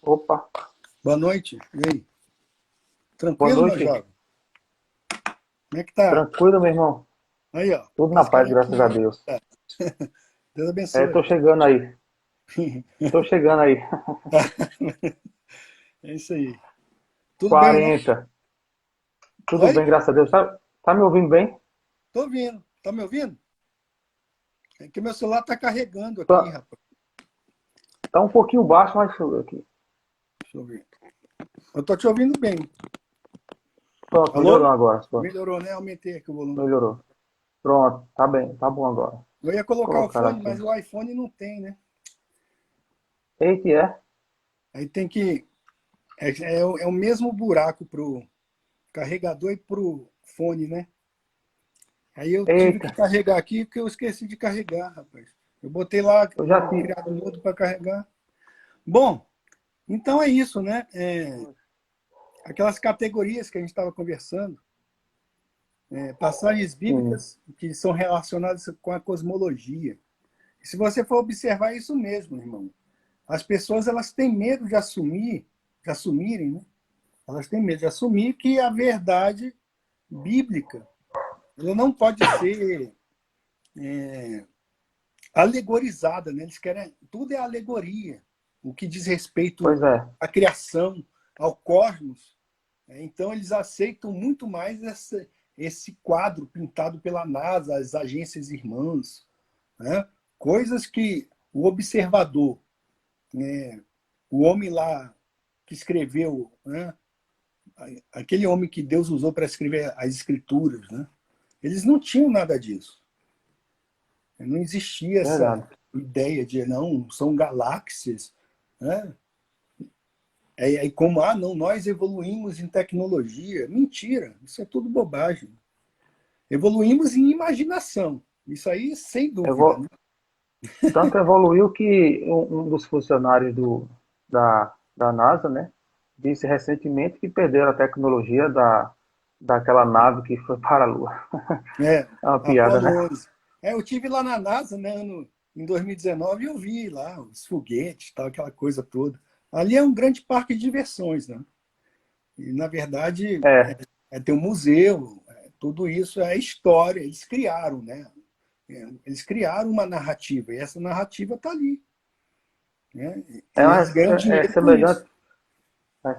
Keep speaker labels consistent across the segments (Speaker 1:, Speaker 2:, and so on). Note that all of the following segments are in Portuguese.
Speaker 1: Opa,
Speaker 2: Boa noite. E aí?
Speaker 1: boa
Speaker 2: Tranquilo, meu
Speaker 1: noite.
Speaker 2: jovem? Como é que tá?
Speaker 1: Tranquilo, meu irmão?
Speaker 2: Aí, ó.
Speaker 1: Tudo
Speaker 2: Tem
Speaker 1: na
Speaker 2: esse
Speaker 1: paz,
Speaker 2: cara
Speaker 1: graças a
Speaker 2: aqui.
Speaker 1: Deus.
Speaker 2: Tá. Deus
Speaker 1: Tô
Speaker 2: abençoe.
Speaker 1: chegando aí. Tô chegando aí.
Speaker 2: É isso aí. Tudo bem, né?
Speaker 1: 40. Tudo
Speaker 2: Oi?
Speaker 1: bem, graças a Deus. Tá me ouvindo bem?
Speaker 2: Tô ouvindo. Tá me ouvindo? É que meu celular tá carregando aqui,
Speaker 1: Tá,
Speaker 2: rapaz.
Speaker 1: tá um pouquinho baixo, mas deixa eu ver aqui.
Speaker 2: Deixa eu ver. Eu tô te ouvindo bem.
Speaker 1: Pronto, melhorou
Speaker 2: Alô?
Speaker 1: agora. Pronto,
Speaker 2: Melhorou, né? Aumentei aqui o volume.
Speaker 1: melhorou. Pronto, tá bem, tá bom agora. Vou
Speaker 2: Eu ia colocar o
Speaker 1: colocar
Speaker 2: fone,
Speaker 1: aqui.
Speaker 2: mas o iPhone não tem, né?
Speaker 1: Eita, é?
Speaker 2: Aí tem que. É o mesmo buraco pro carregador e pro fone, né? Aí eu tive que
Speaker 1: Eita,
Speaker 2: carregar aqui porque eu esqueci de carregar, rapaz. Eu botei lá
Speaker 1: eu já
Speaker 2: no
Speaker 1: te.
Speaker 2: criado mudo para carregar. Bom, então é isso, né? Aquelas categorias que a gente estava conversando, passagens
Speaker 1: Sim,
Speaker 2: bíblicas que são relacionadas com a cosmologia. E se você for observar é isso mesmo, irmão. As pessoas elas têm medo de assumirem, né? Elas têm medo de assumir que a verdade bíblica ela não pode ser alegorizada, né? Eles querem tudo é alegoria, o que diz respeito
Speaker 1: pois é.
Speaker 2: à criação, ao cosmos. Então eles aceitam muito mais esse quadro pintado pela NASA, as agências irmãs, né? Coisas que o observador, né? O homem lá que escreveu, né? Aquele homem que Deus usou para escrever as escrituras, né? Eles não tinham nada disso. Não existia essa
Speaker 1: Verdade.
Speaker 2: ideia de, não, são galáxias. Né? Como, não, nós evoluímos em tecnologia. Mentira, isso é tudo bobagem. Evoluímos em imaginação. Isso aí, sem dúvida. Né?
Speaker 1: Evo... Tanto evoluiu que um dos funcionários da NASA, né, disse recentemente que perderam a tecnologia daquela nave que foi para a Lua.
Speaker 2: É,
Speaker 1: É uma piada,
Speaker 2: Apolo
Speaker 1: né?
Speaker 2: 11. Eu tive lá na NASA, né, em 2019, e eu vi lá os foguetes, tal, aquela coisa toda. Ali é um grande parque de diversões, né? E, na verdade,
Speaker 1: É,
Speaker 2: tem um museu, tudo isso é história, eles criaram, né? Eles criaram uma narrativa, e essa narrativa está ali. Né?
Speaker 1: é,
Speaker 2: E
Speaker 1: uma-
Speaker 2: eles ganham
Speaker 1: é
Speaker 2: dinheiro com isso.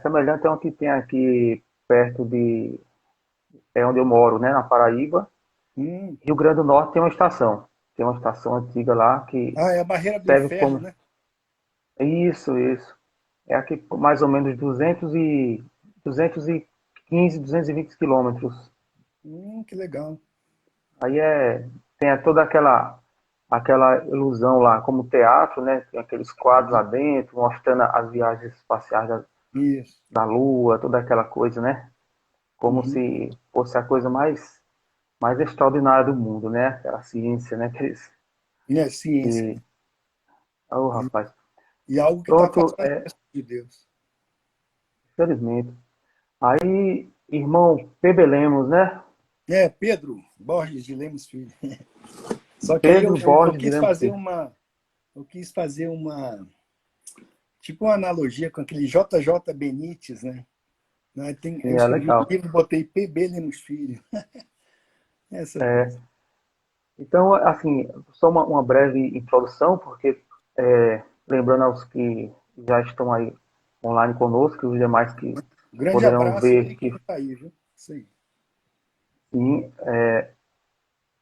Speaker 1: semelhante a um que tem aqui perto de onde eu moro, né, na Paraíba.
Speaker 2: Hum.
Speaker 1: Rio Grande do Norte tem uma estação. Tem uma estação antiga lá que
Speaker 2: Ah, é a barreira do
Speaker 1: serve
Speaker 2: inferno,
Speaker 1: como.
Speaker 2: né?
Speaker 1: Isso. É aqui por mais ou menos 215, 220 quilômetros.
Speaker 2: Que legal.
Speaker 1: Aí tem toda aquela ilusão lá, como teatro, né? Tem aqueles quadros lá dentro, mostrando as viagens espaciais
Speaker 2: Isso.
Speaker 1: da Lua, toda aquela coisa, né? Como
Speaker 2: Uhum.
Speaker 1: se fosse a coisa mais extraordinária do mundo, né? Aquela ciência, né?
Speaker 2: E é ciência,
Speaker 1: Que,
Speaker 2: né?
Speaker 1: oh,
Speaker 2: E,
Speaker 1: rapaz.
Speaker 2: e algo que está
Speaker 1: Pronto,
Speaker 2: fazendo a de Deus.
Speaker 1: infelizmente. Aí, irmão Pebelemos, né?
Speaker 2: Pedro Borges de Lemos Filho. Só que aí
Speaker 1: Pedro
Speaker 2: eu
Speaker 1: Borges de
Speaker 2: quis
Speaker 1: Lemos
Speaker 2: fazer
Speaker 1: Filho.
Speaker 2: tipo uma analogia com aquele JJ Benítez, né? Eu
Speaker 1: Sim, é
Speaker 2: escrevi um
Speaker 1: legal.
Speaker 2: livro, botei PB Lemos Filho. Essa coisa.
Speaker 1: É, então, assim, só uma breve introdução, porque lembrando aos que já estão aí online conosco, e os demais que
Speaker 2: Grande
Speaker 1: poderão
Speaker 2: abraço
Speaker 1: ver
Speaker 2: aí
Speaker 1: que
Speaker 2: quem tá aí, viu? Isso aí.
Speaker 1: sim,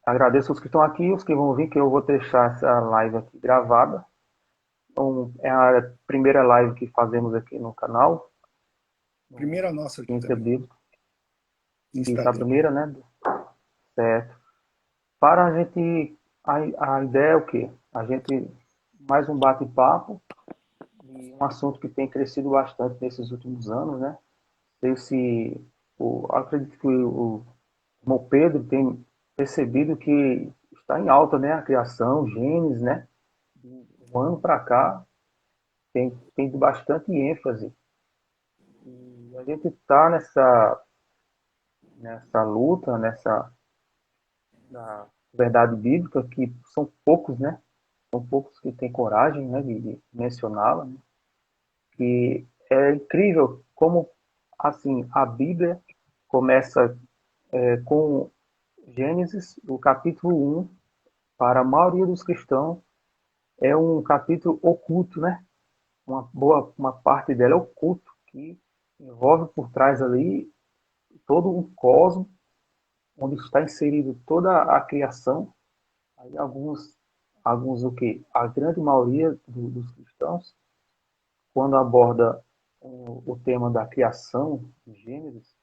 Speaker 1: agradeço os que estão aqui e os que vão vir, que eu vou deixar essa live aqui gravada. Então, é a primeira live que fazemos aqui no canal, no
Speaker 2: Primeira nossa aqui
Speaker 1: Ciência
Speaker 2: também,
Speaker 1: Bíblica,
Speaker 2: no
Speaker 1: e a
Speaker 2: Instagram.
Speaker 1: primeira, né? Certo. Para a gente, a ideia é o quê? A gente, mais um bate-papo, e um assunto que tem crescido bastante nesses últimos anos, né? Esse, acredito que o irmão Pedro tem percebido que está em alta, né? A criação, genes, né? De um ano para cá tem bastante ênfase. E a gente está nessa luta, na verdade bíblica, que são poucos, né? São poucos que têm coragem, né, de mencioná-la, né? Que é incrível como, assim, a Bíblia começa com Gênesis, o capítulo 1, para a maioria dos cristãos, é um capítulo oculto, né? Uma parte dela é oculto, que envolve por trás ali todo um cosmos, onde está inserido toda a criação. Aí alguns o que? A grande maioria dos cristãos, quando aborda o tema da criação de Gênesis,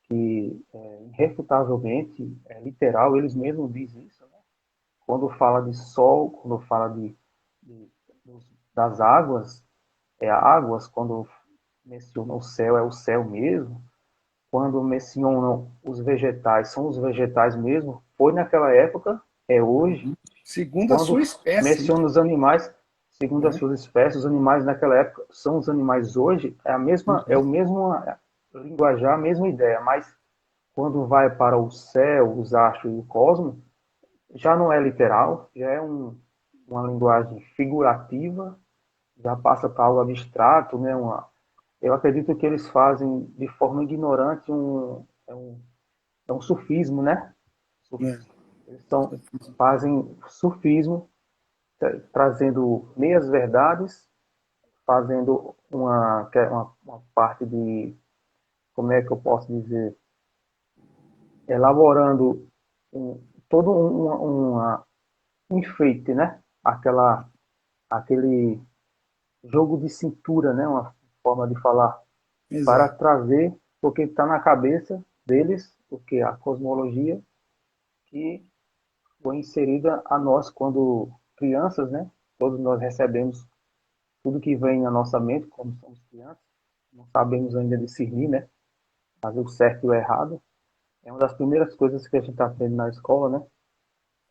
Speaker 1: que irrefutavelmente é literal, eles mesmos dizem isso, né? Quando fala de sol, quando fala de, das águas, é águas, quando menciona o céu, é o céu mesmo, quando mencionam os vegetais, são os vegetais mesmo, foi naquela época, é hoje,
Speaker 2: Segundo a
Speaker 1: quando
Speaker 2: sua espécie, né?
Speaker 1: menciona os animais, segundo as
Speaker 2: É.
Speaker 1: suas espécies, os animais naquela época são os animais hoje, é o mesmo linguajar, a mesma ideia, mas quando vai para o céu, os astros e o cosmos, já não é literal, já é uma linguagem figurativa, já passa para algo abstrato, né? Eu acredito que eles fazem de forma ignorante é um sufismo, né?
Speaker 2: É.
Speaker 1: Eles fazem sufismo, trazendo meias verdades, fazendo uma parte de, como é que eu posso dizer, elaborando um, todo um enfeite, né? Aquele jogo de cintura, né? Uma forma de falar, para
Speaker 2: Exato.
Speaker 1: trazer o que está na cabeça deles, o que a cosmologia que foi inserida a nós quando crianças, né? Todos nós recebemos tudo que vem na nossa mente, como somos crianças, não sabemos ainda discernir, né? Fazer o certo e o errado. É uma das primeiras coisas que a gente aprende na escola, né?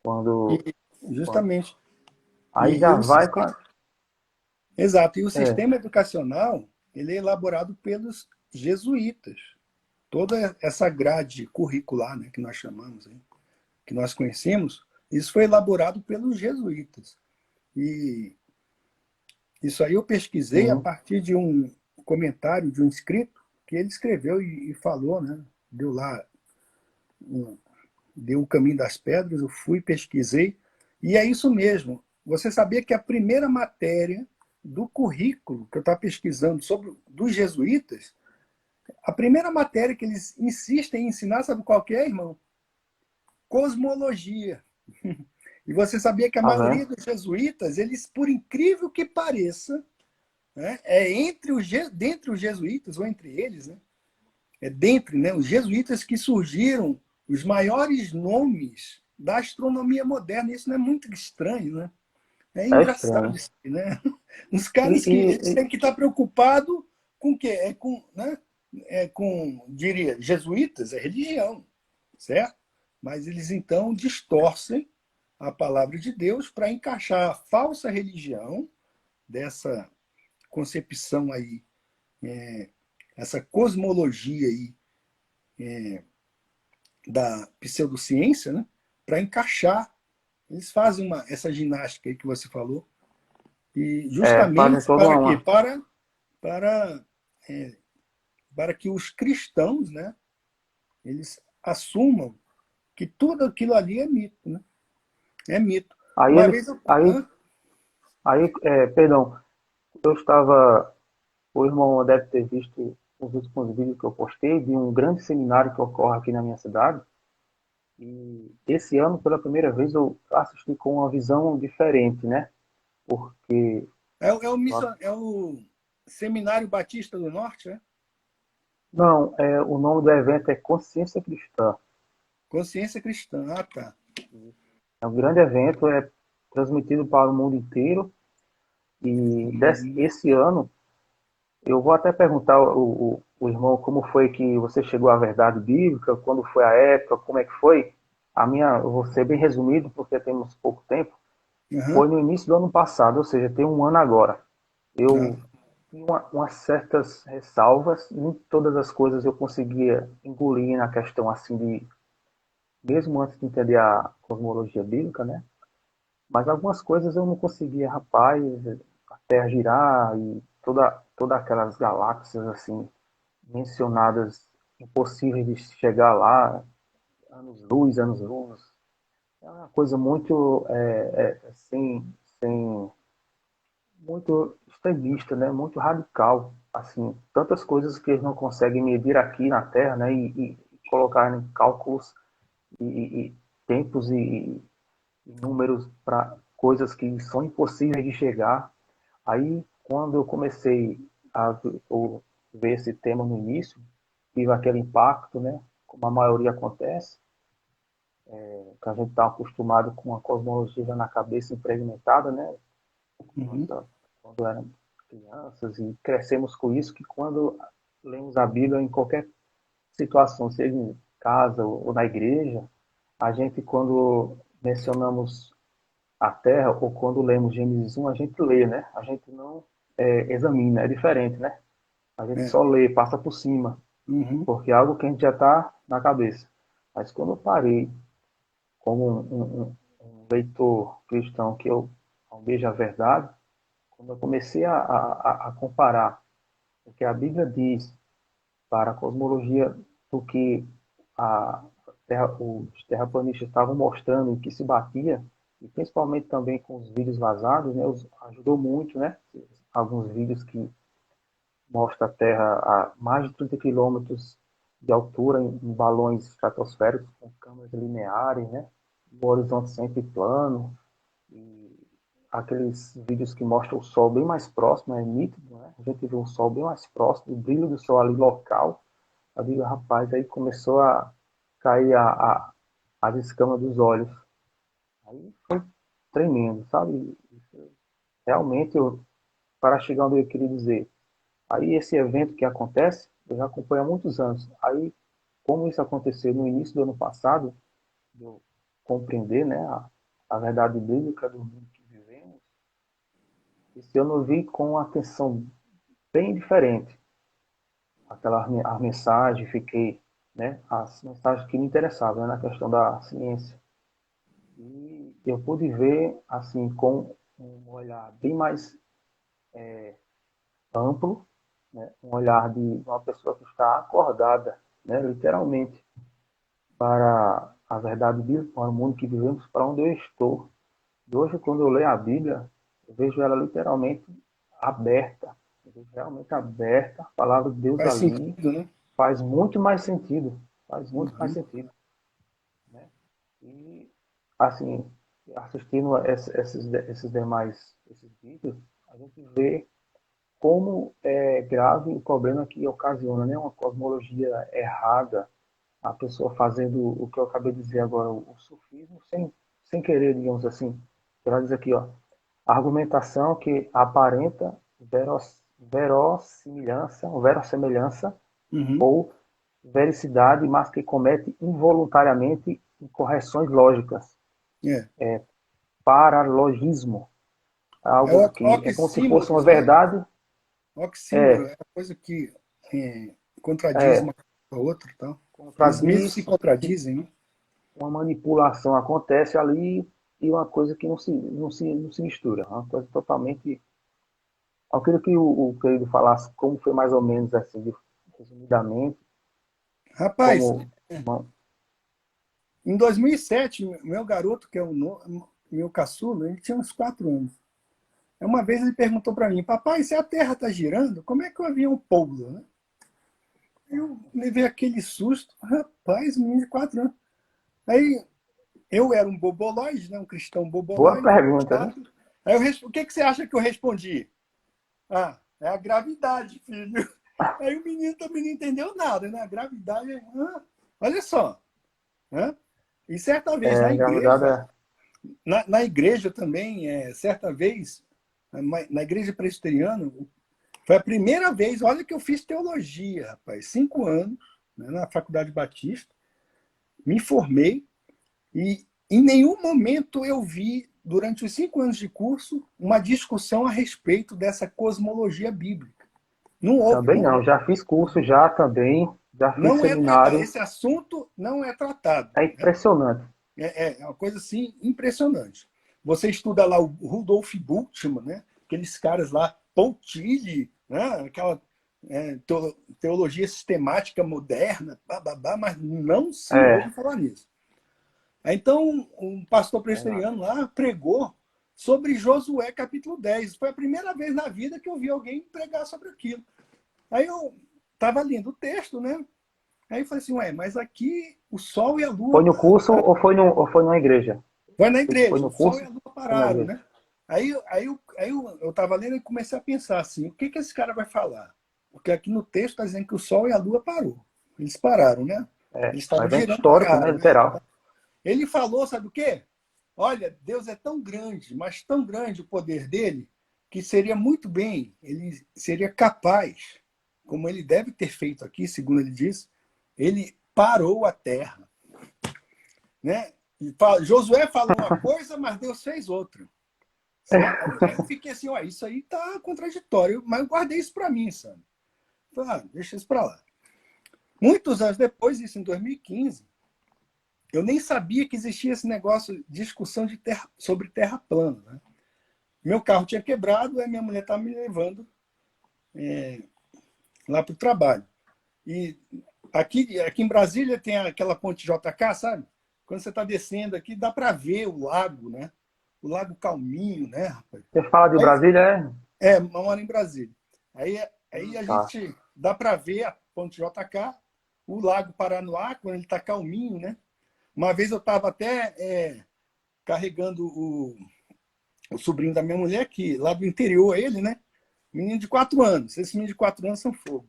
Speaker 1: Quando,
Speaker 2: E,
Speaker 1: quando...
Speaker 2: justamente.
Speaker 1: Aí
Speaker 2: E
Speaker 1: já
Speaker 2: o
Speaker 1: vai com
Speaker 2: sistema,
Speaker 1: a...
Speaker 2: exato. E o
Speaker 1: É,
Speaker 2: sistema educacional, ele é elaborado pelos jesuítas. Toda essa grade curricular, né, que nós chamamos, hein, que nós conhecemos, isso foi elaborado pelos jesuítas. E isso aí eu pesquisei a
Speaker 1: sim,
Speaker 2: partir de um comentário de um escrito que ele escreveu e falou, né? Deu lá, um, deu o caminho das pedras, eu fui, pesquisei, e é isso mesmo. Você sabia que a primeira matéria do currículo que eu estava pesquisando sobre dos jesuítas, a primeira matéria que eles insistem em ensinar, sabe qual que é, irmão? Cosmologia. E você sabia que a
Speaker 1: tá
Speaker 2: maioria
Speaker 1: vendo?
Speaker 2: dos jesuítas, eles, por incrível que pareça, né, é dentre os jesuítas, ou entre eles, né, é dentre, né, os jesuítas que surgiram os maiores nomes da astronomia moderna. Isso não é muito estranho, né? É
Speaker 1: É
Speaker 2: engraçado
Speaker 1: estranho.
Speaker 2: isso, né? Os
Speaker 1: E,
Speaker 2: caras que eles
Speaker 1: e,
Speaker 2: têm que estar preocupados com o quê? É com, né? É com, diria, jesuítas, é religião, certo? Mas eles então distorcem a palavra de Deus para encaixar a falsa religião dessa concepção aí, essa cosmologia aí da pseudociência, né? Para encaixar. Eles fazem essa ginástica aí que você falou, e
Speaker 1: fazem
Speaker 2: justamente
Speaker 1: toda
Speaker 2: para quê?
Speaker 1: uma...
Speaker 2: Para, é, para que os cristãos, né, eles assumam que tudo aquilo ali é mito, né? É mito.
Speaker 1: Aí
Speaker 2: Uma vez
Speaker 1: eles...
Speaker 2: eu.
Speaker 1: Aí,
Speaker 2: Hã?
Speaker 1: perdão, eu estava... O irmão deve ter visto os últimos vídeos que eu postei de um grande seminário que ocorre aqui na minha cidade. E esse ano, pela primeira vez, eu assisti com uma visão diferente, né? Porque,
Speaker 2: É o Seminário Batista do Norte, né?
Speaker 1: não, o nome do evento é Consciência Cristã.
Speaker 2: Consciência Cristã. Ah, tá.
Speaker 1: É um grande evento, é transmitido para o mundo inteiro. E
Speaker 2: Uhum.
Speaker 1: esse ano, eu vou até perguntar o irmão como foi que você chegou à verdade bíblica, quando foi a época, como é que foi. A minha, eu vou ser bem resumido, porque temos pouco tempo.
Speaker 2: Uhum.
Speaker 1: Foi no início do ano passado, ou seja, tem um ano agora.
Speaker 2: Ah,
Speaker 1: Eu tinha umas certas ressalvas, nem todas as coisas eu conseguia engolir na questão assim de, mesmo antes de entender a cosmologia bíblica, né? Mas algumas coisas eu não conseguia, rapaz, a Terra girar e todas aquelas galáxias assim mencionadas, impossíveis de chegar lá, anos-luz, é uma coisa muito muito extremista, né? Muito radical, assim, tantas coisas que eles não conseguem medir aqui na Terra, né? E colocar em cálculos e tempos e números para coisas que são impossíveis de chegar. Aí, quando eu comecei a ver esse tema no início, tive aquele impacto, né? Como a maioria acontece, que a gente está acostumado com a cosmologia já na cabeça implementada, né?
Speaker 2: Uhum.
Speaker 1: Nossa, quando éramos crianças e crescemos com isso, que quando lemos a Bíblia em qualquer situação, seja em casa ou na igreja, a gente, quando mencionamos a Terra, ou quando lemos Gênesis 1, a gente lê, né? A gente não examina, é diferente, né? A gente
Speaker 2: É.
Speaker 1: só lê, passa por cima,
Speaker 2: Uhum.
Speaker 1: porque é algo que a gente já está na cabeça. Mas quando eu parei como um leitor cristão que eu almejo a verdade, quando eu comecei a comparar o que a Bíblia diz para a cosmologia do que os terraplanistas estavam mostrando e que se batia, e principalmente também com os vídeos vazados, né, ajudou muito, né? Alguns vídeos que mostram a Terra a mais de 30 quilômetros de altura em balões estratosféricos com câmeras lineares, né? O horizonte sempre plano, e aqueles vídeos que mostram o Sol bem mais próximo, é nítido, né? A gente vê o Sol bem mais próximo, o brilho do Sol ali local. Eu digo, rapaz, aí começou a cair as escamas dos olhos. Aí foi tremendo, sabe? Realmente, para chegar onde eu queria dizer. Aí esse evento que acontece, eu já acompanho há muitos anos. Aí, como isso aconteceu no início do ano passado, eu compreender, né, a verdade bíblica do mundo que vivemos, esse ano eu vi com uma atenção bem diferente. Aquela a mensagem, fiquei, né, as mensagens que me interessavam, né, na questão da ciência. E eu pude ver, assim, com um olhar bem mais amplo, né, um olhar de uma pessoa que está acordada, né, literalmente, para a verdade bíblica, para o mundo que vivemos, para onde eu estou. E hoje, quando eu leio a Bíblia, eu vejo ela literalmente aberta, eu vejo realmente aberta, a palavra de Deus
Speaker 2: Faz
Speaker 1: ali
Speaker 2: sentido, né?
Speaker 1: faz muito mais sentido, faz muito mais
Speaker 2: Uhum.
Speaker 1: sentido, né? E, assim, assistindo esses demais esses vídeos, a gente vê como é grave o problema que ocasiona, né? Uma cosmologia errada, a pessoa fazendo o que eu acabei de dizer agora, o sufismo, sem querer, digamos assim. Ela diz aqui, ó, a argumentação que aparenta verossimilhança
Speaker 2: Uhum.
Speaker 1: ou vericidade, mas que comete involuntariamente incorreções lógicas.
Speaker 2: É.
Speaker 1: Paralogismo,
Speaker 2: É o
Speaker 1: algo que é como se fosse uma
Speaker 2: oxímoros, né?
Speaker 1: verdade,
Speaker 2: Oxímoro
Speaker 1: é,
Speaker 2: é a coisa que contradiz
Speaker 1: é
Speaker 2: uma coisa com a outra, tá? Eles mesmos se
Speaker 1: contradiz,
Speaker 2: contradizem, né?
Speaker 1: uma manipulação acontece ali e uma coisa que não se mistura, uma coisa totalmente. Eu queria que o querido falasse como foi mais ou menos assim, resumidamente,
Speaker 2: Rapaz,
Speaker 1: como uma,
Speaker 2: em 2007, meu garoto, que é meu caçula, ele tinha uns 4 anos. Uma vez ele perguntou para mim, papai, se a Terra está girando, como é que o avião pousa, né? Eu levei aquele susto, rapaz, menino de 4 anos. Aí eu era um boboloide, né? Um cristão
Speaker 1: boa
Speaker 2: boboloide,
Speaker 1: pergunta, né?
Speaker 2: chato. Aí o que você acha que eu respondi? Ah, é a gravidade, filho. Aí o menino também não entendeu nada, né? A gravidade. Olha só. Né? E certa vez na igreja,
Speaker 1: Engravidada
Speaker 2: na igreja também, certa vez, na igreja presbiteriana, foi a primeira vez, olha que eu fiz teologia, rapaz, 5 anos, né, na Faculdade Batista, me formei e em nenhum momento eu vi, durante os 5 anos de curso, uma discussão a respeito dessa cosmologia bíblica. Não houve,
Speaker 1: também não, já fiz curso já também, já fiz
Speaker 2: não é tratado.
Speaker 1: seminário,
Speaker 2: Esse assunto não é tratado.
Speaker 1: é
Speaker 2: Né?
Speaker 1: impressionante.
Speaker 2: É uma coisa assim impressionante. Você estuda lá o Rudolf Bultmann, né? Aqueles caras lá, Paul Tillich, né? Aquela teologia sistemática moderna, bababá, mas não se ouve
Speaker 1: É,
Speaker 2: falar nisso. Então, um pastor
Speaker 1: verdade.
Speaker 2: presbiteriano lá pregou sobre Josué capítulo 10. Foi a primeira vez na vida que eu vi alguém pregar sobre aquilo. Aí eu estava lendo o texto, né? Aí eu falei assim, ué, mas aqui o sol e a lua
Speaker 1: Foi no curso ou foi, no, ou foi numa igreja?
Speaker 2: vai na
Speaker 1: Foi
Speaker 2: igreja,
Speaker 1: no
Speaker 2: o sol e a
Speaker 1: curso
Speaker 2: lua
Speaker 1: ou foi na
Speaker 2: pararam,
Speaker 1: igreja?
Speaker 2: né? Aí eu estava lendo e comecei a pensar assim, o que esse cara vai falar? Porque aqui no texto está dizendo que o sol e a lua parou. Eles pararam, né?
Speaker 1: É,
Speaker 2: Eles
Speaker 1: um
Speaker 2: estavam
Speaker 1: evento
Speaker 2: girando,
Speaker 1: histórico, né?
Speaker 2: pararam, né?
Speaker 1: Literal.
Speaker 2: Ele falou, sabe o quê? Olha, Deus é tão grande, mas tão grande o poder dele, que seria muito bem, ele seria capaz, como ele deve ter feito aqui, segundo ele diz, ele parou a terra, né? Josué falou uma coisa, mas Deus fez outra. Sabe? Aí eu fiquei assim, ó, isso aí tá contraditório, mas eu guardei isso para mim, sabe? Falei, deixa isso para lá. Muitos anos depois, isso em 2015, eu nem sabia que existia esse negócio de discussão de sobre terra plana. Né? Meu carro tinha quebrado, aí minha mulher estava me levando lá para o trabalho. E aqui em Brasília tem aquela ponte JK, sabe? Quando você está descendo aqui, dá para ver o lago, né? O Lago Calminho, né, rapaz?
Speaker 1: Você fala de
Speaker 2: Aí,
Speaker 1: Brasília,
Speaker 2: moro em Brasília. Aí a
Speaker 1: Tá.
Speaker 2: gente dá para ver a ponte JK, o Lago Paranoá, quando ele está calminho, né? Uma vez eu estava até carregando o sobrinho da minha mulher, que lá do interior, ele, né? Menino de 4 anos. Esses meninos de 4 anos são fogo.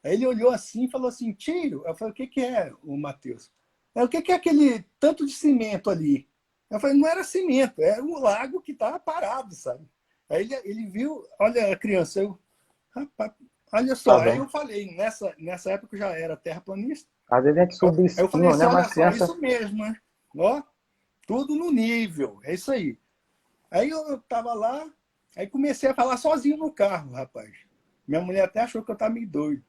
Speaker 2: Aí ele olhou assim e falou assim, tio, eu falei, o que é, o Matheus? O que é aquele tanto de cimento ali? Eu falei, não era cimento, era um lago que estava parado, sabe? Aí ele viu, olha a criança, rapaz, olha
Speaker 1: Tá
Speaker 2: só. Aí eu
Speaker 1: vendo?
Speaker 2: falei, nessa época eu já era terraplanista.
Speaker 1: Às vezes a gente
Speaker 2: Aí eu falei
Speaker 1: subestima,
Speaker 2: assim,
Speaker 1: né?
Speaker 2: olha
Speaker 1: Mas
Speaker 2: só, é
Speaker 1: criança.
Speaker 2: isso mesmo, né? Ó, tudo no nível, é isso aí. Aí eu tava lá, aí comecei a falar sozinho no carro, rapaz. Minha mulher até achou que eu tava meio doido.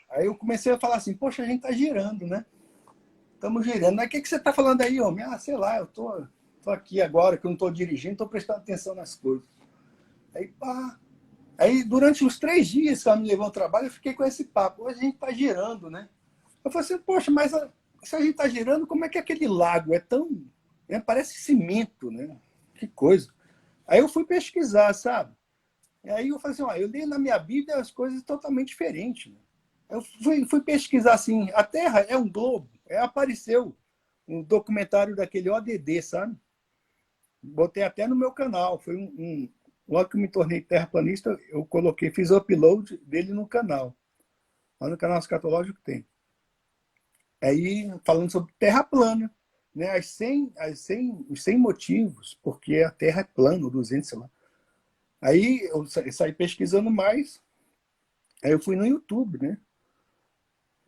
Speaker 2: Aí eu comecei a falar assim, poxa, a gente tá girando, né? Estamos girando. Mas o que você tá falando aí, homem? Sei lá, eu tô aqui agora, que eu não tô dirigindo, tô prestando atenção nas coisas. Aí, pá. Aí, durante uns 3 dias que ela me levou ao trabalho, eu fiquei com esse papo. Hoje a gente tá girando, né? Eu falei assim, poxa, mas se a gente tá girando, como é que aquele lago é tão... Né? Parece cimento, né? Que coisa. Aí eu fui pesquisar, sabe? E aí eu falei assim, eu leio na minha Bíblia as coisas totalmente diferentes. Né? Eu fui pesquisar assim, a Terra é um globo. Apareceu um documentário daquele ODD, sabe? Botei até no meu canal. Foi logo que eu me tornei terraplanista, eu coloquei, fiz o upload dele no canal. Lá no canal escatológico tem. Aí, falando sobre terra plana, né? Os 100 motivos porque a Terra é plana, 200, sei lá. Aí eu saí pesquisando mais, aí eu fui no YouTube, né?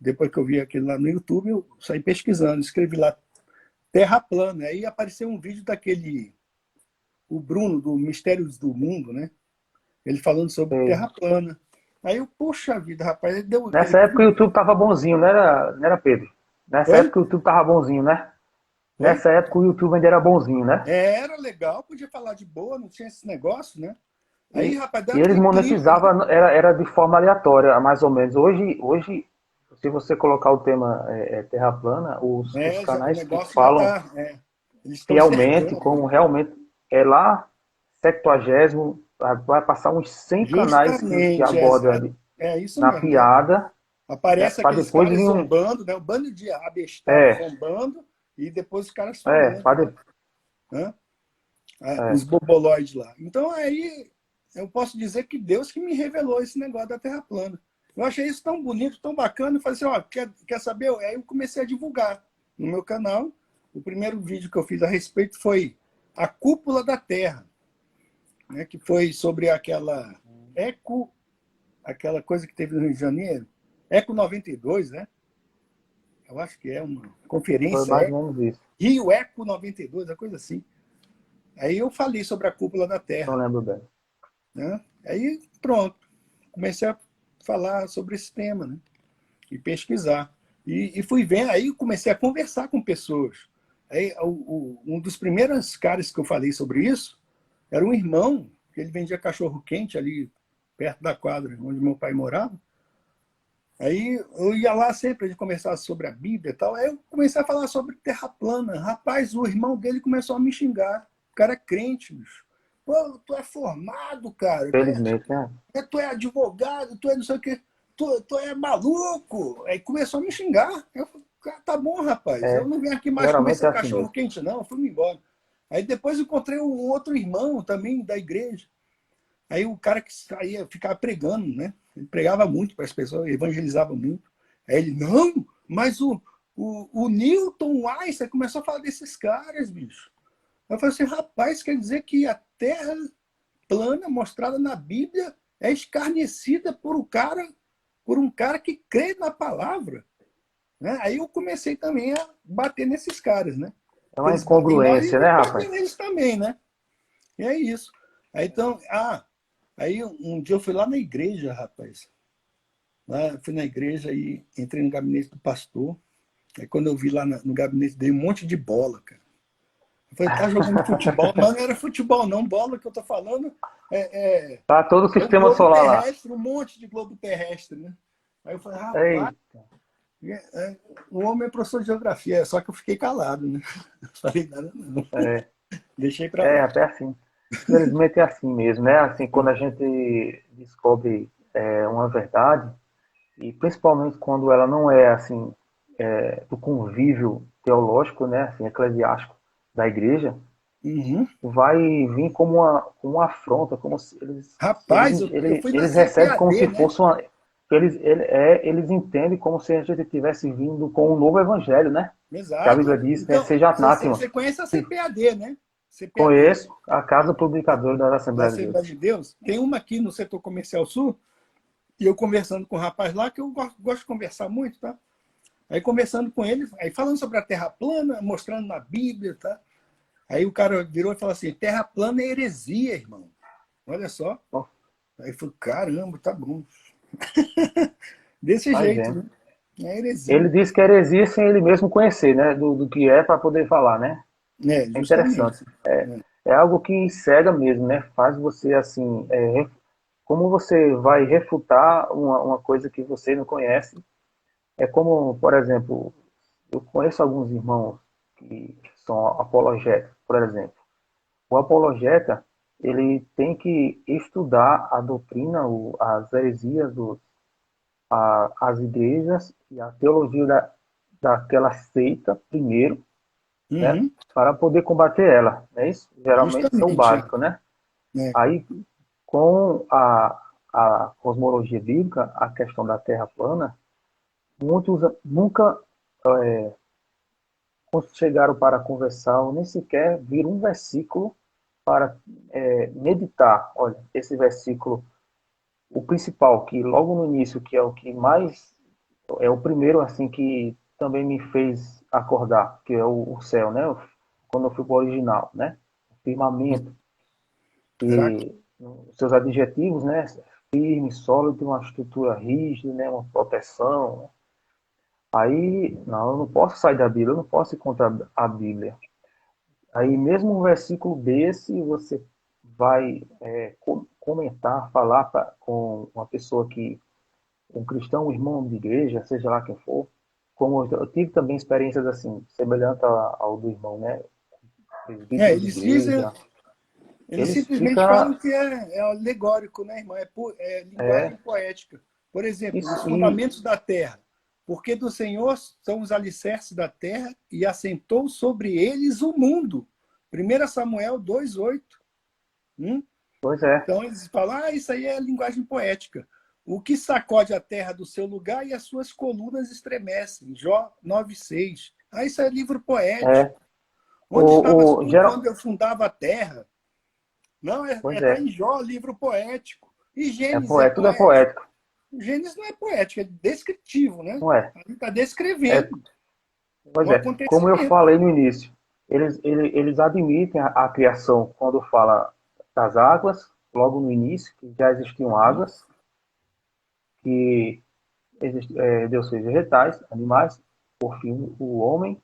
Speaker 2: Depois que eu vi aquilo lá no YouTube, eu saí pesquisando, escrevi lá Terra plana. Aí apareceu um vídeo daquele, o Bruno, do Mistérios do Mundo, né? Ele falando sobre
Speaker 1: Sei.
Speaker 2: Terra plana. Aí eu, poxa vida, rapaz, ele deu aquele.
Speaker 1: Nessa época o YouTube tava bonzinho, não era Pedro? Nessa
Speaker 2: Oi?
Speaker 1: época o YouTube tava bonzinho, né?
Speaker 2: Oi?
Speaker 1: Nessa época o YouTube ainda era bonzinho, né?
Speaker 2: Era legal, podia falar de boa, não tinha esse negócio, né? Aí,
Speaker 1: E,
Speaker 2: rapaz, deu
Speaker 1: e eles
Speaker 2: aquele clique, né?
Speaker 1: monetizavam, era de forma aleatória, mais ou menos. Hoje se você colocar o tema Terra plana, os
Speaker 2: O
Speaker 1: canais que
Speaker 2: negócio já
Speaker 1: falam
Speaker 2: está. Eles estão
Speaker 1: fielmente,
Speaker 2: cercando,
Speaker 1: como
Speaker 2: né?
Speaker 1: realmente é lá, 70º, vai passar uns 100 canais que
Speaker 2: Justamente,
Speaker 1: abordam
Speaker 2: é isso
Speaker 1: na
Speaker 2: mesmo. Né?
Speaker 1: piada, né,
Speaker 2: Aparece
Speaker 1: para
Speaker 2: aqueles
Speaker 1: depois
Speaker 2: caras
Speaker 1: vir um.
Speaker 2: zombando, né? O bando de abestado
Speaker 1: É,
Speaker 2: zombando, e depois os caras
Speaker 1: é,
Speaker 2: falando,
Speaker 1: para
Speaker 2: né? Hã? Os
Speaker 1: é,
Speaker 2: boboloides lá. Então, aí, eu posso dizer que Deus que me revelou esse negócio da Terra plana. Eu achei isso tão bonito, tão bacana, eu falei assim, quer saber? Aí eu comecei a divulgar no meu canal. O primeiro vídeo que eu fiz a respeito foi a cúpula da Terra, né? Que foi sobre aquela coisa que teve no Rio de Janeiro, Eco 92, né? Eu acho que é uma
Speaker 1: foi
Speaker 2: conferência,
Speaker 1: mais ou menos isso.
Speaker 2: Rio Eco 92, uma coisa assim. Aí eu falei sobre a cúpula da
Speaker 1: Não
Speaker 2: Terra,
Speaker 1: lembro bem.
Speaker 2: né? Aí pronto, comecei a falar sobre esse tema, né? E pesquisar. E fui vendo, aí comecei a conversar com pessoas. Aí um dos primeiros caras que eu falei sobre isso era um irmão, que ele vendia cachorro quente ali perto da quadra onde meu pai morava. Aí eu ia lá sempre, a gente conversava sobre a Bíblia e tal. Aí eu comecei a falar sobre terra plana. Rapaz, o irmão dele começou a me xingar. O cara é crente, bicho. Pô, tu é formado, cara.
Speaker 1: Felizmente, né?
Speaker 2: Tu é advogado, tu é não sei o quê. Tu é maluco. Aí começou a me xingar. Eu falei, cara, tá bom, rapaz. Eu
Speaker 1: É,
Speaker 2: não venho aqui mais comer
Speaker 1: geralmente é
Speaker 2: seu
Speaker 1: assim
Speaker 2: cachorro
Speaker 1: mesmo.
Speaker 2: quente, não. Eu fui embora. Aí depois eu encontrei um outro irmão também da igreja. Aí o cara que saía, ficava pregando, né? Ele pregava muito para as pessoas, evangelizava muito. Aí ele, não, mas o Newton Einstein começou a falar desses caras, bicho. Eu falei assim, rapaz, quer dizer que a Terra plana mostrada na Bíblia é escarnecida por um cara que crê na palavra. Né? Aí eu comecei também a bater nesses caras, né?
Speaker 1: É
Speaker 2: Que
Speaker 1: uma
Speaker 2: eles batem em nós e
Speaker 1: incongruência,
Speaker 2: a
Speaker 1: né,
Speaker 2: gente bate
Speaker 1: rapaz?
Speaker 2: neles também, né? E é isso. Aí, então, aí um dia eu fui lá na igreja, rapaz. Lá, fui na igreja e entrei no gabinete do pastor. Aí quando eu vi lá no gabinete dele um monte de bola, cara. Eu falei, tá jogando futebol? Mas não era futebol, não. Bola que eu tô falando é,
Speaker 1: Tá todo o
Speaker 2: é o
Speaker 1: sistema
Speaker 2: globo
Speaker 1: solar lá.
Speaker 2: terrestre, um monte de globo terrestre, né? Aí eu falei, rapaz,
Speaker 1: Ei,
Speaker 2: o homem é professor de geografia, só que eu fiquei calado, né? Não falei nada, não.
Speaker 1: é,
Speaker 2: Deixei pra lá.
Speaker 1: até assim. Infelizmente é assim mesmo, né? Assim, quando a gente descobre uma verdade, e principalmente quando ela não é assim do convívio teológico, né, assim, eclesiástico da igreja,
Speaker 2: Uhum.
Speaker 1: vai vir como uma afronta, como se
Speaker 2: Rapaz, eu fui na
Speaker 1: eles recebem como
Speaker 2: CPAD,
Speaker 1: se
Speaker 2: né?
Speaker 1: fosse uma, eles entendem como se a gente tivesse vindo com um novo evangelho, né? Que a
Speaker 2: Exato.
Speaker 1: Bíblia diz, né?
Speaker 2: Então,
Speaker 1: Seja anátema.
Speaker 2: você conhece a CPAD, né? CPAD
Speaker 1: Conheço a Casa Publicadora da
Speaker 2: da
Speaker 1: Assembleia de
Speaker 2: Assembleia
Speaker 1: Deus.
Speaker 2: de Deus. Tem uma aqui no setor comercial sul, e eu conversando com um rapaz lá, que eu gosto de conversar muito, tá? Aí conversando com ele, aí falando sobre a Terra plana, mostrando na Bíblia, tá? Aí o cara virou e falou assim, Terra plana é heresia, irmão. Olha só.
Speaker 1: Bom,
Speaker 2: Aí eu falei, caramba, tá bom. Desse
Speaker 1: vai
Speaker 2: jeito,
Speaker 1: vendo.
Speaker 2: né? É heresia.
Speaker 1: Ele diz que heresia sem ele mesmo conhecer, né? Do que é para poder falar, né?
Speaker 2: É,
Speaker 1: É interessante.
Speaker 2: justamente. É.
Speaker 1: É algo que cega mesmo, né? Faz você assim, como você vai refutar uma coisa que você não conhece. É como, por exemplo, eu conheço alguns irmãos que são apologetas, por exemplo. O apologeta, ele tem que estudar a doutrina, as heresias, as igrejas e a teologia daquela seita primeiro, né?
Speaker 2: Uhum.
Speaker 1: Para poder combater ela, não é isso? Geralmente isso é o
Speaker 2: Justamente.
Speaker 1: básico, né?
Speaker 2: É.
Speaker 1: Aí, com a cosmologia bíblica, a questão da Terra plana, muitos nunca chegaram para conversar ou nem sequer viram um versículo para meditar. Olha, esse versículo, o principal, que logo no início, que é o que mais, é o primeiro assim que também me fez acordar, que é o céu, né? Quando eu fui para o original, né? O firmamento,
Speaker 2: Exato.
Speaker 1: que seus adjetivos, né? Firme, sólido, uma estrutura rígida, né? Uma proteção. Aí, não, eu não posso sair da Bíblia, eu não posso encontrar a Bíblia. Aí, mesmo um versículo desse, você vai comentar, falar com uma pessoa que, um cristão, um irmão de igreja, seja lá quem for, como eu tive também experiências assim, semelhante ao do irmão, né?
Speaker 2: É,
Speaker 1: Presbítero de
Speaker 2: eles dizem,
Speaker 1: igreja,
Speaker 2: eles
Speaker 1: eles
Speaker 2: simplesmente falam
Speaker 1: ficam,
Speaker 2: que é alegórico, né, irmão? É linguagem
Speaker 1: é,
Speaker 2: poética. Por exemplo, os
Speaker 1: isso, e,
Speaker 2: fundamentos da terra. Porque do Senhor são os alicerces da terra e assentou sobre eles o mundo. 1 Samuel 2:8.
Speaker 1: pois é,
Speaker 2: Então eles falam, isso aí é linguagem poética. O que sacode a terra do seu lugar e as suas colunas estremecem. Jó 9:6. Isso é livro poético.
Speaker 1: é,
Speaker 2: Onde estavas tu
Speaker 1: geral,
Speaker 2: quando eu fundava a terra? Não,
Speaker 1: pois
Speaker 2: tá
Speaker 1: é,
Speaker 2: em Jó, livro poético. E
Speaker 1: é
Speaker 2: Gênesis é
Speaker 1: poético, tudo é
Speaker 2: poético.
Speaker 1: poético,
Speaker 2: Gênesis não é poético, é descritivo, né?
Speaker 1: não é?
Speaker 2: Ali está
Speaker 1: É,
Speaker 2: descrevendo
Speaker 1: pois
Speaker 2: um
Speaker 1: é, como eu
Speaker 2: acontecimento.
Speaker 1: falei no início, eles admitem a criação quando fala das águas, logo no início, que já existiam águas, que Deus fez vegetais, animais, por fim o homem,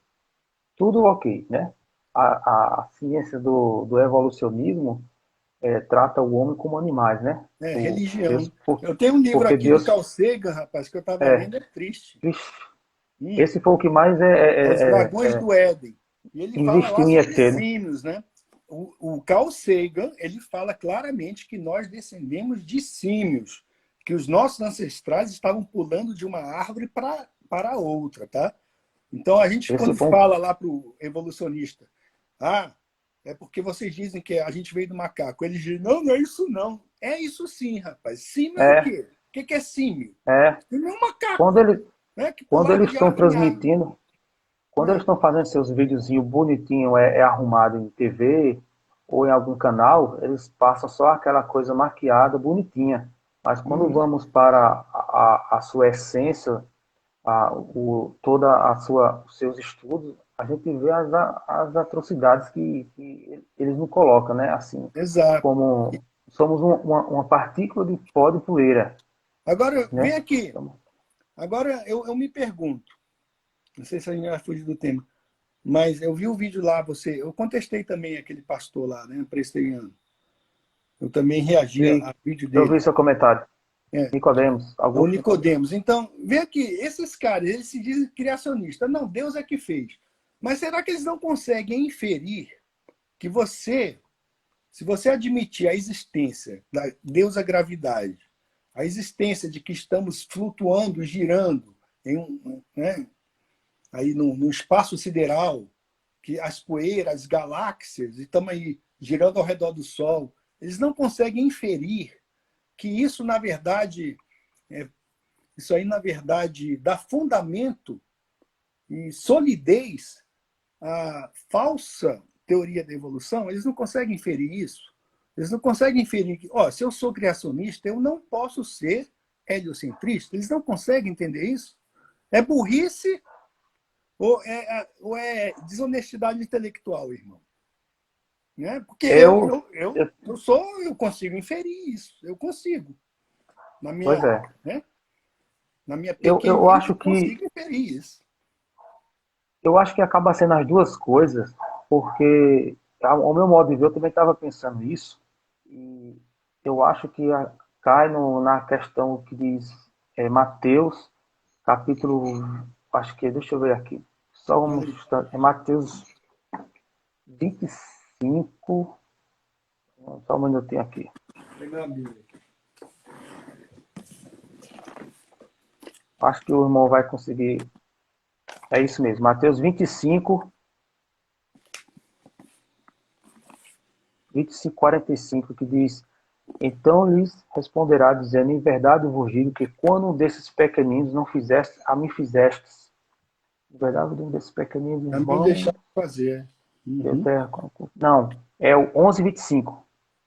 Speaker 1: tudo ok, né? A ciência do evolucionismo trata o homem como animais, né?
Speaker 2: Religião.
Speaker 1: Deus,
Speaker 2: Eu tenho um livro
Speaker 1: porque
Speaker 2: aqui do
Speaker 1: Deus
Speaker 2: Carl Sagan, rapaz, que eu estava
Speaker 1: é,
Speaker 2: lendo, é triste.
Speaker 1: vixe,
Speaker 2: Hum,
Speaker 1: esse foi o que mais
Speaker 2: Os Dragões do Éden. E ele fala lá
Speaker 1: investiu em
Speaker 2: sobre
Speaker 1: ET, né?
Speaker 2: símios, né? O Carl Sagan, ele fala claramente que nós descendemos de símios, que os nossos ancestrais estavam pulando de uma árvore para outra, tá? Então, a gente,
Speaker 1: Esse
Speaker 2: quando
Speaker 1: foi um,
Speaker 2: fala lá para o evolucionista, é porque vocês dizem que a gente veio do macaco. Eles dizem, não, não é isso não. É isso sim, rapaz. Símio é o
Speaker 1: é,
Speaker 2: quê? O que é símio?
Speaker 1: é,
Speaker 2: Símio é um macaco,
Speaker 1: quando ele,
Speaker 2: né? Que
Speaker 1: quando
Speaker 2: pulava
Speaker 1: eles
Speaker 2: de
Speaker 1: estão
Speaker 2: árvore em árvore.
Speaker 1: transmitindo, quando eles
Speaker 2: É,
Speaker 1: estão fazendo seus videozinhos bonitinho, arrumado em TV ou em algum canal, eles passam só aquela coisa maquiada, bonitinha. Mas quando vamos para a sua essência, toda os seus estudos, a gente vê as atrocidades que eles não colocam, né? Assim,
Speaker 2: exato.
Speaker 1: como somos uma partícula de pó de poeira,
Speaker 2: Agora, vem
Speaker 1: né?
Speaker 2: aqui. Agora, eu me pergunto, não sei se a gente vai fugir do tema, mas eu vi o vídeo lá, eu contestei também aquele pastor lá, né, presbiteriano. Eu também reagi
Speaker 1: E
Speaker 2: ao vídeo
Speaker 1: eu vi
Speaker 2: dele.
Speaker 1: seu comentário.
Speaker 2: É,
Speaker 1: Nicodemos,
Speaker 2: é o
Speaker 1: Augusto Nicodemos.
Speaker 2: Nicodemos. Então, vê aqui, esses caras, eles se dizem criacionistas. Não, Deus é que fez. Mas será que eles não conseguem inferir que se você admitir a existência da Deus a gravidade, a existência de que estamos flutuando, girando né, aí no espaço sideral, que as poeiras, as galáxias, e estamos aí girando ao redor do Sol, eles não conseguem inferir que isso, na verdade, isso aí, na verdade, dá fundamento e solidez à falsa teoria da evolução. Eles não conseguem inferir isso. Eles não conseguem inferir que, se eu sou criacionista, eu não posso ser heliocentrista. Eles não conseguem entender isso. É burrice ou é desonestidade intelectual, irmão? Né? Porque
Speaker 1: Eu, eu,
Speaker 2: eu consigo inferir isso. Eu consigo. Na
Speaker 1: pois
Speaker 2: minha,
Speaker 1: é.
Speaker 2: né? Na minha
Speaker 1: Eu
Speaker 2: pequenez,
Speaker 1: acho
Speaker 2: eu
Speaker 1: que
Speaker 2: consigo inferir isso.
Speaker 1: acaba sendo as duas coisas, porque ao meu modo de ver, eu também estava pensando isso, e eu acho que cai na questão que diz Mateus, capítulo, acho que, deixa eu ver aqui, só um instante, é Mateus 25, só um minutinho aqui.
Speaker 2: Vou pegar a Bíblia.
Speaker 1: Acho que o irmão vai conseguir, é isso mesmo, Mateus 25, 45, que diz: Então lhes responderá, dizendo: Em verdade vos digo que quando um desses pequeninos não fizeste, a mim fizestes. Em verdade, um desses pequeninos,
Speaker 2: A mim deixar
Speaker 1: irmão,
Speaker 2: de fazer.
Speaker 1: deu
Speaker 2: Uhum.
Speaker 1: terra. Não, é o 11:25.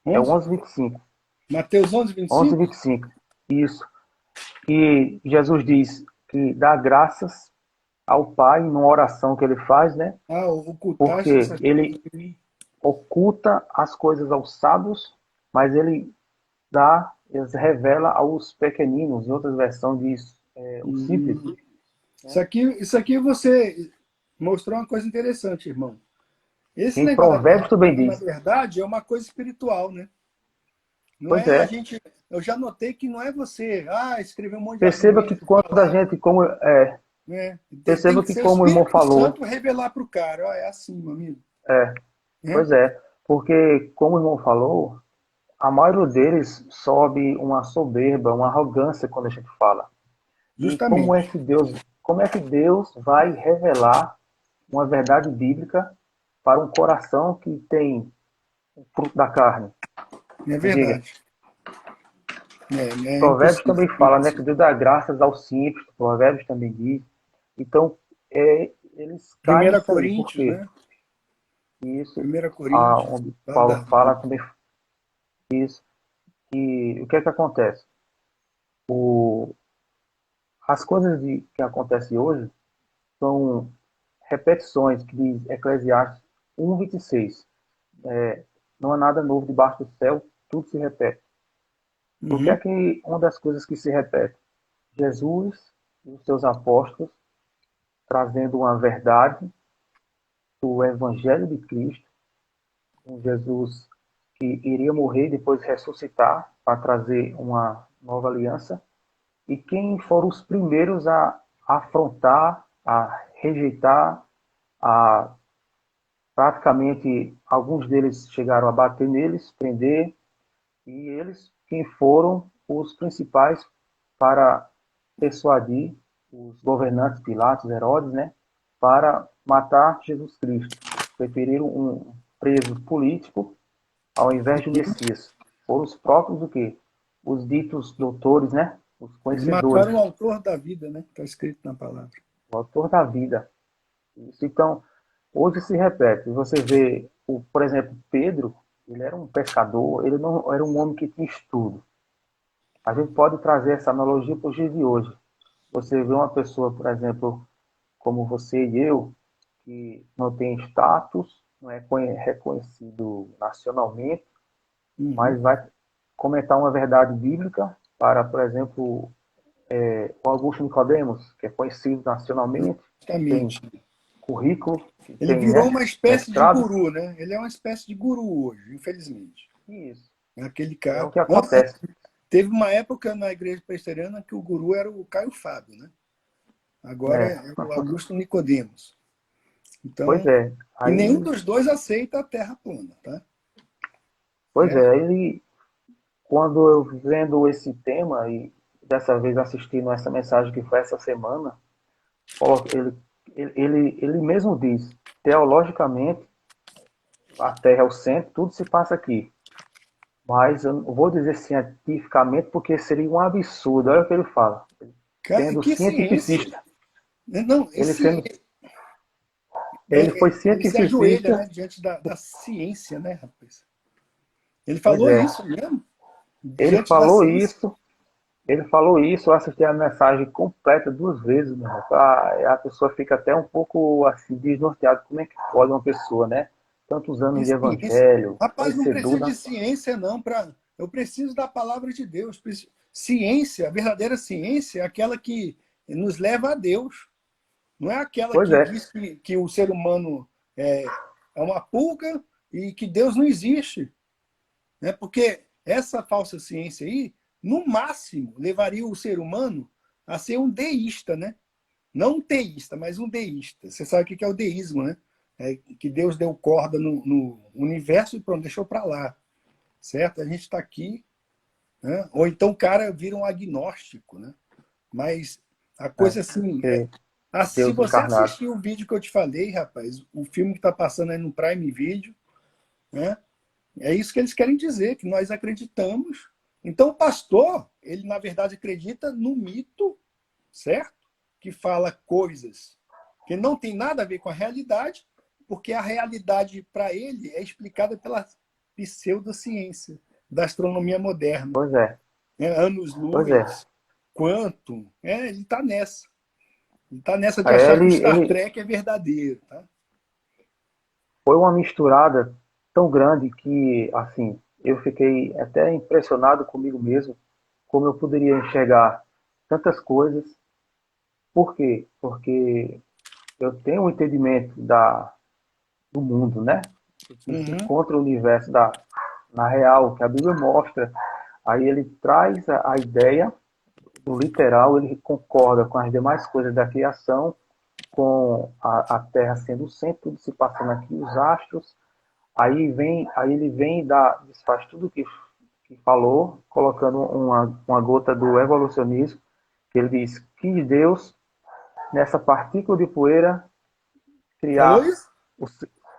Speaker 1: É o
Speaker 2: 11?
Speaker 1: 11:25.
Speaker 2: Mateus 11, 25?
Speaker 1: 11:25. Isso. Que Jesus diz que dá graças ao Pai numa oração que ele faz, né?
Speaker 2: Ocultaste
Speaker 1: Porque
Speaker 2: essas coisas
Speaker 1: ele
Speaker 2: de mim.
Speaker 1: oculta as coisas aos sábios, mas ele revela aos pequeninos. Em outras versões diz o simples.
Speaker 2: Uhum. Isso aqui você mostrou uma coisa interessante, irmão. Esse
Speaker 1: Em
Speaker 2: negócio da
Speaker 1: Provérbios também
Speaker 2: verdade, na
Speaker 1: diz.
Speaker 2: verdade, é uma coisa espiritual, né? Não
Speaker 1: Pois
Speaker 2: é a
Speaker 1: é.
Speaker 2: gente. Eu já notei que não é você, escrever um monte de
Speaker 1: Perceba que
Speaker 2: argumento,
Speaker 1: quando a
Speaker 2: falar,
Speaker 1: gente, como
Speaker 2: né? Tem
Speaker 1: perceba
Speaker 2: que
Speaker 1: que
Speaker 2: ser o
Speaker 1: como o irmão
Speaker 2: Espírito
Speaker 1: falou,
Speaker 2: Santo revelar para o cara, é assim, meu amigo.
Speaker 1: é,
Speaker 2: Né?
Speaker 1: pois é, porque como o irmão falou, a maioria deles sobe uma soberba, uma arrogância quando a gente fala. E
Speaker 2: Justamente.
Speaker 1: como é que Deus vai revelar uma verdade bíblica para um coração que tem o fruto da carne?
Speaker 2: É
Speaker 1: Me diga.
Speaker 2: verdade. É
Speaker 1: Provérbios
Speaker 2: impossível.
Speaker 1: também fala, né, que Deus dá graças aos simples. Provérbios também diz. Então, eles caem
Speaker 2: Primeira
Speaker 1: nisso aí. Por
Speaker 2: Coríntios,
Speaker 1: quê?
Speaker 2: né?
Speaker 1: Isso,
Speaker 2: Primeira Coríntios.
Speaker 1: onde
Speaker 2: Lá
Speaker 1: Paulo fala também isso. E o que é que acontece? O, as coisas que acontecem hoje são repetições, que diz Eclesiastes 1:26. Não há nada novo debaixo do céu, tudo se repete. O que é
Speaker 2: Uhum.
Speaker 1: que uma das coisas que se repete? Jesus e os seus apóstolos trazendo uma verdade do Evangelho de Cristo, um Jesus que iria morrer e depois ressuscitar para trazer uma nova aliança, e quem foram os primeiros a afrontar, a rejeitar, a praticamente alguns deles chegaram a bater neles, prender, e eles quem foram os principais para persuadir os governantes Pilatos, Herodes, né, para matar Jesus Cristo. Preferiram um preso político ao invés de Messias. Foram os próprios o quê? Os ditos doutores, né? Os
Speaker 2: Eles
Speaker 1: conhecedores,
Speaker 2: mataram o autor da vida, né? Está escrito na palavra.
Speaker 1: o autor da vida. Isso, então, hoje se repete. Você vê, por exemplo, Pedro, ele era um pescador, ele não era um homem que tinha estudo. A gente pode trazer essa analogia para os dias de hoje. Você vê uma pessoa, por exemplo, como você e eu, que não tem status, não é reconhecido nacionalmente,
Speaker 2: Uhum.
Speaker 1: mas vai comentar uma verdade bíblica para, por exemplo, o Augusto Nicodemos, que é conhecido nacionalmente, que tem
Speaker 2: Justamente.
Speaker 1: currículo, que
Speaker 2: Ele
Speaker 1: tem,
Speaker 2: virou
Speaker 1: né,
Speaker 2: uma espécie de
Speaker 1: mestrado.
Speaker 2: guru, né? Ele é uma espécie de guru hoje, infelizmente.
Speaker 1: Isso.
Speaker 2: É aquele
Speaker 1: É
Speaker 2: cara.
Speaker 1: o que acontece.
Speaker 2: Teve uma época na igreja presbiteriana que o guru era o Caio Fábio, né? Agora
Speaker 1: É.
Speaker 2: é o Augusto Nicodemos.
Speaker 1: Pois
Speaker 2: Então,
Speaker 1: é.
Speaker 2: e nenhum
Speaker 1: Aí,
Speaker 2: dos dois aceita a Terra plana, tá?
Speaker 1: pois
Speaker 2: Certo?
Speaker 1: é, ele, quando eu vendo esse tema e dessa vez assistindo essa mensagem que foi essa semana, ele, ele mesmo diz, teologicamente, a Terra é o centro, tudo se passa aqui. Mas eu não vou dizer cientificamente porque seria um absurdo. Olha o que ele fala. Sendo
Speaker 2: Que ciência!
Speaker 1: cientificista,
Speaker 2: Não,
Speaker 1: ele sendo, ele
Speaker 2: é,
Speaker 1: foi
Speaker 2: ele se ajoelha, né,
Speaker 1: cientificista,
Speaker 2: diante da ciência, né, rapaz? Ele
Speaker 1: pois
Speaker 2: falou
Speaker 1: é.
Speaker 2: isso mesmo,
Speaker 1: Ele
Speaker 2: diante da
Speaker 1: falou
Speaker 2: ciência.
Speaker 1: isso, ele falou isso, eu assisti a mensagem completa duas vezes, meu irmão. A pessoa fica até um pouco assim, desnorteada. Como é que pode uma pessoa, né? Tantos
Speaker 2: Que
Speaker 1: anos de
Speaker 2: ciência?
Speaker 1: evangelho,
Speaker 2: Rapaz, não precisa de
Speaker 1: conhecedora.
Speaker 2: ciência, não. Eu preciso da palavra de Deus. Ciência, a verdadeira ciência, é aquela que nos leva a Deus. Não é aquela
Speaker 1: Pois
Speaker 2: que
Speaker 1: é,
Speaker 2: diz que o ser humano é uma pulga e que Deus não existe. Né? Porque essa falsa ciência aí, no máximo, levaria o ser humano a ser um deísta, né? Não um teísta, mas um deísta. Você sabe o que é o deísmo, né? É que Deus deu corda no universo e pronto, deixou para lá. Certo? A gente está aqui. Né? Ou então o cara vira um agnóstico, né? Mas a coisa assim.
Speaker 1: porque
Speaker 2: Se
Speaker 1: Deus
Speaker 2: você
Speaker 1: encarnado.
Speaker 2: assistir o vídeo que eu te falei, rapaz, o filme que está passando aí no Prime Video, né? É isso que eles querem dizer, que nós acreditamos. Então, o pastor, ele na verdade acredita no mito, certo? Que fala coisas que não tem nada a ver com a realidade, porque a realidade para ele é explicada pela pseudociência da astronomia moderna,
Speaker 1: Pois é,
Speaker 2: né?
Speaker 1: pois é.
Speaker 2: Anos-luz, quantum, ele está nessa. Ele está nessa de
Speaker 1: Aí
Speaker 2: achar que o Star
Speaker 1: ele
Speaker 2: Trek é verdadeiro. Tá?
Speaker 1: foi uma misturada tão grande que, assim, eu fiquei até impressionado comigo mesmo, como eu poderia enxergar tantas coisas. Por quê? Porque eu tenho um entendimento do mundo, né? O que se
Speaker 2: Uhum.
Speaker 1: encontra o universo na real, que a Bíblia mostra. Aí ele traz a ideia do literal, ele concorda com as demais coisas da criação, com a Terra sendo o centro, tudo se passando aqui, os astros. Aí ele vem e desfaz tudo que falou, colocando uma gota do evolucionismo, que ele diz que Deus, nessa partícula de poeira,
Speaker 2: Falou
Speaker 1: criar.
Speaker 2: isso?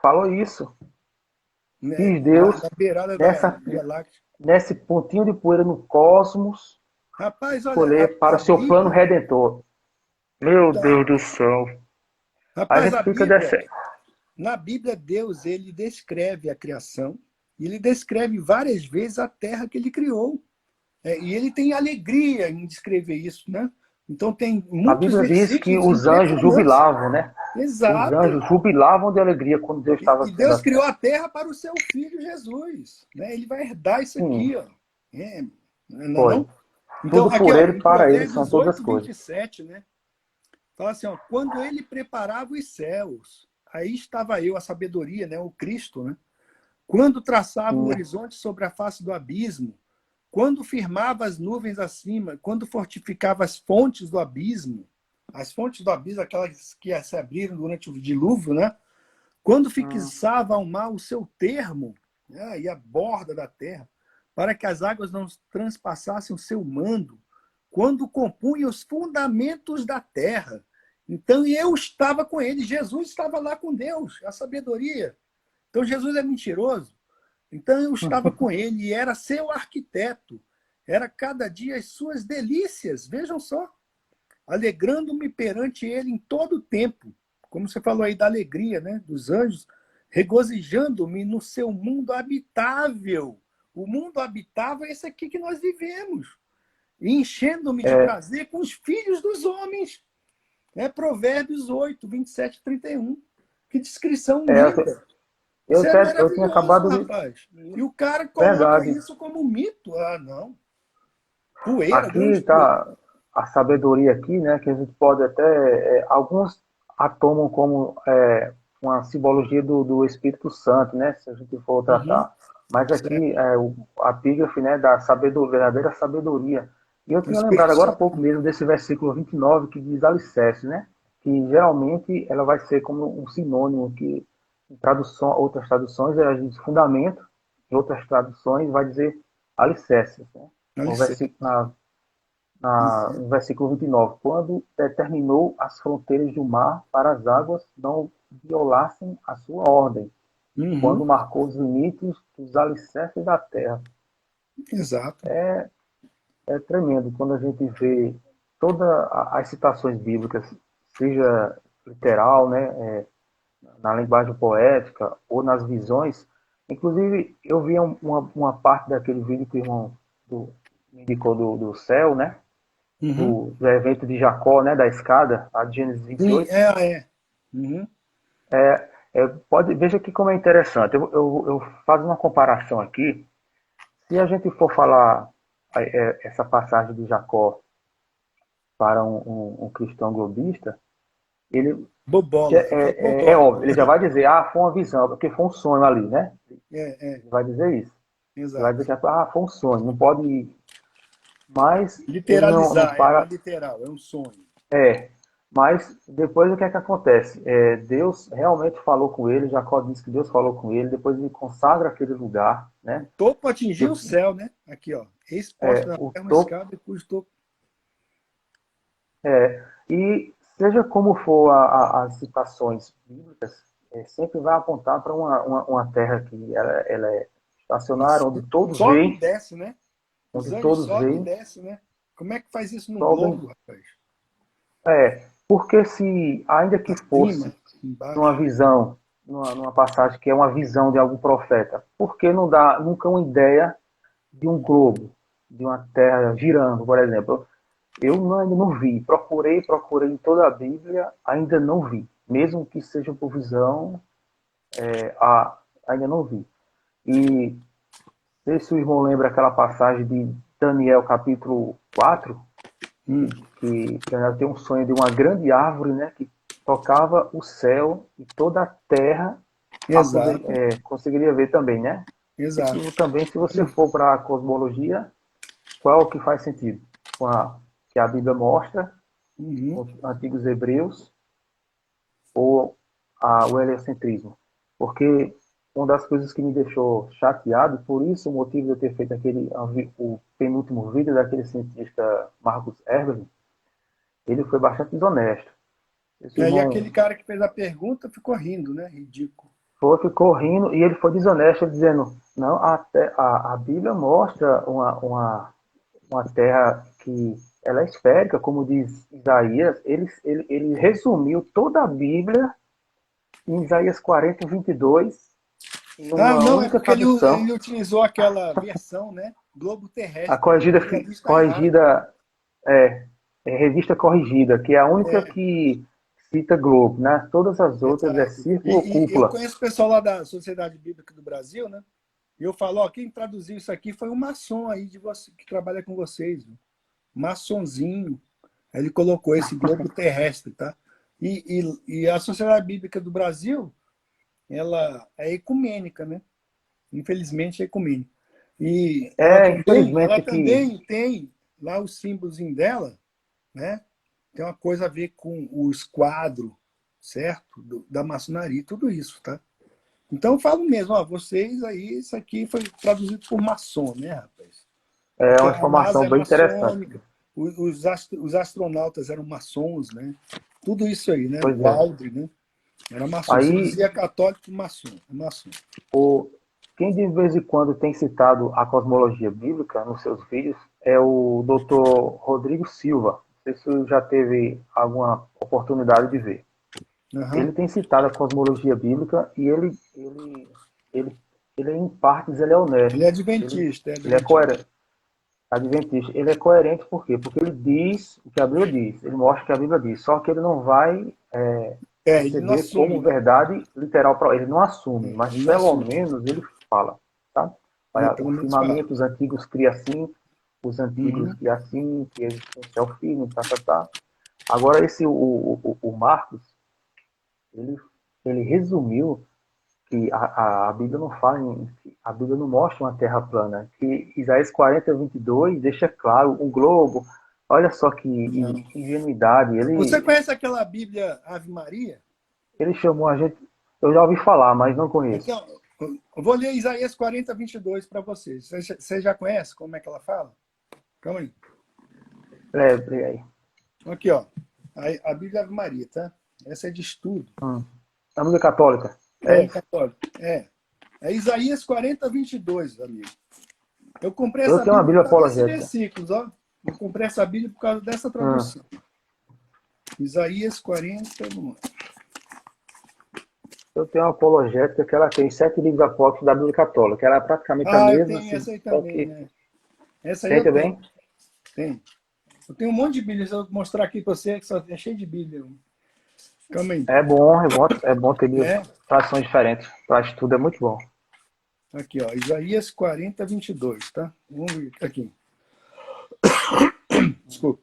Speaker 1: Falou isso.
Speaker 2: Né?
Speaker 1: Quis Deus,
Speaker 2: Na beirada da
Speaker 1: nessa,
Speaker 2: Via Láctea.
Speaker 1: nesse pontinho de poeira no cosmos,
Speaker 2: Rapaz, olha,
Speaker 1: escolher para
Speaker 2: a
Speaker 1: o seu plano
Speaker 2: Bíblia.
Speaker 1: redentor. Meu
Speaker 2: Tá.
Speaker 1: Deus do céu. A
Speaker 2: Rapaz,
Speaker 1: gente
Speaker 2: a
Speaker 1: fica
Speaker 2: Bíblia.
Speaker 1: dessa.
Speaker 2: Na Bíblia, Deus ele descreve a criação e ele descreve várias vezes a terra que ele criou. E ele tem alegria em descrever isso, né? Então tem
Speaker 1: A
Speaker 2: muitos
Speaker 1: Bíblia diz que
Speaker 2: versículos
Speaker 1: os anjos
Speaker 2: impressionantes.
Speaker 1: jubilavam, né? Os
Speaker 2: Exato.
Speaker 1: anjos jubilavam de alegria quando Deus estava
Speaker 2: E
Speaker 1: criando
Speaker 2: Deus
Speaker 1: a
Speaker 2: criou
Speaker 1: terra.
Speaker 2: a terra para o seu filho Jesus. Né? Ele vai herdar isso
Speaker 1: Sim,
Speaker 2: aqui. Ó. Não, é
Speaker 1: foi.
Speaker 2: não? Então,
Speaker 1: Tudo
Speaker 2: aqui,
Speaker 1: por
Speaker 2: ó,
Speaker 1: ele,
Speaker 2: em
Speaker 1: para ele, são
Speaker 2: Provérbios
Speaker 1: todas as
Speaker 2: 8,
Speaker 1: coisas.
Speaker 2: 27, né? Fala assim, ó, quando ele preparava os céus, aí estava eu, a sabedoria, né? O Cristo, né? quando traçava o horizonte sobre a face do abismo, quando firmava as nuvens acima, quando fortificava as fontes do abismo, aquelas que se abriram durante o dilúvio, né? Quando fixava ao mar o seu termo, né? E a borda da terra, para que as águas não transpassassem o seu mando, quando compunha os fundamentos da terra. Então, eu estava com ele, Jesus estava lá com Deus, a sabedoria. Então, Jesus é mentiroso. Então, eu estava com ele e era seu arquiteto. Era cada dia as suas delícias, vejam só. Alegrando-me perante ele em todo o tempo. Como você falou aí da alegria, né? Dos anjos. Regozijando-me no seu mundo habitável. O mundo habitável é esse aqui que nós vivemos. E enchendo-me de
Speaker 1: É,
Speaker 2: prazer com os filhos dos homens. É Provérbios 8, 27 e 31. Que descrição
Speaker 1: assim,
Speaker 2: linda. Isso é
Speaker 1: eu tinha
Speaker 2: maravilhoso,
Speaker 1: acabado de.
Speaker 2: rapaz. E o cara coloca
Speaker 1: Verdade.
Speaker 2: isso como mito. Ah, não. Poeira,
Speaker 1: Aqui
Speaker 2: grande poeira.
Speaker 1: está a sabedoria aqui, né? Que a gente pode até. Alguns a tomam como uma simbologia do Espírito Santo, né? Se a gente for
Speaker 2: Uhum.
Speaker 1: tratar. Mas
Speaker 2: Certo.
Speaker 1: aqui a epígrafe, né, da sabedoria, verdadeira sabedoria. E eu
Speaker 2: O
Speaker 1: tinha lembrado
Speaker 2: Espírito
Speaker 1: agora há
Speaker 2: Santo.
Speaker 1: pouco mesmo desse versículo 29 que diz alicerce, né? Que geralmente ela vai ser como um sinônimo que em tradução, outras traduções ela diz fundamento, em outras traduções vai dizer alicerce, né? O
Speaker 2: Alicerce.
Speaker 1: versículo,
Speaker 2: Uhum.
Speaker 1: no versículo 29, quando determinou as fronteiras do mar para as águas não violassem a sua ordem, quando
Speaker 2: Uhum.
Speaker 1: marcou os limites dos alicerces da terra.
Speaker 2: Exato.
Speaker 1: É tremendo quando a gente vê todas as citações bíblicas, seja literal, né, na linguagem poética ou nas visões. Inclusive, eu vi uma parte daquele vídeo que o irmão me indicou do céu, né,
Speaker 2: Uhum.
Speaker 1: do evento de Jacó, né, da escada, a de Gênesis
Speaker 2: Sim,
Speaker 1: 28.
Speaker 2: é. Uhum.
Speaker 1: Veja aqui como é interessante. Eu faço uma comparação aqui. Se a gente for falar essa passagem de Jacó para um cristão globista, ele
Speaker 2: Bobola, é todo
Speaker 1: é
Speaker 2: bodó.
Speaker 1: óbvio, ele já vai dizer, foi uma visão, porque foi um sonho ali, né?
Speaker 2: É,
Speaker 1: Ele vai dizer isso. Ele vai
Speaker 2: exato.
Speaker 1: dizer que foi um sonho, não pode. Mas ele não
Speaker 2: Literalizar, não é
Speaker 1: para.
Speaker 2: literal, é um sonho.
Speaker 1: É, mas depois o que é que acontece? Deus realmente falou com ele, Jacó disse que Deus falou com ele, depois ele consagra aquele lugar,
Speaker 2: O
Speaker 1: né?
Speaker 2: topo atingiu o
Speaker 1: De-
Speaker 2: céu, né? Aqui, ó. Exposta na
Speaker 1: o
Speaker 2: terra uma
Speaker 1: topo.
Speaker 2: escada cujo topo.
Speaker 1: E seja como for as citações bíblicas, sempre vai apontar para uma terra que ela é estacionária,
Speaker 2: Sobe e desce, né? Os
Speaker 1: onde
Speaker 2: anjos
Speaker 1: todos
Speaker 2: sobem e
Speaker 1: veem,
Speaker 2: descem, né? Como é que faz isso no
Speaker 1: sobem.
Speaker 2: globo, rapaz?
Speaker 1: Porque se, ainda que
Speaker 2: Acima,
Speaker 1: fosse numa
Speaker 2: embaixo.
Speaker 1: visão, numa passagem que é uma visão de algum profeta, por que não dá nunca uma ideia de um globo, de uma terra girando, por exemplo? Ainda não vi. Procurei em toda a Bíblia, ainda não vi. Mesmo que seja por visão, ainda não vi. E sei se o irmão lembra aquela passagem de Daniel capítulo 4, que Daniel tem um sonho de uma grande árvore, né, que tocava o céu e toda a terra
Speaker 2: Exato,
Speaker 1: conseguiria ver também, né?
Speaker 2: exato.
Speaker 1: E também, se você for para a cosmologia, qual é o que faz sentido? Que a Bíblia mostra,
Speaker 2: Uhum.
Speaker 1: os antigos hebreus, ou o heliocentrismo. Porque uma das coisas que me deixou chateado, por isso o motivo de eu ter feito o penúltimo vídeo daquele cientista Marcus Eberlin, ele foi bastante desonesto. Esse
Speaker 2: E
Speaker 1: irmão
Speaker 2: aquele cara que fez a pergunta ficou rindo, né? Ridículo.
Speaker 1: ficou rindo e ele foi desonesto, dizendo, não, a Bíblia mostra uma terra que ela é esférica, como diz Isaías. Ele resumiu toda a Bíblia em Isaías 40, 22, em
Speaker 2: Ah,
Speaker 1: uma
Speaker 2: não, é
Speaker 1: única
Speaker 2: porque ele
Speaker 1: tradução,
Speaker 2: utilizou aquela versão, né? Globo
Speaker 1: a
Speaker 2: terrestre. Ele
Speaker 1: corrigida,
Speaker 2: deve ter visto errado.
Speaker 1: corrigida revista corrigida, que é a única
Speaker 2: É,
Speaker 1: que cita globo, né? Todas as outras é
Speaker 2: exato.
Speaker 1: círculo ou
Speaker 2: E eu
Speaker 1: cúpula.
Speaker 2: conheço o pessoal lá da Sociedade Bíblica do Brasil, né? E eu falo, ó, quem traduziu isso aqui foi um maçom aí de você, que trabalha com vocês. Viu? Maçonzinho. Aí ele colocou esse globo terrestre, tá? E a Sociedade Bíblica do Brasil, ela é ecumênica, né? Infelizmente é ecumênico. E ela
Speaker 1: infelizmente
Speaker 2: também tem lá o símbolozinho dela, né? Tem uma coisa a ver com o esquadro, certo? Da maçonaria, tudo isso, tá? Então eu falo mesmo, ó, vocês aí, isso aqui foi traduzido por maçom, né, rapaz?
Speaker 1: é
Speaker 2: Porque
Speaker 1: uma
Speaker 2: a NASA
Speaker 1: informação
Speaker 2: é
Speaker 1: bem interessante.
Speaker 2: maçônica, os astronautas eram maçons, né? Tudo isso aí, né?
Speaker 1: Pois
Speaker 2: O
Speaker 1: é.
Speaker 2: Aldrin, né? Era maçom. Se
Speaker 1: Aí,
Speaker 2: dizia católico, maçom. Maçom.
Speaker 1: o, quem de vez em quando tem citado a cosmologia bíblica nos seus vídeos é o Dr. Rodrigo Silva. Não sei se você já teve alguma oportunidade de ver.
Speaker 2: Uhum.
Speaker 1: Ele tem citado a cosmologia bíblica e ele, ele em partes, ele é
Speaker 2: Ele é
Speaker 1: honesto.
Speaker 2: adventista, é
Speaker 1: Ele é
Speaker 2: adventista.
Speaker 1: coerente. Adventista. Ele é coerente por quê? Porque ele diz o que a Bíblia diz. Ele mostra o que a Bíblia diz. Só que ele não vai
Speaker 2: Ele não
Speaker 1: receber
Speaker 2: assume,
Speaker 1: como
Speaker 2: né?
Speaker 1: verdade literal. Ele não assume, mas
Speaker 2: Ele não
Speaker 1: pelo
Speaker 2: assume.
Speaker 1: menos ele fala. Tá?
Speaker 2: Ele
Speaker 1: Olha, o
Speaker 2: pelo menos fala.
Speaker 1: firmamento, os antigos cria assim, os antigos
Speaker 2: Uhum.
Speaker 1: cria assim, que a existência é o firme, tá, tá, tá. Agora, o Marcos, ele, ele resumiu que a Bíblia não fala, a Bíblia não mostra uma terra plana, que Isaías 40:22 deixa claro, um globo, olha só que
Speaker 2: Não.
Speaker 1: ingenuidade,
Speaker 2: Você conhece aquela Bíblia Ave Maria?
Speaker 1: ele chamou a gente, eu já ouvi falar, mas não conheço.
Speaker 2: Então, eu vou ler Isaías 40:22 para vocês. Você já conhece como é que ela fala? Calma aí.
Speaker 1: Lê aí.
Speaker 2: Aqui, ó. A Bíblia Ave Maria, tá? Essa é de estudo.
Speaker 1: A Bíblia católica, é isso?
Speaker 2: Católico. É Isaías 40:22, amigo. Eu comprei
Speaker 1: Eu
Speaker 2: essa
Speaker 1: tenho uma
Speaker 2: Bíblia
Speaker 1: Bíblia
Speaker 2: por causa desses
Speaker 1: apologética.
Speaker 2: versículos, ó. Eu comprei essa Bíblia por causa dessa
Speaker 1: Hum.
Speaker 2: tradução. Isaías 40, vamos lá.
Speaker 1: Eu tenho uma apologética que ela tem 7 livros apócrifos da Bíblia católica, ela é praticamente a
Speaker 2: Eu
Speaker 1: mesma,
Speaker 2: tenho
Speaker 1: assim,
Speaker 2: essa aí
Speaker 1: só
Speaker 2: também,
Speaker 1: que
Speaker 2: né? Essa aí
Speaker 1: tem
Speaker 2: eu tenho.
Speaker 1: também.
Speaker 2: Tenho. Eu tenho um monte de Bíblias. Eu vou mostrar aqui para você, que só é cheio de Bíblia. Calma aí.
Speaker 1: É bom ter
Speaker 2: É,
Speaker 1: traduções diferentes. Para estudo é muito bom.
Speaker 2: aqui, ó. Isaías 40:22, tá? Vamos ver aqui. Desculpa.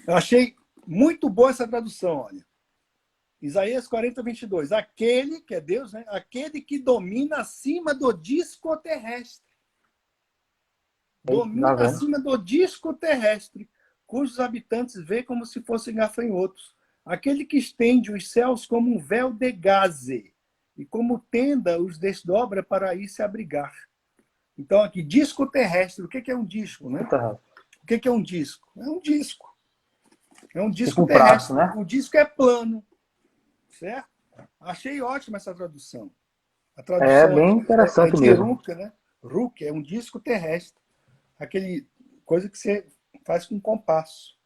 Speaker 2: Eu achei muito boa essa tradução, olha. Isaías 40:22. Aquele, que é Deus, né? Aquele que domina acima do disco terrestre.
Speaker 1: Eita, tá
Speaker 2: Domina
Speaker 1: vendo?
Speaker 2: acima do disco terrestre, cujos habitantes veem como se fossem gafanhotos. Aquele que estende os céus como um véu de gaze, e como tenda os desdobra para aí se abrigar. Então, aqui, disco terrestre. O que é um disco, né?
Speaker 1: Eita,
Speaker 2: O que é um disco? É um disco. É um
Speaker 1: tipo
Speaker 2: disco
Speaker 1: um prato,
Speaker 2: terrestre.
Speaker 1: né?
Speaker 2: O disco é plano, certo? Achei ótima essa tradução. A
Speaker 1: É
Speaker 2: tradução
Speaker 1: bem
Speaker 2: é
Speaker 1: interessante
Speaker 2: de
Speaker 1: mesmo.
Speaker 2: Ruka, né? Ruka é um disco terrestre. Aquele coisa que você faz com compasso.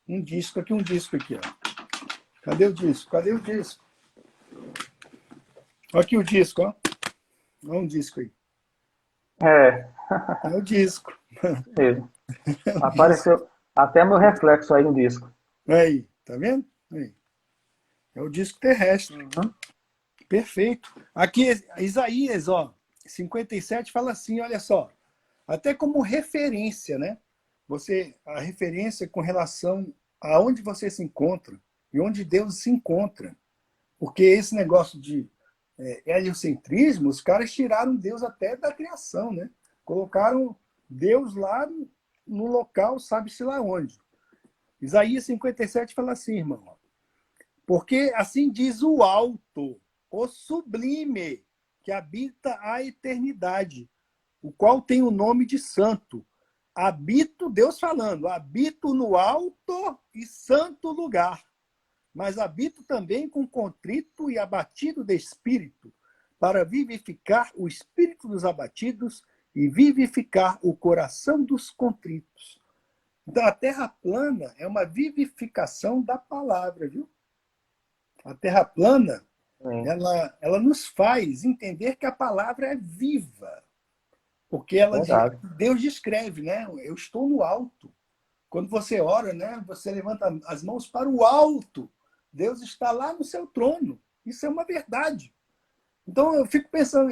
Speaker 2: Um disco aqui, ó. Cadê o disco? Cadê o disco? Olha aqui o disco, ó. Olha um disco aí.
Speaker 1: É,
Speaker 2: É o disco.
Speaker 1: mesmo.
Speaker 2: É o disco.
Speaker 1: Apareceu até meu reflexo aí no disco.
Speaker 2: Aí, tá vendo? Aí. É o disco terrestre.
Speaker 1: Uhum.
Speaker 2: Perfeito. Aqui, Isaías, ó, 57 fala assim, olha só. Até como referência, né? A referência com relação a onde você se encontra e onde Deus se encontra. Porque esse negócio de heliocentrismo, os caras tiraram Deus até da criação, né? Colocaram Deus lá no local, sabe-se lá onde. Isaías 57 fala assim, irmão. Porque assim diz o alto, o sublime, que habita a eternidade, o qual tem o nome de santo. Habito, Deus falando, habito no alto e santo lugar, mas habito também com contrito e abatido de espírito, para vivificar o espírito dos abatidos e vivificar o coração dos contritos. Então, a terra plana é uma vivificação da palavra, viu? A terra plana,
Speaker 1: Sim,
Speaker 2: ela nos faz entender que a palavra é viva, porque
Speaker 1: verdade.
Speaker 2: Deus descreve, né? Eu estou no alto. Quando você ora, né? Você levanta as mãos para o alto. Deus está lá no seu trono. Isso é uma verdade. Então eu fico pensando,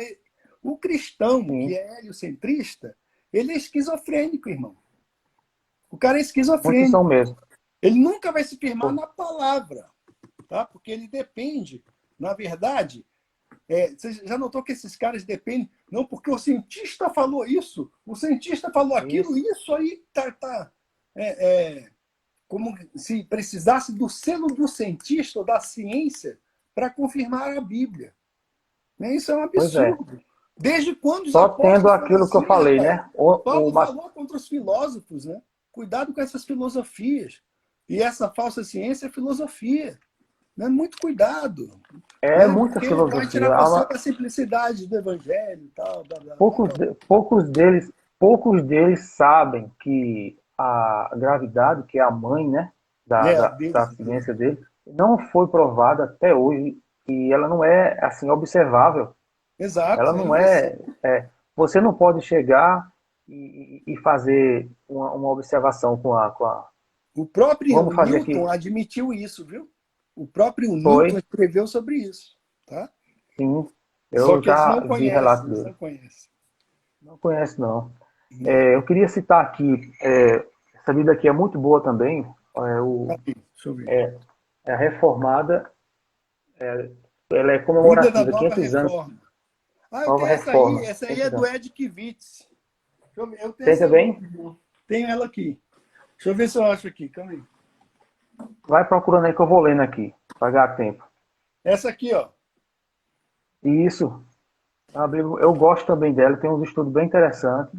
Speaker 2: o cristão que
Speaker 1: Sim,
Speaker 2: é heliocentrista, ele é esquizofrênico, irmão. O cara é
Speaker 1: muitos são
Speaker 2: esquizofrênico.
Speaker 1: mesmo.
Speaker 2: Ele nunca vai se firmar
Speaker 1: Pô,
Speaker 2: na palavra, tá? Porque ele depende, na verdade, Você já notou que esses caras dependem, não porque o cientista falou isso, o cientista falou aquilo,
Speaker 1: Isso.
Speaker 2: isso aí como se precisasse do selo do cientista ou da ciência para confirmar a Bíblia. Né? Isso é um
Speaker 1: Pois é.
Speaker 2: absurdo. Desde quando os
Speaker 1: Só tendo
Speaker 2: apóstolos foram
Speaker 1: aquilo que eu
Speaker 2: assim,
Speaker 1: falei,
Speaker 2: rapaz?
Speaker 1: né?
Speaker 2: Paulo falou contra os filósofos, né? Cuidado com essas filosofias. E essa falsa ciência é filosofia. Né? Muito cuidado.
Speaker 1: É
Speaker 2: Né?
Speaker 1: muita
Speaker 2: Porque vai tirar
Speaker 1: filosofia.
Speaker 2: você da simplicidade do evangelho e tal. Blá, blá, blá,
Speaker 1: Poucos,
Speaker 2: blá.
Speaker 1: poucos deles sabem que a gravidade, que é a mãe, né, da
Speaker 2: Deles.
Speaker 1: ciência dele, não foi provada até hoje e ela não é assim observável. Ela
Speaker 2: Exato.
Speaker 1: não é, você não pode chegar e fazer uma observação
Speaker 2: O próprio
Speaker 1: vamos fazer
Speaker 2: Newton
Speaker 1: aqui.
Speaker 2: admitiu isso, viu? O próprio Newton
Speaker 1: Foi,
Speaker 2: escreveu sobre isso. Tá?
Speaker 1: sim,
Speaker 2: Só
Speaker 1: eu
Speaker 2: que eles
Speaker 1: já
Speaker 2: não
Speaker 1: vi relato
Speaker 2: conhecem, eles
Speaker 1: dele.
Speaker 2: não conhecem.
Speaker 1: Não conhece, não.
Speaker 2: Não.
Speaker 1: Eu queria citar aqui, essa Bíblia aqui é muito boa também,
Speaker 2: Aqui, deixa eu ver.
Speaker 1: é a Reformada, ela é
Speaker 2: Bíblia da
Speaker 1: comemorativa,
Speaker 2: Nova
Speaker 1: 500 anos,
Speaker 2: Reforma. Ah, eu
Speaker 1: Nova
Speaker 2: tenho essa aí.
Speaker 1: Reforma,
Speaker 2: Essa aí é
Speaker 1: 500
Speaker 2: do
Speaker 1: anos.
Speaker 2: Ed Kivitz. Eu tenho
Speaker 1: Tem
Speaker 2: essa
Speaker 1: também?
Speaker 2: aí. Tenho ela aqui. Deixa eu ver se eu acho aqui. Calma aí.
Speaker 1: Vai procurando aí que eu vou lendo aqui, para ganhar tempo.
Speaker 2: Essa aqui, ó.
Speaker 1: E isso, a Bíblia, eu gosto também dela, tem uns estudos bem interessantes,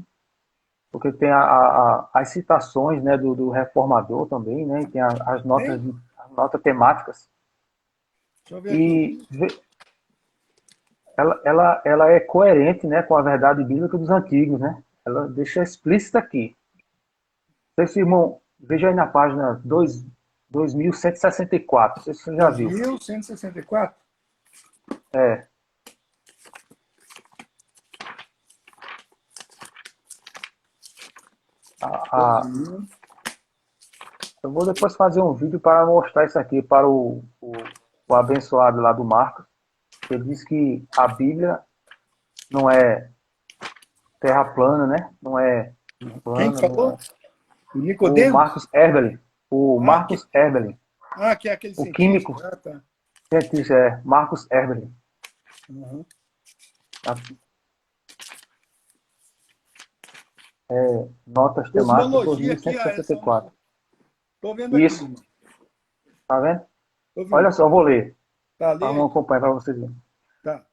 Speaker 1: porque tem as citações, né, do reformador também, né, e tem
Speaker 2: Tem?
Speaker 1: as notas temáticas.
Speaker 2: Deixa eu ver aqui.
Speaker 1: E ela é coerente, né, com a verdade bíblica dos antigos, né? Ela deixa explícita aqui. Esse irmão, veja aí na página 2164, não sei se você já viu.
Speaker 2: 2164?
Speaker 1: É, a, a,
Speaker 2: 2000.
Speaker 1: eu vou depois fazer um vídeo para mostrar isso aqui para o abençoado lá do Marcos. Ele diz que a Bíblia não é terra plana, né? Não é
Speaker 2: Quem que
Speaker 1: plana, não
Speaker 2: falou?
Speaker 1: é.
Speaker 2: O
Speaker 1: O
Speaker 2: Nicodemos?
Speaker 1: Marcos Erbelin. O
Speaker 2: Ah,
Speaker 1: Marcos Erbelin.
Speaker 2: que é aquele
Speaker 1: O
Speaker 2: cientista.
Speaker 1: químico
Speaker 2: Ah, tá.
Speaker 1: cientista é Marcos Erbelin.
Speaker 2: Uhum.
Speaker 1: Notas temáticas
Speaker 2: Cosmologia aqui, ah, essa eu
Speaker 1: 2164.
Speaker 2: não. Tô vendo aqui,
Speaker 1: Isso,
Speaker 2: irmão.
Speaker 1: tá vendo?
Speaker 2: Tô
Speaker 1: Olha
Speaker 2: vendo.
Speaker 1: só, eu vou ler,
Speaker 2: Tá, lê
Speaker 1: para não
Speaker 2: aí.
Speaker 1: acompanhar para vocês verem.
Speaker 2: Tá.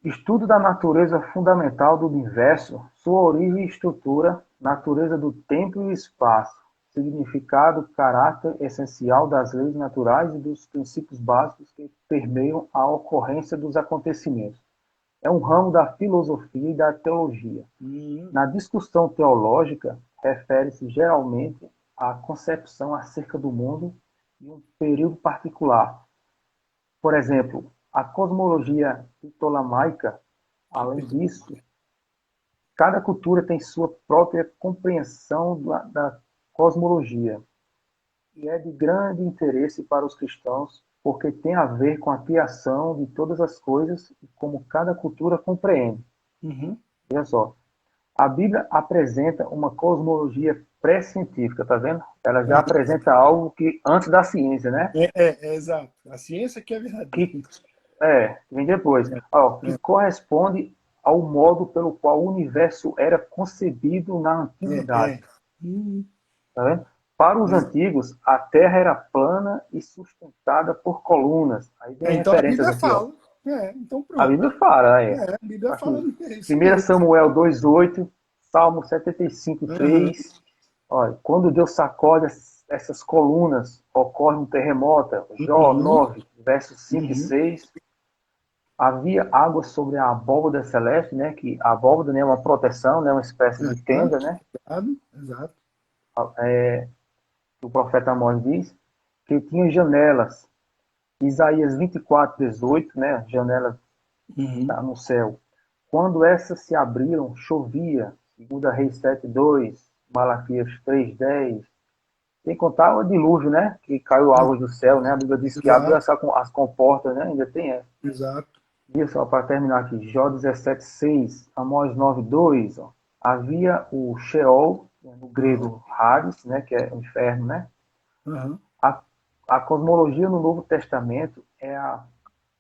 Speaker 1: Estudo da natureza fundamental do universo, sua origem e estrutura, natureza do tempo e espaço, significado, caráter essencial das leis naturais e dos princípios básicos que permeiam a ocorrência dos acontecimentos. É um ramo da filosofia e da teologia.
Speaker 2: Uhum.
Speaker 1: Na discussão teológica, refere-se geralmente à concepção acerca do mundo em um período particular. Por exemplo, a cosmologia ptolemaica. Além disso, cada cultura tem sua própria compreensão da cosmologia e é de grande interesse para os cristãos porque tem a ver com a criação de todas as coisas e como cada cultura compreende.
Speaker 2: Uhum.
Speaker 1: Veja só, a Bíblia apresenta uma cosmologia pré-científica, tá vendo? Ela já apresenta algo que antes da ciência, né?
Speaker 2: Exato. A ciência que é verdadeira.
Speaker 1: Que vem depois, ó, que
Speaker 2: É,
Speaker 1: corresponde ao modo pelo qual o universo era concebido na antiguidade,
Speaker 2: é. Uhum.
Speaker 1: tá vendo? Para os antigos, a Terra era plana e sustentada por colunas. Aí tem
Speaker 2: Então a
Speaker 1: referências
Speaker 2: Bíblia
Speaker 1: aqui, ó.
Speaker 2: fala. Então
Speaker 1: A
Speaker 2: pronto.
Speaker 1: Bíblia fala, aí.
Speaker 2: A Bíblia fala
Speaker 1: Aqui.
Speaker 2: isso
Speaker 1: 1
Speaker 2: mesmo.
Speaker 1: Samuel 2:8, Salmo 75,
Speaker 2: Uhum.
Speaker 1: 3. Olha, quando Deus sacode essas colunas, ocorre um terremoto. Jó
Speaker 2: Uhum.
Speaker 1: 9, versos 5 e
Speaker 2: Uhum.
Speaker 1: 6. Havia água sobre a abóbada celeste, né? Que a abóbada, né, é uma proteção, né? Uma espécie de
Speaker 2: Uhum.
Speaker 1: tenda, né?
Speaker 2: Exato. Exato.
Speaker 1: O profeta Amós diz que tinha janelas. Isaías 24:18, né? Janelas
Speaker 2: Uhum.
Speaker 1: no céu. Quando essas se abriram, chovia. 2 Reis 7:2, Malaquias 3:10. Sem contar o dilúvio, né? Que caiu água do céu, né? A Bíblia diz que abriu
Speaker 2: Exato.
Speaker 1: as comportas, né? Ainda tem essa.
Speaker 2: Exato.
Speaker 1: E só para terminar aqui, Jó 17:6, Amós 9:2, ó. Havia o Sheol, no
Speaker 2: Uhum.
Speaker 1: grego Hades, né? Que é o inferno, né?
Speaker 2: Uhum.
Speaker 1: A, a cosmologia no Novo Testamento é a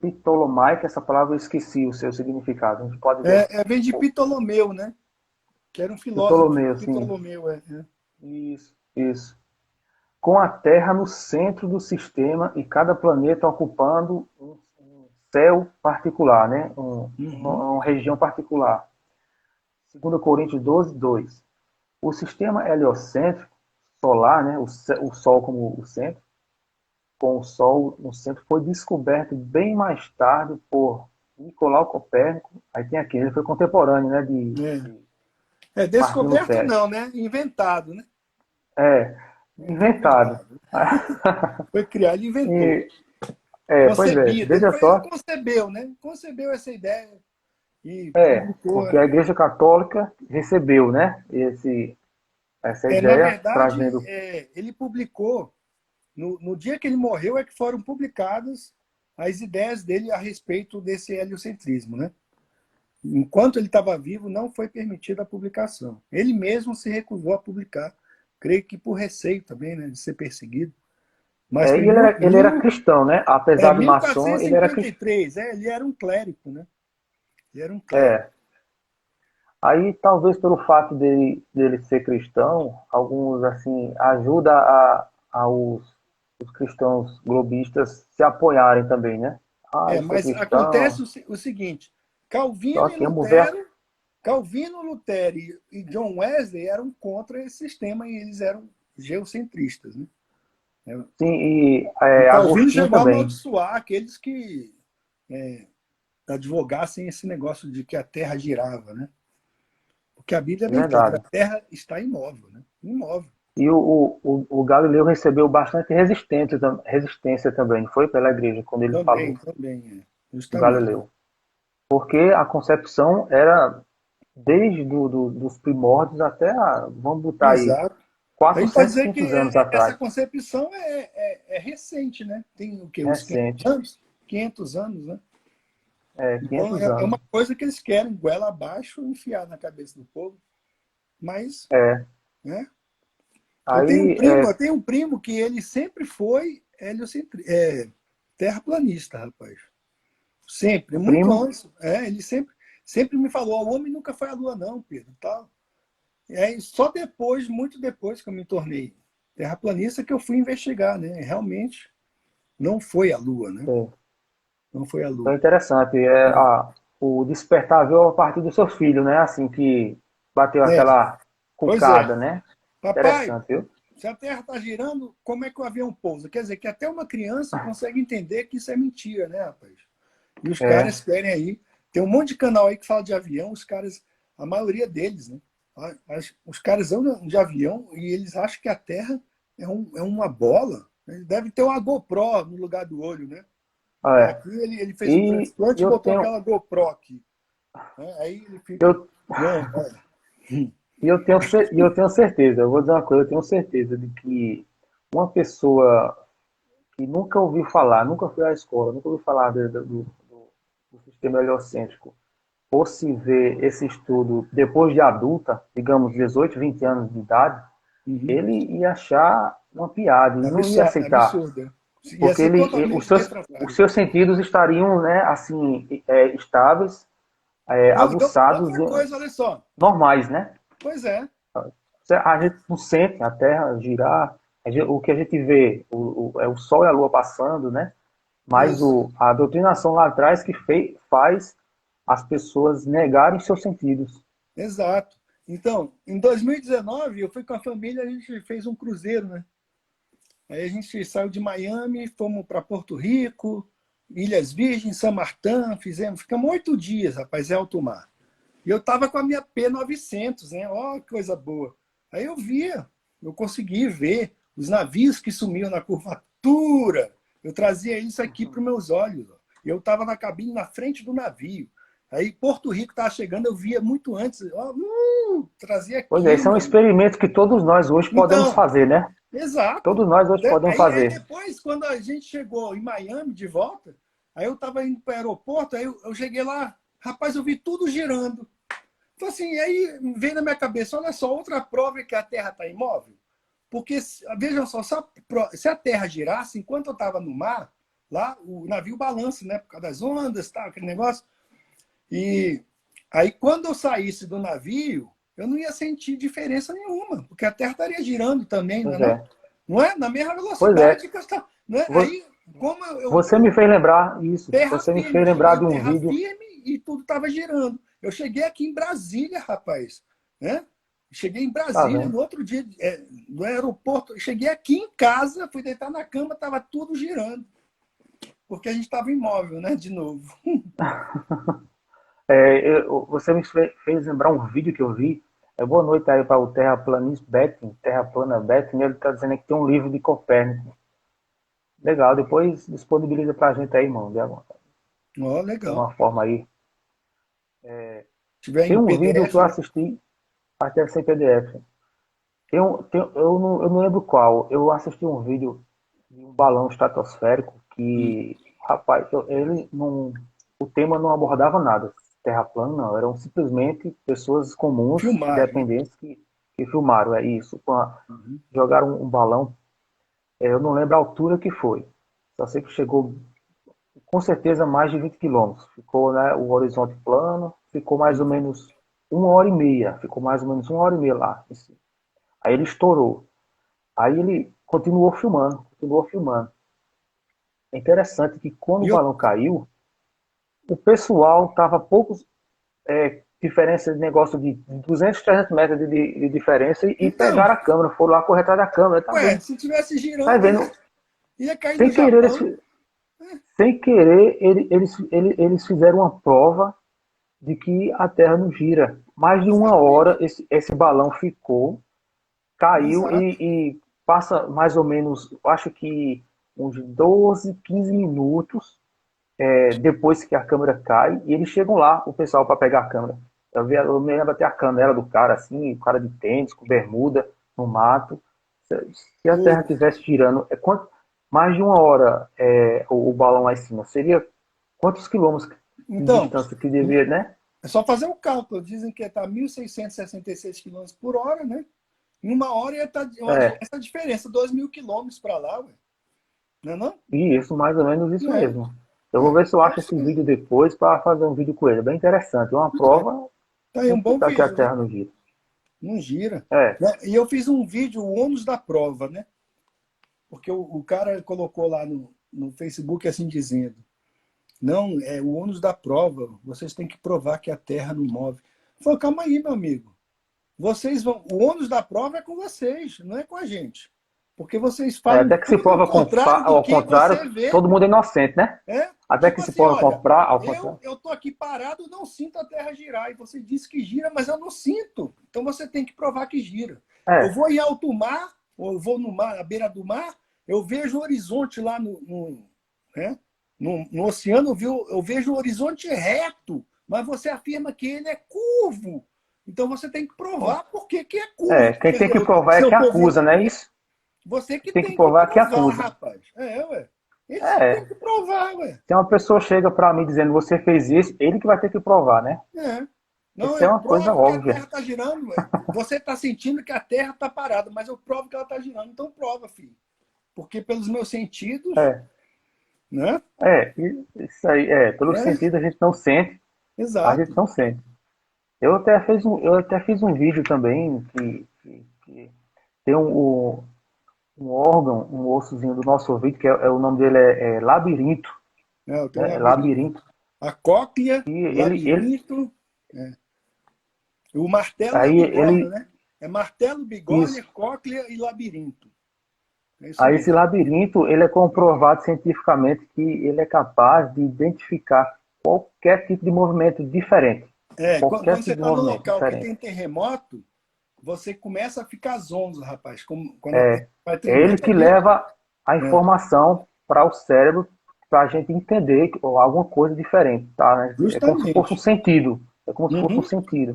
Speaker 1: Ptolomaica, essa palavra eu esqueci o seu significado. A gente pode ver.
Speaker 2: Vem de Ptolomeu, né? Que era um filósofo.
Speaker 1: Ptolomeu, sim.
Speaker 2: Ptolomeu,
Speaker 1: Isso, isso. Com a Terra no centro do sistema e cada planeta ocupando um céu particular, né?
Speaker 2: Uhum.
Speaker 1: Uma região particular. 2 Coríntios 12, 2. O sistema heliocêntrico solar, né? O Sol como o centro, com o Sol no centro, foi descoberto bem mais tarde por Nicolau Copérnico. Aí tem aqui, ele foi contemporâneo, né? Martinho
Speaker 2: Descoberto
Speaker 1: Lutero.
Speaker 2: não, né? Inventado, né?
Speaker 1: É,
Speaker 2: Ele foi
Speaker 1: inventado.
Speaker 2: inventado. Foi criado, ele inventou.
Speaker 1: E, pois é,
Speaker 2: Concebido.
Speaker 1: veja
Speaker 2: Ele
Speaker 1: só.
Speaker 2: concebeu, né? Concebeu essa ideia e publicou.
Speaker 1: Porque a Igreja Católica recebeu, né, essa
Speaker 2: Na
Speaker 1: ideia,
Speaker 2: verdade,
Speaker 1: trazendo.
Speaker 2: ele publicou, no dia que ele morreu, é que foram publicadas as ideias dele a respeito desse heliocentrismo, né? Enquanto ele estava vivo, não foi permitida a publicação. Ele mesmo se recusou a publicar, creio que por receio também, né, de ser perseguido. Mas foi
Speaker 1: E ele era cristão, né? Apesar de maçom, ele era cristão.
Speaker 2: 1453, ele era um clérigo, né? Ele era um clérigo.
Speaker 1: É. Aí, talvez pelo fato dele ser cristão, alguns, assim, ajuda os cristãos globistas se apoiarem também, né? Ah, isso é
Speaker 2: Mas acontece
Speaker 1: cristão,
Speaker 2: o seguinte,
Speaker 1: só que vamos ver.
Speaker 2: Calvino, Lutero e John Wesley eram contra esse sistema e eles eram geocentristas, né?
Speaker 1: Sim, e
Speaker 2: O Calvino
Speaker 1: Agostinho
Speaker 2: chegou a
Speaker 1: também,
Speaker 2: amaldiçoar aqueles que advogassem esse negócio de que a Terra girava, né? Porque a Bíblia é
Speaker 1: é
Speaker 2: bem clara,
Speaker 1: verdade.
Speaker 2: a Terra está imóvel, né? Imóvel.
Speaker 1: E o Galileu recebeu bastante resistência também, não foi? Pela igreja, quando ele falou,
Speaker 2: Também,
Speaker 1: o
Speaker 2: justamente.
Speaker 1: Galileu. Porque a concepção era desde dos primórdios até, vamos botar aí,
Speaker 2: Exato. A gente pode
Speaker 1: 400,
Speaker 2: dizer que
Speaker 1: 500 anos
Speaker 2: essa
Speaker 1: atrás.
Speaker 2: concepção é recente, né? Tem o quê? Uns 500
Speaker 1: Recente.
Speaker 2: anos? 500 anos, né? Então,
Speaker 1: 500
Speaker 2: é uma
Speaker 1: anos.
Speaker 2: coisa que eles querem, goela abaixo, enfiar na cabeça do povo. Mas,
Speaker 1: É.
Speaker 2: né?
Speaker 1: Aí,
Speaker 2: Eu tenho um primo que ele sempre foi terraplanista, rapaz. Sempre,
Speaker 1: o
Speaker 2: muito
Speaker 1: primo,
Speaker 2: antes. Ele sempre me falou, o homem nunca foi à Lua, não, Pedro. Tal. E aí, só depois, muito depois que eu me tornei terraplanista, que eu fui investigar, né? Realmente não foi à Lua, né?
Speaker 1: é,
Speaker 2: Não foi à
Speaker 1: então é
Speaker 2: Lua.
Speaker 1: interessante, o despertar veio a partir do seu filho, né? Assim que bateu
Speaker 2: É,
Speaker 1: aquela
Speaker 2: pois é.
Speaker 1: cucada, né?
Speaker 2: Papai,
Speaker 1: Interessante, viu?
Speaker 2: se a Terra está girando, como é que o avião pousa? Quer dizer que até uma criança consegue entender que isso é mentira, né, rapaz? E os
Speaker 1: É,
Speaker 2: caras querem aí. Tem um monte de canal aí que fala de avião, os caras, a maioria deles, né? Os caras andam de avião e eles acham que a Terra é uma bola. Ele deve ter uma GoPro no lugar do olho, né? Aí
Speaker 1: é.
Speaker 2: aqui ele fez um
Speaker 1: E
Speaker 2: transplante e
Speaker 1: eu
Speaker 2: botou
Speaker 1: tenho,
Speaker 2: aquela GoPro aqui. Né? Aí ele fica.
Speaker 1: eu,
Speaker 2: Não,
Speaker 1: e eu tenho certeza, eu vou dizer uma coisa, eu tenho certeza de que uma pessoa que nunca ouviu falar, nunca foi à escola, nunca ouviu falar do sistema heliocêntrico, fosse ver esse estudo depois de adulta, digamos 18, 20 anos de idade,
Speaker 2: uhum.
Speaker 1: ele ia achar uma piada, ele não ia aceitar,
Speaker 2: Absurdo. Ia
Speaker 1: porque
Speaker 2: ser
Speaker 1: os
Speaker 2: totalmente
Speaker 1: os
Speaker 2: refratário.
Speaker 1: seus sentidos estariam, né, assim, estáveis,
Speaker 2: Não, e
Speaker 1: aguçados,
Speaker 2: outra coisa, olha só.
Speaker 1: normais, né?
Speaker 2: Pois é,
Speaker 1: A gente não sente a Terra girar, o que a gente vê é o Sol e a Lua passando, né? Mas
Speaker 2: isso.
Speaker 1: a doutrinação lá atrás que faz as pessoas negarem seus sentidos.
Speaker 2: Exato. Então, em 2019, eu fui com a família, a gente fez um cruzeiro, né? Aí a gente saiu de Miami, fomos para Porto Rico, Ilhas Virgens, São Martin, ficamos 8 dias, rapaz, em alto mar. E eu estava com a minha P900, né? Ó, que coisa boa. Aí eu consegui ver os navios que sumiam na curvatura. Eu trazia isso aqui para os meus olhos. Ó. Eu estava na cabine, na frente do navio. Aí Porto Rico estava chegando, eu via muito antes. Ó, trazia
Speaker 1: Pois é, esse é um
Speaker 2: aquilo.
Speaker 1: experimento que todos nós hoje podemos
Speaker 2: Então,
Speaker 1: fazer, né?
Speaker 2: exato.
Speaker 1: Todos nós hoje podemos
Speaker 2: Aí
Speaker 1: fazer.
Speaker 2: depois, quando a gente chegou em Miami de volta, aí eu estava indo para o aeroporto, aí eu cheguei lá, rapaz, eu vi tudo girando. Então, assim, aí vem na minha cabeça, olha só, outra prova é que a Terra está imóvel. Porque, vejam só, se a Terra girasse, enquanto eu estava no mar, lá o navio balança, né? Por causa das ondas, tá, aquele negócio. E aí, quando eu saísse do navio, eu não ia sentir diferença nenhuma, porque a Terra estaria girando também, não é?
Speaker 1: Pois
Speaker 2: Não,
Speaker 1: é.
Speaker 2: não é? Na mesma
Speaker 1: Pois é.
Speaker 2: velocidade que eu estava. Não é?
Speaker 1: Vo-
Speaker 2: Aí, como
Speaker 1: Você me fez lembrar isso.
Speaker 2: terra
Speaker 1: Você me
Speaker 2: firme,
Speaker 1: fez
Speaker 2: eu
Speaker 1: lembrar
Speaker 2: cheguei
Speaker 1: de
Speaker 2: em
Speaker 1: um
Speaker 2: terra
Speaker 1: vídeo.
Speaker 2: firme e tudo estava girando. Eu cheguei aqui em Brasília, rapaz, né? Cheguei em
Speaker 1: Tá
Speaker 2: Brasília
Speaker 1: vendo?
Speaker 2: no outro dia, no aeroporto. Cheguei aqui em casa, fui deitar na cama, estava tudo girando, porque a gente estava imóvel, né? De novo.
Speaker 1: Você me fez lembrar um vídeo que eu vi. Boa noite aí para o Terraplanista Betting, Terraplana Betting. Ele está dizendo que tem um livro de Copérnico. Legal, depois disponibiliza para a gente aí, irmão.
Speaker 2: Ó,
Speaker 1: De
Speaker 2: legal.
Speaker 1: uma forma aí.
Speaker 2: Se tiver
Speaker 1: Tem
Speaker 2: em
Speaker 1: um vídeo que eu
Speaker 2: PDF, né?
Speaker 1: assisti, até sem PDF. Eu não lembro qual. Eu assisti um vídeo de um balão estratosférico que, rapaz, ele não, o tema não abordava nada. Terra plana, não. Eram simplesmente pessoas comuns,
Speaker 2: Filmar, né?
Speaker 1: independentes, que filmaram. É isso.
Speaker 2: Uhum.
Speaker 1: Jogaram um balão. Eu não lembro a altura que foi. Só sei que chegou com certeza mais de 20 quilômetros. Ficou, né, o horizonte plano, ficou mais ou menos 1 hora e meia. Ficou mais ou menos 1 hora e meia lá. Aí ele estourou. Aí ele continuou filmando, continuou filmando. É interessante que quando o
Speaker 2: E eu,
Speaker 1: balão caiu, o pessoal estava poucos diferença de negócio de 200, 300 metros de diferença e
Speaker 2: então,
Speaker 1: pegaram a câmera, foram lá correr atrás da câmera,
Speaker 2: ué, se tivesse
Speaker 1: tá
Speaker 2: girando,
Speaker 1: vendo?
Speaker 2: ia cair no
Speaker 1: Sem querer,
Speaker 2: Japão.
Speaker 1: sem querer eles fizeram uma prova de que a Terra não gira. Mais de 1 hora esse balão ficou, caiu
Speaker 2: Exato.
Speaker 1: e passa mais ou menos, acho que uns 12, 15 minutos depois que a câmera cai, e eles chegam lá, o pessoal, para pegar a câmera. Eu me lembro até a canela do cara, assim, o cara de tênis, com bermuda, no mato. Se a Terra
Speaker 2: O,
Speaker 1: estivesse girando, mais de 1 hora o balão lá em cima, seria quantos quilômetros de
Speaker 2: então,
Speaker 1: distância que devia, né?
Speaker 2: é só fazer o cálculo. Dizem que está 1.666 quilômetros por hora, né? Em 1 hora ia estar
Speaker 1: É,
Speaker 2: essa diferença, 2.000 quilômetros para lá, ué. Não é não?
Speaker 1: e isso, mais ou menos isso
Speaker 2: É,
Speaker 1: mesmo. Eu vou ver se eu
Speaker 2: é
Speaker 1: acho
Speaker 2: isso
Speaker 1: esse
Speaker 2: mesmo.
Speaker 1: vídeo depois para fazer um vídeo com ele. É bem interessante. É uma prova
Speaker 2: Tá aí um bom
Speaker 1: refutar que a
Speaker 2: vídeo, né?
Speaker 1: Terra não gira.
Speaker 2: Não gira.
Speaker 1: É,
Speaker 2: Né? E eu fiz um vídeo, o ônus da prova, né? Porque o cara colocou lá no Facebook assim dizendo: não, é o ônus da prova, vocês têm que provar que a Terra não move. Eu falei, calma aí, meu amigo. Vocês vão, o ônus da prova é com vocês, não é com a gente. Porque vocês falam
Speaker 1: até que se
Speaker 2: tudo ao
Speaker 1: prova
Speaker 2: contrário do
Speaker 1: ao
Speaker 2: que
Speaker 1: contrário,
Speaker 2: você vê.
Speaker 1: todo mundo é inocente, né?
Speaker 2: É?
Speaker 1: Até que
Speaker 2: Tipo
Speaker 1: se
Speaker 2: assim,
Speaker 1: prova
Speaker 2: olha,
Speaker 1: comprar ao
Speaker 2: eu
Speaker 1: contrário.
Speaker 2: eu tô aqui parado, não sinto a Terra girar. E você disse que gira, mas eu não sinto. Então você tem que provar que gira. Eu
Speaker 1: É,
Speaker 2: vou em alto mar, ou eu vou no mar, à beira do mar, eu vejo o horizonte lá né? No oceano, eu vejo o horizonte reto, mas você afirma que ele é curvo. Então você tem que provar por que que é curvo.
Speaker 1: quem
Speaker 2: Porque
Speaker 1: tem que provar
Speaker 2: se
Speaker 1: é
Speaker 2: eu
Speaker 1: que
Speaker 2: estou
Speaker 1: acusa,
Speaker 2: vendo.
Speaker 1: não é isso?
Speaker 2: Você que
Speaker 1: Tem que
Speaker 2: tem que
Speaker 1: provar é que
Speaker 2: provar,
Speaker 1: acusa.
Speaker 2: rapaz. Ué. Eles que têm
Speaker 1: É,
Speaker 2: que provar, ué.
Speaker 1: se uma pessoa chega para mim dizendo você fez isso, ele que vai ter que provar, né?
Speaker 2: É. Não,
Speaker 1: Isso é
Speaker 2: eu
Speaker 1: uma coisa
Speaker 2: provo que a
Speaker 1: óbvia.
Speaker 2: Terra está girando. Ué. Você está sentindo que a Terra está parada, mas eu provo que ela está girando. Então prova, filho. Porque pelos meus sentidos,
Speaker 1: É,
Speaker 2: né?
Speaker 1: isso aí, pelo
Speaker 2: É,
Speaker 1: sentido a gente não sente, a gente
Speaker 2: exato.
Speaker 1: não sente. Eu até fiz um vídeo também que tem um órgão, um ossozinho do nosso ouvido, que o nome dele é labirinto,
Speaker 2: É, eu tenho um
Speaker 1: né? É
Speaker 2: labirinto.
Speaker 1: labirinto.
Speaker 2: A cóclea,
Speaker 1: E
Speaker 2: o
Speaker 1: ele,
Speaker 2: labirinto. É. O martelo é a
Speaker 1: aí
Speaker 2: bigorna,
Speaker 1: ele,
Speaker 2: né? É martelo, bigorna,
Speaker 1: isso.
Speaker 2: cóclea e labirinto. É isso
Speaker 1: Aí esse
Speaker 2: mesmo.
Speaker 1: labirinto, ele é comprovado cientificamente que ele é capaz de identificar qualquer tipo de movimento diferente.
Speaker 2: É,
Speaker 1: Qualquer
Speaker 2: quando você
Speaker 1: tipo de
Speaker 2: está no
Speaker 1: movimento
Speaker 2: local que
Speaker 1: diferente.
Speaker 2: tem terremoto, você começa a ficar zonzo, rapaz. Quando a terra vai
Speaker 1: É ele
Speaker 2: tremendo
Speaker 1: que
Speaker 2: ali.
Speaker 1: leva a
Speaker 2: É,
Speaker 1: informação para o cérebro para a gente entender alguma coisa diferente, tá? Né? É como se fosse um
Speaker 2: justamente.
Speaker 1: sentido. É como se fosse um
Speaker 2: Uhum.
Speaker 1: sentido.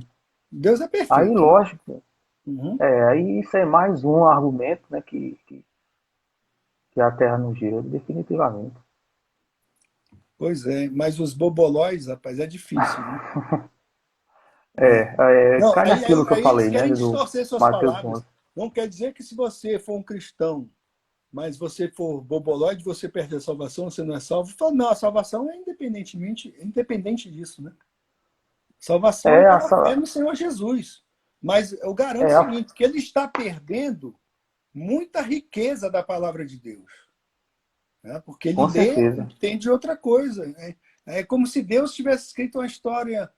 Speaker 2: Deus é
Speaker 1: Aí,
Speaker 2: perfeito, né?
Speaker 1: lógico,
Speaker 2: Uhum.
Speaker 1: aí isso é mais um argumento, né, que a Terra não gira, definitivamente.
Speaker 2: Pois é, mas os bobolóis, rapaz, é difícil, né? É. Não,
Speaker 1: Cai naquilo que eu
Speaker 2: aí eles
Speaker 1: falei, né,
Speaker 2: querem
Speaker 1: do
Speaker 2: distorcer suas
Speaker 1: Mateus
Speaker 2: palavras.
Speaker 1: 11.
Speaker 2: Não quer dizer que se você for um cristão mas você for bobolóide, você perde a salvação, você não é salvo. Fala, não, a salvação é independente disso, né? Salvação é
Speaker 1: É,
Speaker 2: pela fé no Senhor Jesus. Mas eu garanto o
Speaker 1: é
Speaker 2: seguinte, que ele está perdendo muita riqueza da palavra de Deus. Né? Porque ele
Speaker 1: com
Speaker 2: lê e
Speaker 1: certeza.
Speaker 2: entende outra coisa. Né? É como se Deus tivesse escrito uma história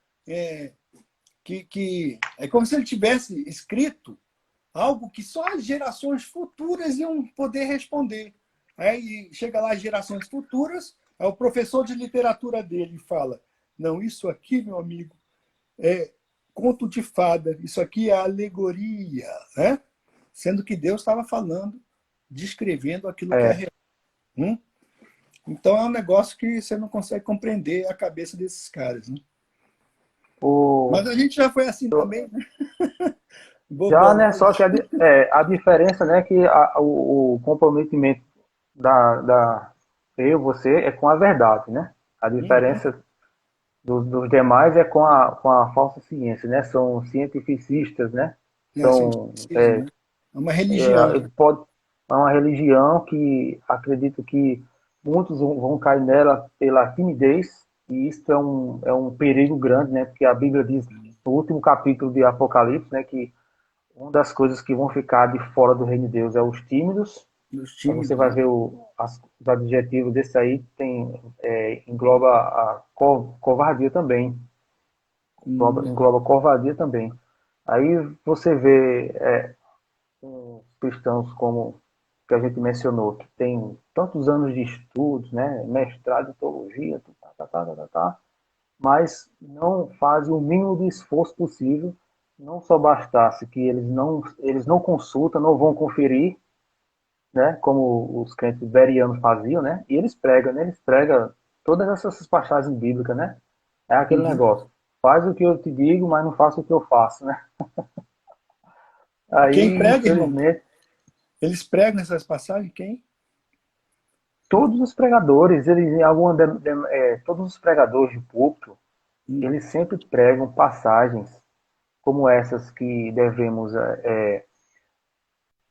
Speaker 2: que é como se ele tivesse escrito algo que só as gerações futuras iam poder responder. Aí chega lá as gerações futuras, aí o professor de literatura dele fala: não, isso aqui, meu amigo, é conto de fada, isso aqui é alegoria, né? Sendo que Deus estava falando, descrevendo aquilo que é
Speaker 1: É,
Speaker 2: real. Hum? Então é um negócio que você não consegue compreender a cabeça desses caras. Né? Mas
Speaker 1: o,
Speaker 2: a gente já foi assim também, né?
Speaker 1: já, né, só
Speaker 2: Bobolóide.
Speaker 1: que a diferença, né, que o comprometimento da eu, você, é com a verdade, né? A
Speaker 2: Uhum.
Speaker 1: diferença dos demais é com a falsa ciência, né? São cientificistas, né?
Speaker 2: É,
Speaker 1: São,
Speaker 2: cientificismo, né? É uma religião.
Speaker 1: ele pode, é uma religião que acredito que muitos vão cair nela pela timidez, e isso é um perigo grande, né? Porque a Bíblia diz no último capítulo de Apocalipse, né, que uma das coisas que vão ficar de fora do reino de Deus é os tímidos.
Speaker 2: Dos
Speaker 1: Aí você
Speaker 2: tímidos,
Speaker 1: vai
Speaker 2: né?
Speaker 1: ver os adjetivos desse aí, engloba a covardia também.
Speaker 2: Hum.
Speaker 1: Engloba covardia também. Aí você vê os cristãos como que a gente mencionou, que tem tantos anos de estudos, né, mestrado em teologia, mas não fazem o mínimo de esforço possível. Não só bastasse que eles não consultam, não vão conferir, né, como os crentes berianos faziam, né, e eles pregam todas essas passagens bíblicas, né, é aquele
Speaker 2: Uhum.
Speaker 1: negócio, faz o que eu te digo, mas não faça o que eu faço, né, aí,
Speaker 2: Quem prega, irmão?
Speaker 1: infelizmente,
Speaker 2: Eles pregam essas passagens? Quem?
Speaker 1: todos os pregadores, eles, em alguma, todos os pregadores de púlpito,
Speaker 2: Hum.
Speaker 1: eles sempre pregam passagens como essas que devemos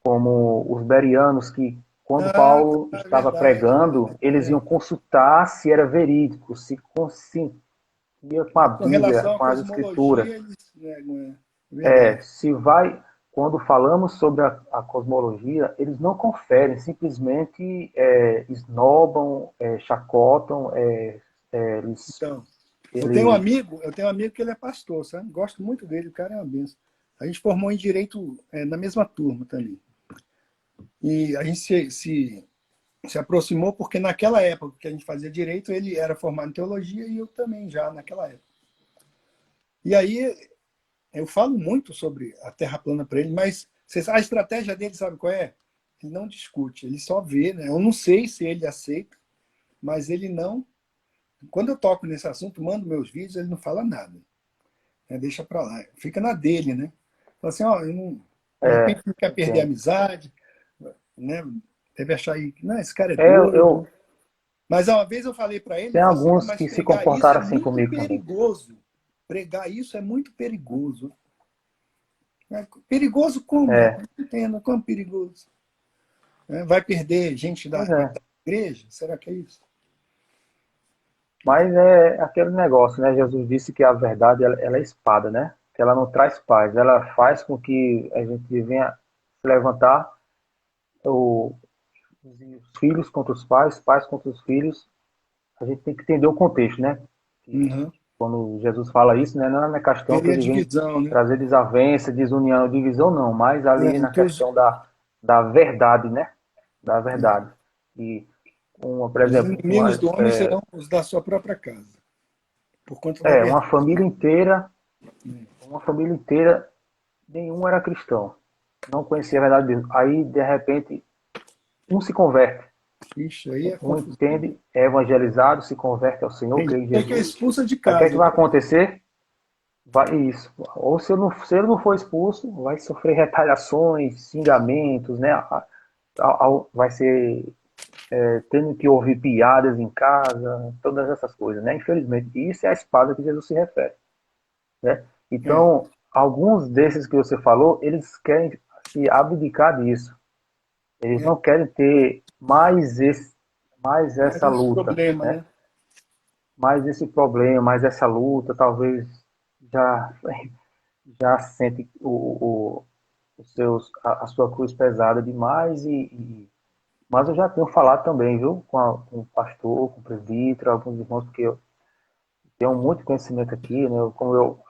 Speaker 1: como os berianos que, quando
Speaker 2: Ah,
Speaker 1: Paulo
Speaker 2: é
Speaker 1: estava
Speaker 2: verdade.
Speaker 1: pregando, eles iam consultar se era verídico, se ia com a
Speaker 2: Com
Speaker 1: Bíblia,
Speaker 2: relação à
Speaker 1: com as Escrituras.
Speaker 2: cosmologia, eles negam. É verdade.
Speaker 1: Se vai, quando falamos sobre a cosmologia, eles não conferem, simplesmente esnobam, chacotam, eles,
Speaker 2: Então,
Speaker 1: ele,
Speaker 2: eu tenho um amigo que ele é pastor, sabe? Gosto muito dele, o cara é uma benção. A gente formou em direito na mesma turma também. E a gente se aproximou porque naquela época que a gente fazia direito, ele era formado em teologia e eu também já naquela época. E aí eu falo muito sobre a Terra plana para ele, mas a estratégia dele, sabe qual é? Ele não discute, ele só vê, né? Eu não sei se ele aceita, mas ele não. Quando eu toco nesse assunto, mando meus vídeos, ele não fala nada. Né? Deixa para lá, fica na dele, né? Fala assim, ó, de repente não quer perder a
Speaker 1: entendo.
Speaker 2: amizade, né? Deve achar aí, não, esse cara é
Speaker 1: Eu,
Speaker 2: doido. Mas uma vez eu falei para ele,
Speaker 1: tem
Speaker 2: ele falou assim, ó,
Speaker 1: alguns
Speaker 2: mas
Speaker 1: que se
Speaker 2: pregar isso
Speaker 1: comportaram
Speaker 2: é
Speaker 1: assim
Speaker 2: muito
Speaker 1: comigo também.
Speaker 2: perigoso. Pregar isso é muito perigoso. É perigoso como,
Speaker 1: É,
Speaker 2: rapaz? Não entendo, como perigoso? Vai perder gente
Speaker 1: pois
Speaker 2: da
Speaker 1: é.
Speaker 2: igreja? Será que é isso?
Speaker 1: Mas é aquele negócio, né? Jesus disse que a verdade ela é espada, né? Que ela não traz paz, ela faz com que a gente venha se levantar o, os filhos contra os pais contra os filhos. A gente tem que entender o contexto, né? Que
Speaker 2: Uhum.
Speaker 1: quando Jesus fala isso, né? Não é na questão que
Speaker 2: Teria
Speaker 1: ele vem
Speaker 2: divisão, né?
Speaker 1: trazer desavença, desunião, divisão, não, mas ali na
Speaker 2: Que
Speaker 1: questão da verdade, né? Da verdade. E, por
Speaker 2: os
Speaker 1: exemplo,
Speaker 2: inimigos do homem serão os da sua própria casa, por conta da
Speaker 1: uma
Speaker 2: verdade.
Speaker 1: uma família inteira, nenhum era cristão, não conhecia a verdade de Deus. Aí, de repente, um se converte,
Speaker 2: Ixi, aí é
Speaker 1: um
Speaker 2: confusão.
Speaker 1: entende, é evangelizado, se converte ao Senhor,
Speaker 2: Tem
Speaker 1: crê em
Speaker 2: gente que é
Speaker 1: Jesus.
Speaker 2: expulsa de
Speaker 1: Aí o que é que
Speaker 2: casa.
Speaker 1: vai acontecer? Vai, isso. Ou se ele não for expulso, vai sofrer retaliações, xingamentos, né? Vai ser tendo que ouvir piadas em casa, todas essas coisas, né? Infelizmente, isso é a espada que Jesus se refere, né?
Speaker 2: É.
Speaker 1: Então, alguns desses que você falou, eles querem se abdicar disso. Eles não querem ter mais
Speaker 2: Mais
Speaker 1: essa
Speaker 2: esse
Speaker 1: luta,
Speaker 2: problema,
Speaker 1: né?
Speaker 2: né?
Speaker 1: Mais esse problema, mais essa luta, talvez já já sente a sua cruz pesada demais mas eu já tenho falado também, viu, com o pastor, com o presbítero, alguns irmãos, porque eu tenho muito conhecimento aqui, né? Como eu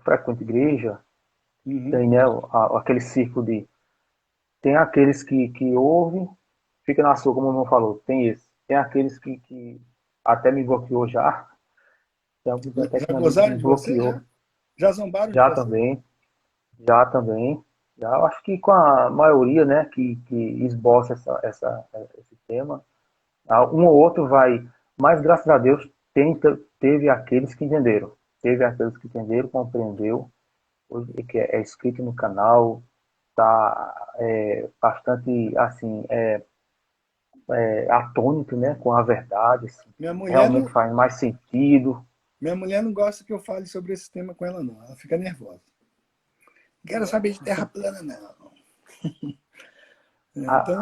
Speaker 1: frequento igreja,
Speaker 2: Uhum.
Speaker 1: tem, né, aquele círculo de tem aqueles que ouvem, fica na sua, como o irmão falou, tem esse. Tem aqueles que até me bloqueou já, tem alguns até que
Speaker 2: Já
Speaker 1: me
Speaker 2: gozaram de você,
Speaker 1: bloqueou
Speaker 2: já? Já zombaram de
Speaker 1: já
Speaker 2: você?
Speaker 1: também, já também. Já, eu acho que com a maioria, né, que esboça esse tema, um ou outro vai, mas graças a Deus teve aqueles que entenderam, compreendeu, hoje que é inscrito no canal, tá bastante assim atônito, né, com a verdade, assim,
Speaker 2: Minha
Speaker 1: que
Speaker 2: mulher
Speaker 1: realmente
Speaker 2: não,
Speaker 1: faz mais sentido.
Speaker 2: minha mulher não gosta que eu fale sobre esse tema com ela, não. Ela fica nervosa. Não quero saber de terra plana, não.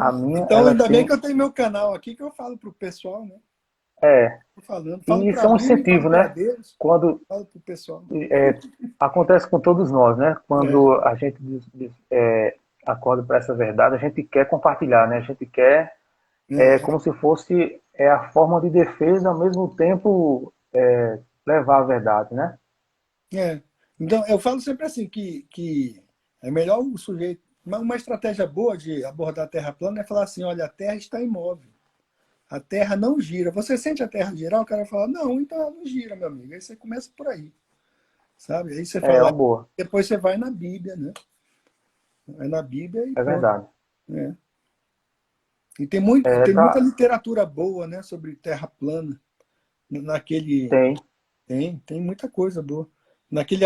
Speaker 1: A minha,
Speaker 2: Então,
Speaker 1: ela
Speaker 2: ainda bem
Speaker 1: tem,
Speaker 2: que eu tenho meu canal aqui que eu falo pro pessoal, né?
Speaker 1: é,
Speaker 2: Tô falando. Falo
Speaker 1: e
Speaker 2: para
Speaker 1: isso é um
Speaker 2: mim, falo
Speaker 1: incentivo,
Speaker 2: para
Speaker 1: né,
Speaker 2: Deus,
Speaker 1: quando
Speaker 2: falo pro pessoal.
Speaker 1: é, acontece com todos nós, né,
Speaker 2: É,
Speaker 1: quando a gente acorda para essa verdade, a gente quer compartilhar, né, a gente quer,
Speaker 2: é,
Speaker 1: como se fosse a forma de defesa, ao mesmo tempo levar a verdade, né?
Speaker 2: é. Então, eu falo sempre assim, que é melhor o sujeito... Uma estratégia boa de abordar a Terra plana é falar assim, olha, a Terra está imóvel. A Terra não gira. Você sente a Terra girar? O cara fala, não, então ela não gira, meu amigo. Aí você começa por aí, sabe? Aí você
Speaker 1: É
Speaker 2: fala,
Speaker 1: uma boa,
Speaker 2: depois você vai na Bíblia, né? Vai na Bíblia e
Speaker 1: é
Speaker 2: pronto.
Speaker 1: verdade.
Speaker 2: Né? E tem muita
Speaker 1: Tá,
Speaker 2: literatura boa, né, sobre Terra plana. Naquele
Speaker 1: tem.
Speaker 2: tem muita coisa boa.
Speaker 1: Eu,
Speaker 2: Aquele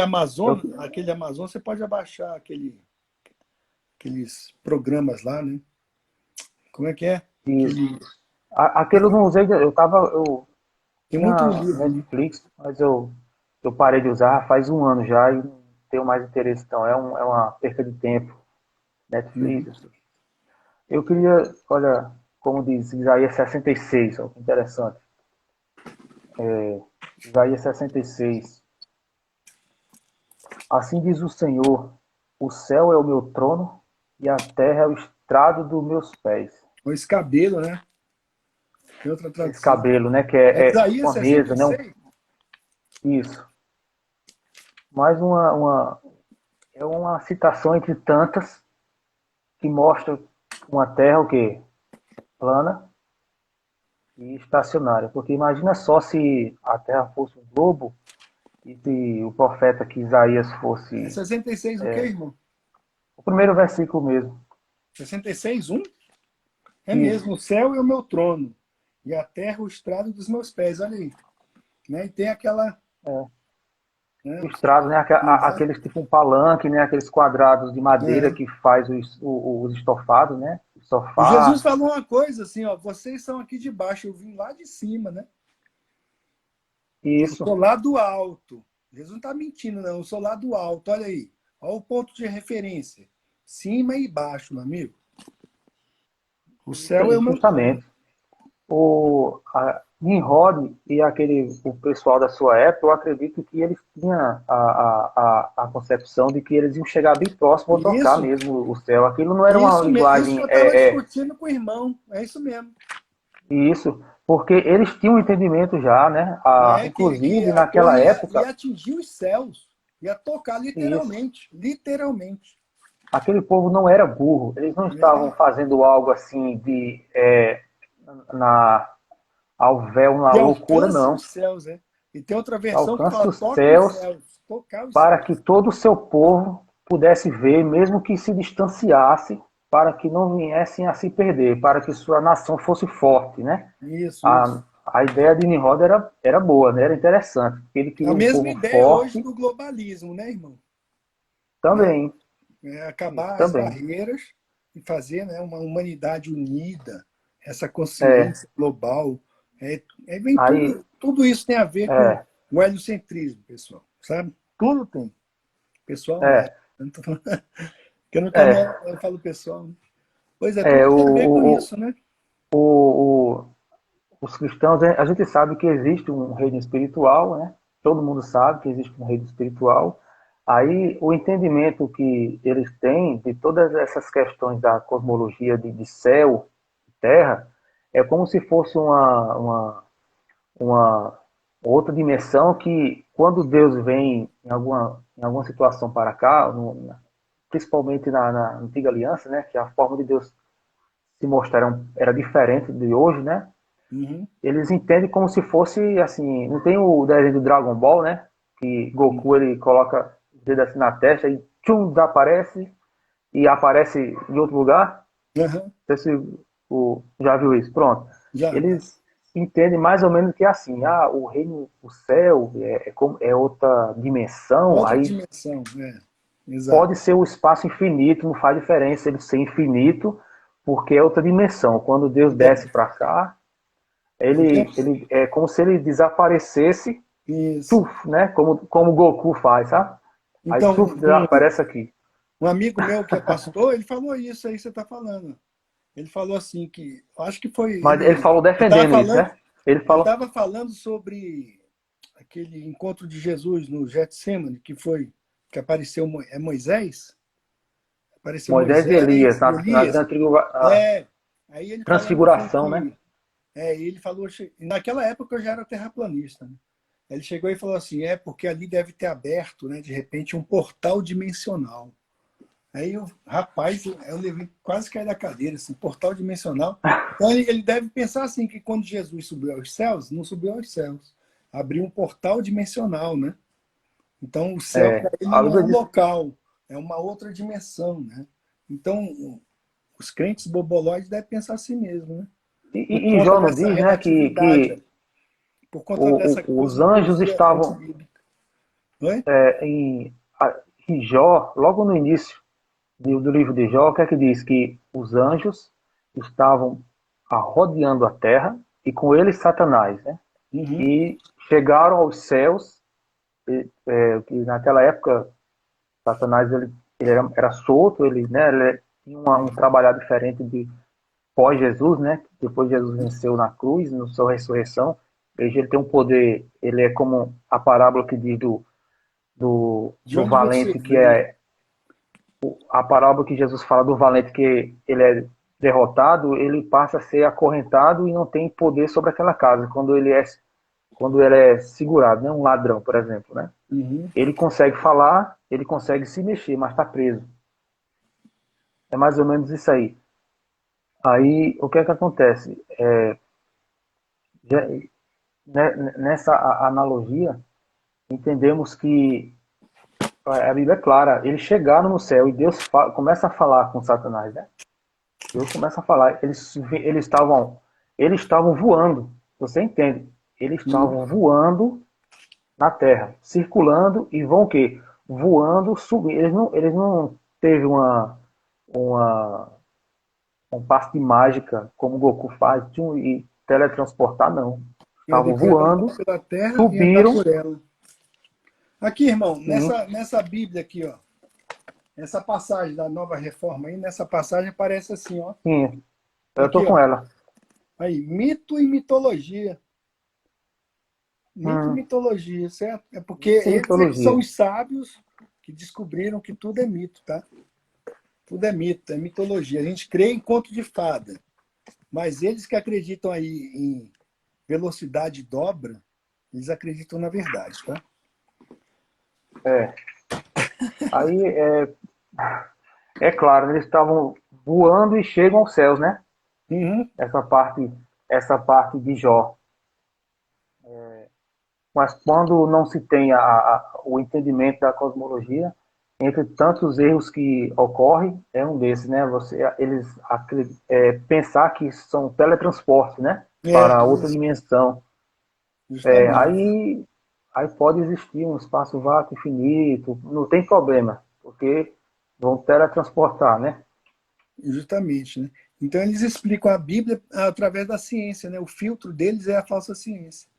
Speaker 2: Amazon você pode abaixar aqueles programas lá, né? Como é que é?
Speaker 1: isso.
Speaker 2: Aquele,
Speaker 1: Aquele eu não usei, eu
Speaker 2: tem muito
Speaker 1: tinha
Speaker 2: livro, né?
Speaker 1: Netflix, mas eu parei de usar faz um ano já e não tenho mais interesse, então. É uma perca de tempo.
Speaker 2: Uhum.
Speaker 1: Netflix, assim. Eu queria, olha, como diz Isaías 66, ó, que interessante. Isaías 66. Assim diz o Senhor: o céu é o meu trono e a terra é o estrado dos meus pés.
Speaker 2: O escabelo, né? Tem outra
Speaker 1: Esse
Speaker 2: tradução.
Speaker 1: cabelo, né, que
Speaker 2: É
Speaker 1: é
Speaker 2: Isaías
Speaker 1: uma mesa, né?
Speaker 2: 66?
Speaker 1: Isso. Mais é uma citação entre tantas que mostra uma terra o quê? Plana e estacionária. Porque imagina só se a terra fosse um globo e se o profeta que Isaías
Speaker 2: É
Speaker 1: fosse
Speaker 2: 66 o quê, irmão?
Speaker 1: o primeiro versículo mesmo.
Speaker 2: 66, 1? É
Speaker 1: Isso.
Speaker 2: mesmo, o céu é o meu trono e a terra o estrado dos meus pés. Olha aí. Né? E tem aquela...
Speaker 1: É.
Speaker 2: Né?
Speaker 1: Estrados, né?
Speaker 2: Exato.
Speaker 1: Aqueles tipo um palanque, né? Aqueles quadrados de madeira
Speaker 2: É.
Speaker 1: que faz os estofados, né? O
Speaker 2: E Jesus
Speaker 1: sofá.
Speaker 2: falou uma coisa assim, ó, vocês são aqui de baixo, eu vim lá de cima, né? Eu sou
Speaker 1: Isso.
Speaker 2: lá do alto. Jesus não está mentindo, não. Eu sou lá do alto. Olha aí. Olha o ponto de referência. Cima e baixo, meu amigo. O céu é o meu trono.
Speaker 1: Justamente. Nimrod e o pessoal da sua época, eu acredito que eles tinham a concepção de que eles iam chegar bem próximo ao tocar
Speaker 2: Isso,
Speaker 1: mesmo o céu. Aquilo não era uma
Speaker 2: isso mesmo. Isso que
Speaker 1: linguagem,
Speaker 2: eu estava discutindo com o irmão. É isso mesmo.
Speaker 1: isso, porque eles tinham um entendimento já, né?
Speaker 2: É que
Speaker 1: Inclusive
Speaker 2: a
Speaker 1: naquela
Speaker 2: torre
Speaker 1: época,
Speaker 2: ia atingir os céus. Ia tocar
Speaker 1: isso,
Speaker 2: literalmente. Literalmente.
Speaker 1: aquele povo não era burro, eles não estavam
Speaker 2: É.
Speaker 1: fazendo algo assim na, ao véu, na
Speaker 2: Que
Speaker 1: loucura,
Speaker 2: alcance
Speaker 1: não.
Speaker 2: os céus, né? E tem outra versão que
Speaker 1: Alcance
Speaker 2: fala
Speaker 1: os
Speaker 2: toque os
Speaker 1: céus
Speaker 2: céus. Tocar os
Speaker 1: para
Speaker 2: céus.
Speaker 1: que todo o seu povo pudesse ver, mesmo que se distanciasse, para que não viessem a se perder, para que sua nação fosse forte, né?
Speaker 2: Isso, isso.
Speaker 1: A ideia de Nimrod era boa, né? Era interessante. Ele
Speaker 2: A
Speaker 1: queria um
Speaker 2: mesma
Speaker 1: povo
Speaker 2: ideia hoje
Speaker 1: forte
Speaker 2: do globalismo, né, irmão? Né?
Speaker 1: também.
Speaker 2: É
Speaker 1: Isso
Speaker 2: acabar as
Speaker 1: também.
Speaker 2: barreiras e fazer, né, uma humanidade unida, essa
Speaker 1: É,
Speaker 2: consciência global. Vem
Speaker 1: aí,
Speaker 2: tudo isso tem a ver com
Speaker 1: é,
Speaker 2: o heliocentrismo, pessoal, sabe? Tudo tem. Pessoal,
Speaker 1: é,
Speaker 2: eu não tô falando, que eu no canal
Speaker 1: é,
Speaker 2: eu falo pessoal. Né? Pois é,
Speaker 1: É,
Speaker 2: tudo tem a ver com isso, né?
Speaker 1: o, o- os cristãos, a gente sabe que existe um reino espiritual, né? Todo mundo sabe que existe um reino espiritual. Aí o entendimento que eles têm de todas essas questões da cosmologia de céu, terra, é como se fosse uma outra dimensão que, quando Deus vem em alguma situação para cá, principalmente na antiga aliança, né, que a forma de Deus se mostrar era diferente de hoje, né?
Speaker 2: Uhum.
Speaker 1: Eles entendem como se fosse assim, não tem o desenho do Dragon Ball, né? Que Goku ele coloca o dedo assim na testa e tchum, desaparece e aparece em outro lugar.
Speaker 2: Uhum.
Speaker 1: Não sei se já viu isso. Pronto.
Speaker 2: Já.
Speaker 1: Eles entendem mais ou menos que é assim, o reino, o céu é outra dimensão,
Speaker 2: Outra
Speaker 1: aí
Speaker 2: dimensão, exato.
Speaker 1: pode ser o espaço infinito, não faz diferença ele ser infinito, porque é outra dimensão. Quando Deus
Speaker 2: É.
Speaker 1: desce para cá,
Speaker 2: Então,
Speaker 1: ele é como se ele desaparecesse,
Speaker 2: isso.
Speaker 1: tuf, né? Como o Goku faz, sabe? Aí
Speaker 2: Então,
Speaker 1: tuf, desaparece aqui.
Speaker 2: um amigo meu que é pastor, ele falou isso aí que você está falando. Ele falou assim que, acho que foi
Speaker 1: Mas ele falou
Speaker 2: ele estava
Speaker 1: defendendo isso,
Speaker 2: falando,
Speaker 1: né? Ele
Speaker 2: ele
Speaker 1: falou,
Speaker 2: estava falando sobre aquele encontro de Jesus no Getsemane, que apareceu Moisés, apareceu
Speaker 1: Moisés e Elias,
Speaker 2: Moisés e Elias.
Speaker 1: na
Speaker 2: É, aí ele falando assim
Speaker 1: transfiguração, né?
Speaker 2: que ele falou, naquela época eu já era terraplanista, né? Ele chegou e falou assim, porque ali deve ter aberto, né, de repente um portal dimensional. Aí eu, rapaz, eu levei quase cair da cadeira, assim, portal dimensional. Então ele deve pensar assim, que quando Jesus subiu aos céus, não subiu aos céus, abriu um portal dimensional, né? Então o céu para ele
Speaker 1: A
Speaker 2: não é
Speaker 1: Bíblia
Speaker 2: um
Speaker 1: diz,
Speaker 2: local, é uma outra dimensão, né? Então os crentes boboloides devem pensar assim mesmo, né? Por
Speaker 1: e
Speaker 2: conta
Speaker 1: Jó não
Speaker 2: dessa
Speaker 1: diz, né,
Speaker 2: relatividade, por conta dessa
Speaker 1: os anjos
Speaker 2: cosmologia
Speaker 1: estavam
Speaker 2: antibíblica. Não é?
Speaker 1: em, em Jó, logo no início do livro de Jó, o que é que diz? Que os anjos estavam rodeando a terra e com eles Satanás, né?
Speaker 2: Uhum.
Speaker 1: E chegaram aos céus, que naquela época Satanás ele era solto, ele, né, ele tinha um trabalhar diferente de pós-Jesus, né? Depois Jesus venceu na cruz, na sua ressurreição. Ele tem um poder, ele é como a parábola que diz
Speaker 2: De
Speaker 1: do
Speaker 2: onde você
Speaker 1: valente, que
Speaker 2: veio?
Speaker 1: é a parábola que Jesus fala do valente que ele é derrotado, ele passa a ser acorrentado e não tem poder sobre aquela casa quando ele é segurado, né? Um ladrão, por exemplo, né?
Speaker 2: Uhum.
Speaker 1: Ele consegue falar, ele consegue se mexer, mas está preso. É mais ou menos isso aí. Aí, o que é que acontece? Nessa analogia, entendemos que a Bíblia é clara. Eles chegaram no céu e Deus começa a falar com Satanás, né? Deus começa a falar. Eles estavam voando. Você entende? Eles
Speaker 2: Uhum.
Speaker 1: estavam voando na Terra, circulando e vão o quê? Voando, subindo. Eles não teve uma um passe de mágica como o Goku faz e teletransportar, não.
Speaker 2: Ele
Speaker 1: Estavam
Speaker 2: veio andar
Speaker 1: voando,
Speaker 2: pela terra e andar
Speaker 1: subiram,
Speaker 2: por ela. Aqui, irmão,
Speaker 1: sim,
Speaker 2: nessa Bíblia aqui, ó, essa passagem da Nova Reforma aí, nessa passagem aparece assim, ó.
Speaker 1: sim, eu tô
Speaker 2: Aqui,
Speaker 1: com
Speaker 2: ó.
Speaker 1: ela.
Speaker 2: Aí, mito e mitologia. Mito e
Speaker 1: Hum,
Speaker 2: mitologia, certo? É porque
Speaker 1: mito e
Speaker 2: eles são
Speaker 1: mitologia.
Speaker 2: os sábios que descobriram que tudo é mito, tá? Tudo é mito, é mitologia. A gente crê em conto de fada, mas eles que acreditam aí em velocidade dobra, eles acreditam na verdade, tá?
Speaker 1: É. Aí é claro, eles estavam voando e chegam aos céus, né?
Speaker 2: Uhum.
Speaker 1: Essa parte, essa parte de Jó. Mas quando não se tem o entendimento da cosmologia, entre tantos erros que ocorrem, é um desses, né? Eles pensar que são teletransportes, né? Para outra
Speaker 2: Isso,
Speaker 1: dimensão. É,
Speaker 2: justamente.
Speaker 1: aí, aí pode existir um espaço-vácuo infinito, não tem problema, porque vão teletransportar, né?
Speaker 2: Justamente, né? Então eles explicam a Bíblia através da ciência, né? O filtro deles é a falsa ciência.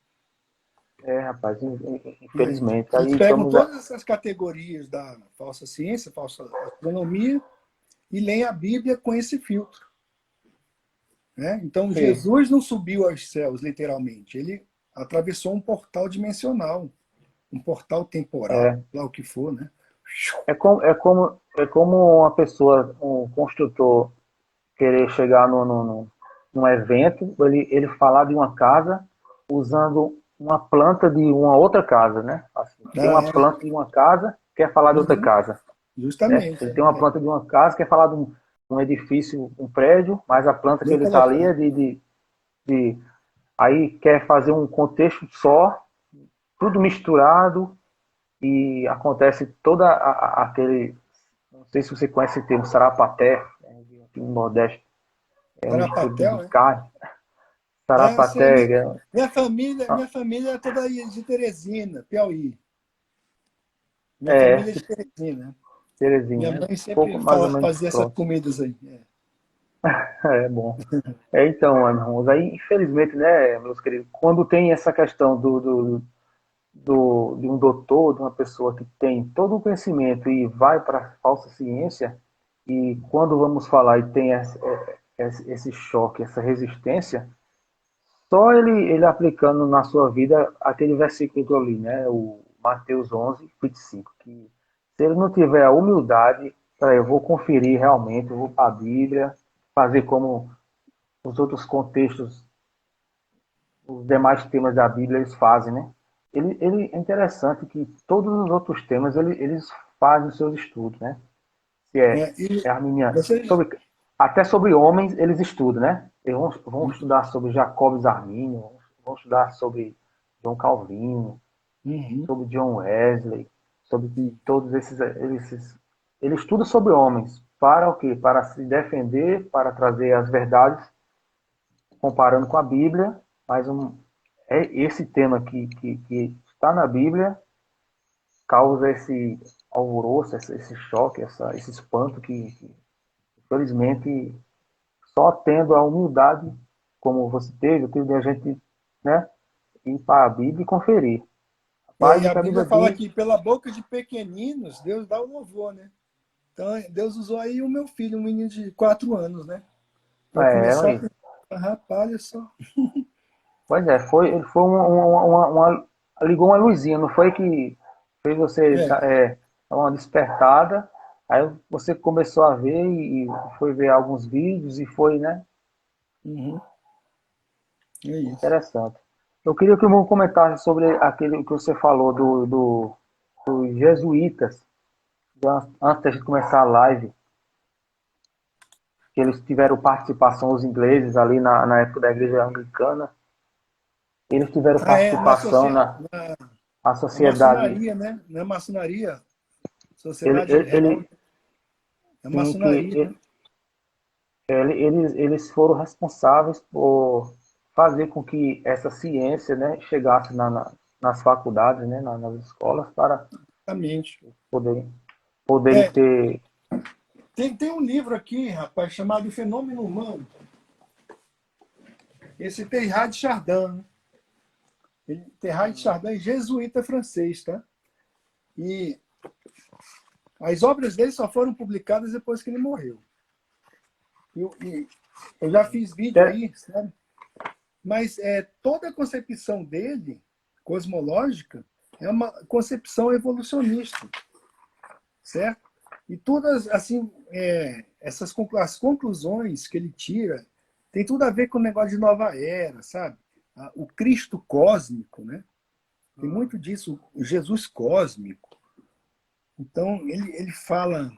Speaker 1: Rapaz,
Speaker 2: Né?
Speaker 1: infelizmente.
Speaker 2: Eles
Speaker 1: Aí
Speaker 2: pegam
Speaker 1: estamos.
Speaker 2: todas essas categorias da falsa ciência, falsa astronomia, e leem a Bíblia com esse filtro. né? Então,
Speaker 1: Sim.
Speaker 2: Jesus não subiu aos céus, literalmente. Ele atravessou um portal dimensional, um portal temporal,
Speaker 1: É,
Speaker 2: lá o que for, né?
Speaker 1: é como uma pessoa, um construtor, querer chegar num evento, ele falar de uma casa usando uma planta de uma outra casa, né? Assim, tem
Speaker 2: Ah,
Speaker 1: uma planta de uma casa, quer falar de outra
Speaker 2: uhum,
Speaker 1: casa, né?
Speaker 2: justamente.
Speaker 1: Ele tem uma planta de uma casa, quer falar de um edifício, um prédio, mas a planta que
Speaker 2: Bem
Speaker 1: ele está ali é
Speaker 2: colocado.
Speaker 1: de. Aí quer fazer um contexto só, tudo misturado, e acontece toda aquele. Não sei se você conhece o termo sarapaté, né, aqui no Nordeste, é uma mistura de
Speaker 2: Sarapatel, né?
Speaker 1: carne.
Speaker 2: É, eu sei.
Speaker 1: Sarapaté,
Speaker 2: Minha família é toda aí de Teresina, Piauí. Minha
Speaker 1: é,
Speaker 2: família é de Teresina, né? Minha
Speaker 1: Terezinha, é um
Speaker 2: mãe
Speaker 1: pouco
Speaker 2: sempre
Speaker 1: mais ou menos
Speaker 2: fazia essas
Speaker 1: próximo.
Speaker 2: comidas aí. É.
Speaker 1: É bom. Então, meus irmãos, aí infelizmente, né, meus queridos, quando tem essa questão de um doutor, de uma pessoa que tem todo o conhecimento e vai para a falsa ciência, e quando vamos falar e tem esse choque, essa resistência, só ele aplicando na sua vida aquele versículo que eu li, né, o Mateus 11, 25, que se ele não tiver a humildade, eu vou conferir realmente, eu vou para a Bíblia, fazer como os outros contextos, os demais temas da Bíblia eles fazem, né? Ele é interessante que todos os outros temas eles fazem os seus estudos, né? Se
Speaker 2: É, e
Speaker 1: é arminiano,
Speaker 2: você,
Speaker 1: até sobre homens eles estudam, né? Eles vão estudar sobre Jacobus Armínio, vão estudar sobre João Calvino,
Speaker 2: uhum,
Speaker 1: sobre John Wesley, sobre todos esses. Ele estuda sobre homens para o quê? Para se defender, para trazer as verdades comparando com a Bíblia, mas é esse tema que está na Bíblia causa esse alvoroço, esse choque, esse espanto que, infelizmente, só tendo a humildade, como você teve, eu tive a gente, né, ir para a Bíblia e conferir.
Speaker 2: é,
Speaker 1: Rapaz,
Speaker 2: e
Speaker 1: o
Speaker 2: a
Speaker 1: que a
Speaker 2: Bíblia
Speaker 1: Bíblia
Speaker 2: fala
Speaker 1: diz
Speaker 2: que pela boca de pequeninos, Deus dá o louvor, né? Então, Deus usou aí o meu filho, um menino de 4 anos, né? Para começar
Speaker 1: aí.
Speaker 2: a rapaz, olha só.
Speaker 1: Pois é, ele foi ligou uma luzinha, não foi que fez você
Speaker 2: É,
Speaker 1: dar uma despertada, aí você começou a ver e foi ver alguns vídeos e foi, né?
Speaker 2: uhum, é isso.
Speaker 1: Interessante. Eu queria que o irmão comentasse sobre aquele que você falou dos jesuítas, antes da gente começar a live, que eles tiveram participação, os ingleses ali na época da igreja anglicana, eles tiveram
Speaker 2: Ah, é,
Speaker 1: participação na
Speaker 2: na
Speaker 1: sociedade,
Speaker 2: maçonaria, né? Na maçonaria,
Speaker 1: ele,
Speaker 2: Sociedade
Speaker 1: ele,
Speaker 2: Real,
Speaker 1: ele
Speaker 2: é
Speaker 1: sim,
Speaker 2: maçonaria, né?
Speaker 1: eles foram responsáveis por fazer com que essa ciência, né, chegasse nas faculdades, né, nas escolas, para
Speaker 2: Exatamente.
Speaker 1: poderem, poderem
Speaker 2: É,
Speaker 1: ter.
Speaker 2: tem um livro aqui, rapaz, chamado Fenômeno Humano. Esse Teilhard de Chardin, né? Teilhard de Chardin é jesuíta francês, tá? E as obras dele só foram publicadas depois que ele morreu. E eu já fiz vídeo aí, sabe? Mas toda a concepção dele, cosmológica, é uma concepção evolucionista, certo? E todas, assim, as conclusões que ele tira tem tudo a ver com o negócio de nova era, sabe? O Cristo cósmico, né? Tem muito disso, o Jesus cósmico. Então, ele fala.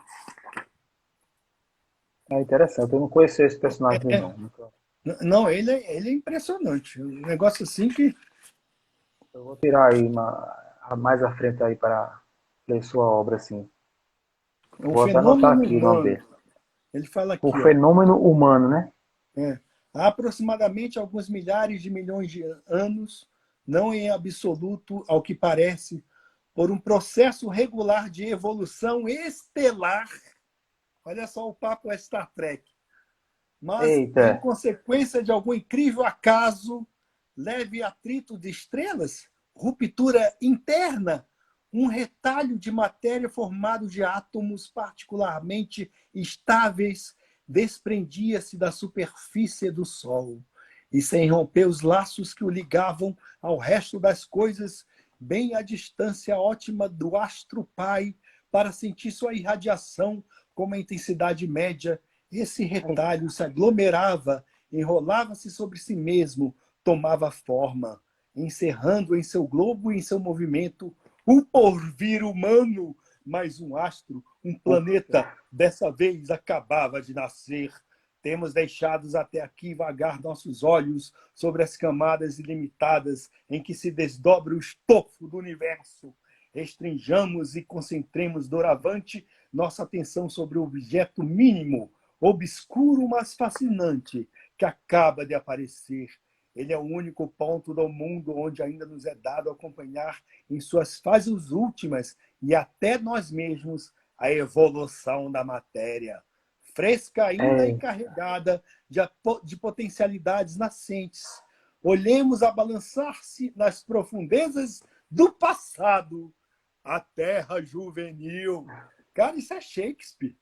Speaker 1: É interessante, eu não conhecia esse personagem dele, não.
Speaker 2: Não, ele é impressionante. Um negócio assim que.
Speaker 1: Eu vou tirar aí mais à frente aí para ler sua obra, assim.
Speaker 2: É um
Speaker 1: Vou até anotar
Speaker 2: fenômeno
Speaker 1: aqui o nome
Speaker 2: humano.
Speaker 1: dele.
Speaker 2: Ele fala
Speaker 1: O
Speaker 2: aqui, ó.
Speaker 1: fenômeno humano, né?
Speaker 2: É, há aproximadamente alguns milhares de milhões de anos, não em absoluto, ao que parece, por um processo regular de evolução estelar. Olha só o papo é Star Trek. Mas,
Speaker 1: Eita,
Speaker 2: em consequência de algum incrível acaso, leve atrito de estrelas, ruptura interna, um retalho de matéria formado de átomos particularmente estáveis desprendia-se da superfície do Sol e, sem romper os laços que o ligavam ao resto das coisas, bem à distância ótima do astro-pai, para sentir sua irradiação com uma intensidade média, esse retalho se aglomerava, enrolava-se sobre si mesmo, tomava forma, encerrando em seu globo e em seu movimento o porvir humano. Mais um astro, um planeta, dessa vez acabava de nascer. Temos deixados até aqui vagar nossos olhos sobre as camadas ilimitadas em que se desdobra o estofo do universo. Restringamos e concentremos doravante nossa atenção sobre o objeto mínimo, obscuro, mas fascinante, que acaba de aparecer. Ele é o único ponto do mundo onde ainda nos é dado acompanhar em suas fases últimas e até nós mesmos a evolução da matéria, fresca ainda e
Speaker 1: É,
Speaker 2: carregada de potencialidades nascentes. Olhemos a balançar-se nas profundezas do passado, a terra juvenil. Cara, isso é Shakespeare.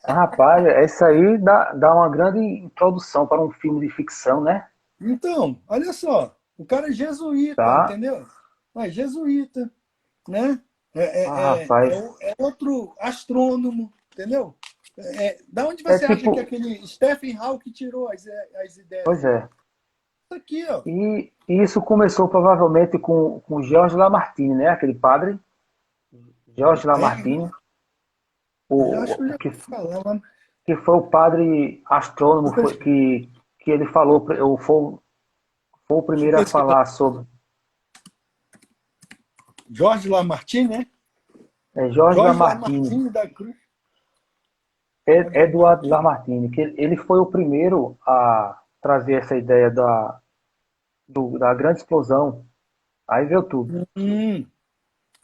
Speaker 1: rapaz, isso aí dá uma grande introdução para um filme de ficção, né?
Speaker 2: Então, olha só, o cara é jesuíta,
Speaker 1: Tá?
Speaker 2: entendeu? É jesuíta, né?
Speaker 1: Ah, rapaz.
Speaker 2: É outro astrônomo, entendeu? Da onde
Speaker 1: É
Speaker 2: você acha que
Speaker 1: tipo,
Speaker 2: aquele Stephen Hawking tirou as ideias
Speaker 1: pois
Speaker 2: dele?
Speaker 1: é.
Speaker 2: Isso aqui, ó.
Speaker 1: E isso começou provavelmente com George Lamartine, né? Aquele padre, George
Speaker 2: É,
Speaker 1: Lamartine,
Speaker 2: eu acho que eu já
Speaker 1: que,
Speaker 2: ouvi falar, mas
Speaker 1: que foi o padre astrônomo
Speaker 2: deixa
Speaker 1: que ele falou, ou foi o
Speaker 2: eu
Speaker 1: primeiro a
Speaker 2: pesquisar.
Speaker 1: falar sobre
Speaker 2: Jorge Lamartine, né?
Speaker 1: George
Speaker 2: Jorge
Speaker 1: Lamartine,
Speaker 2: Lamartine da Cruz. Jorge
Speaker 1: Edward
Speaker 2: Lamartine.
Speaker 1: Lamartine, que ele foi o primeiro a trazer essa ideia da grande explosão. Aí veio tudo.
Speaker 2: Hum,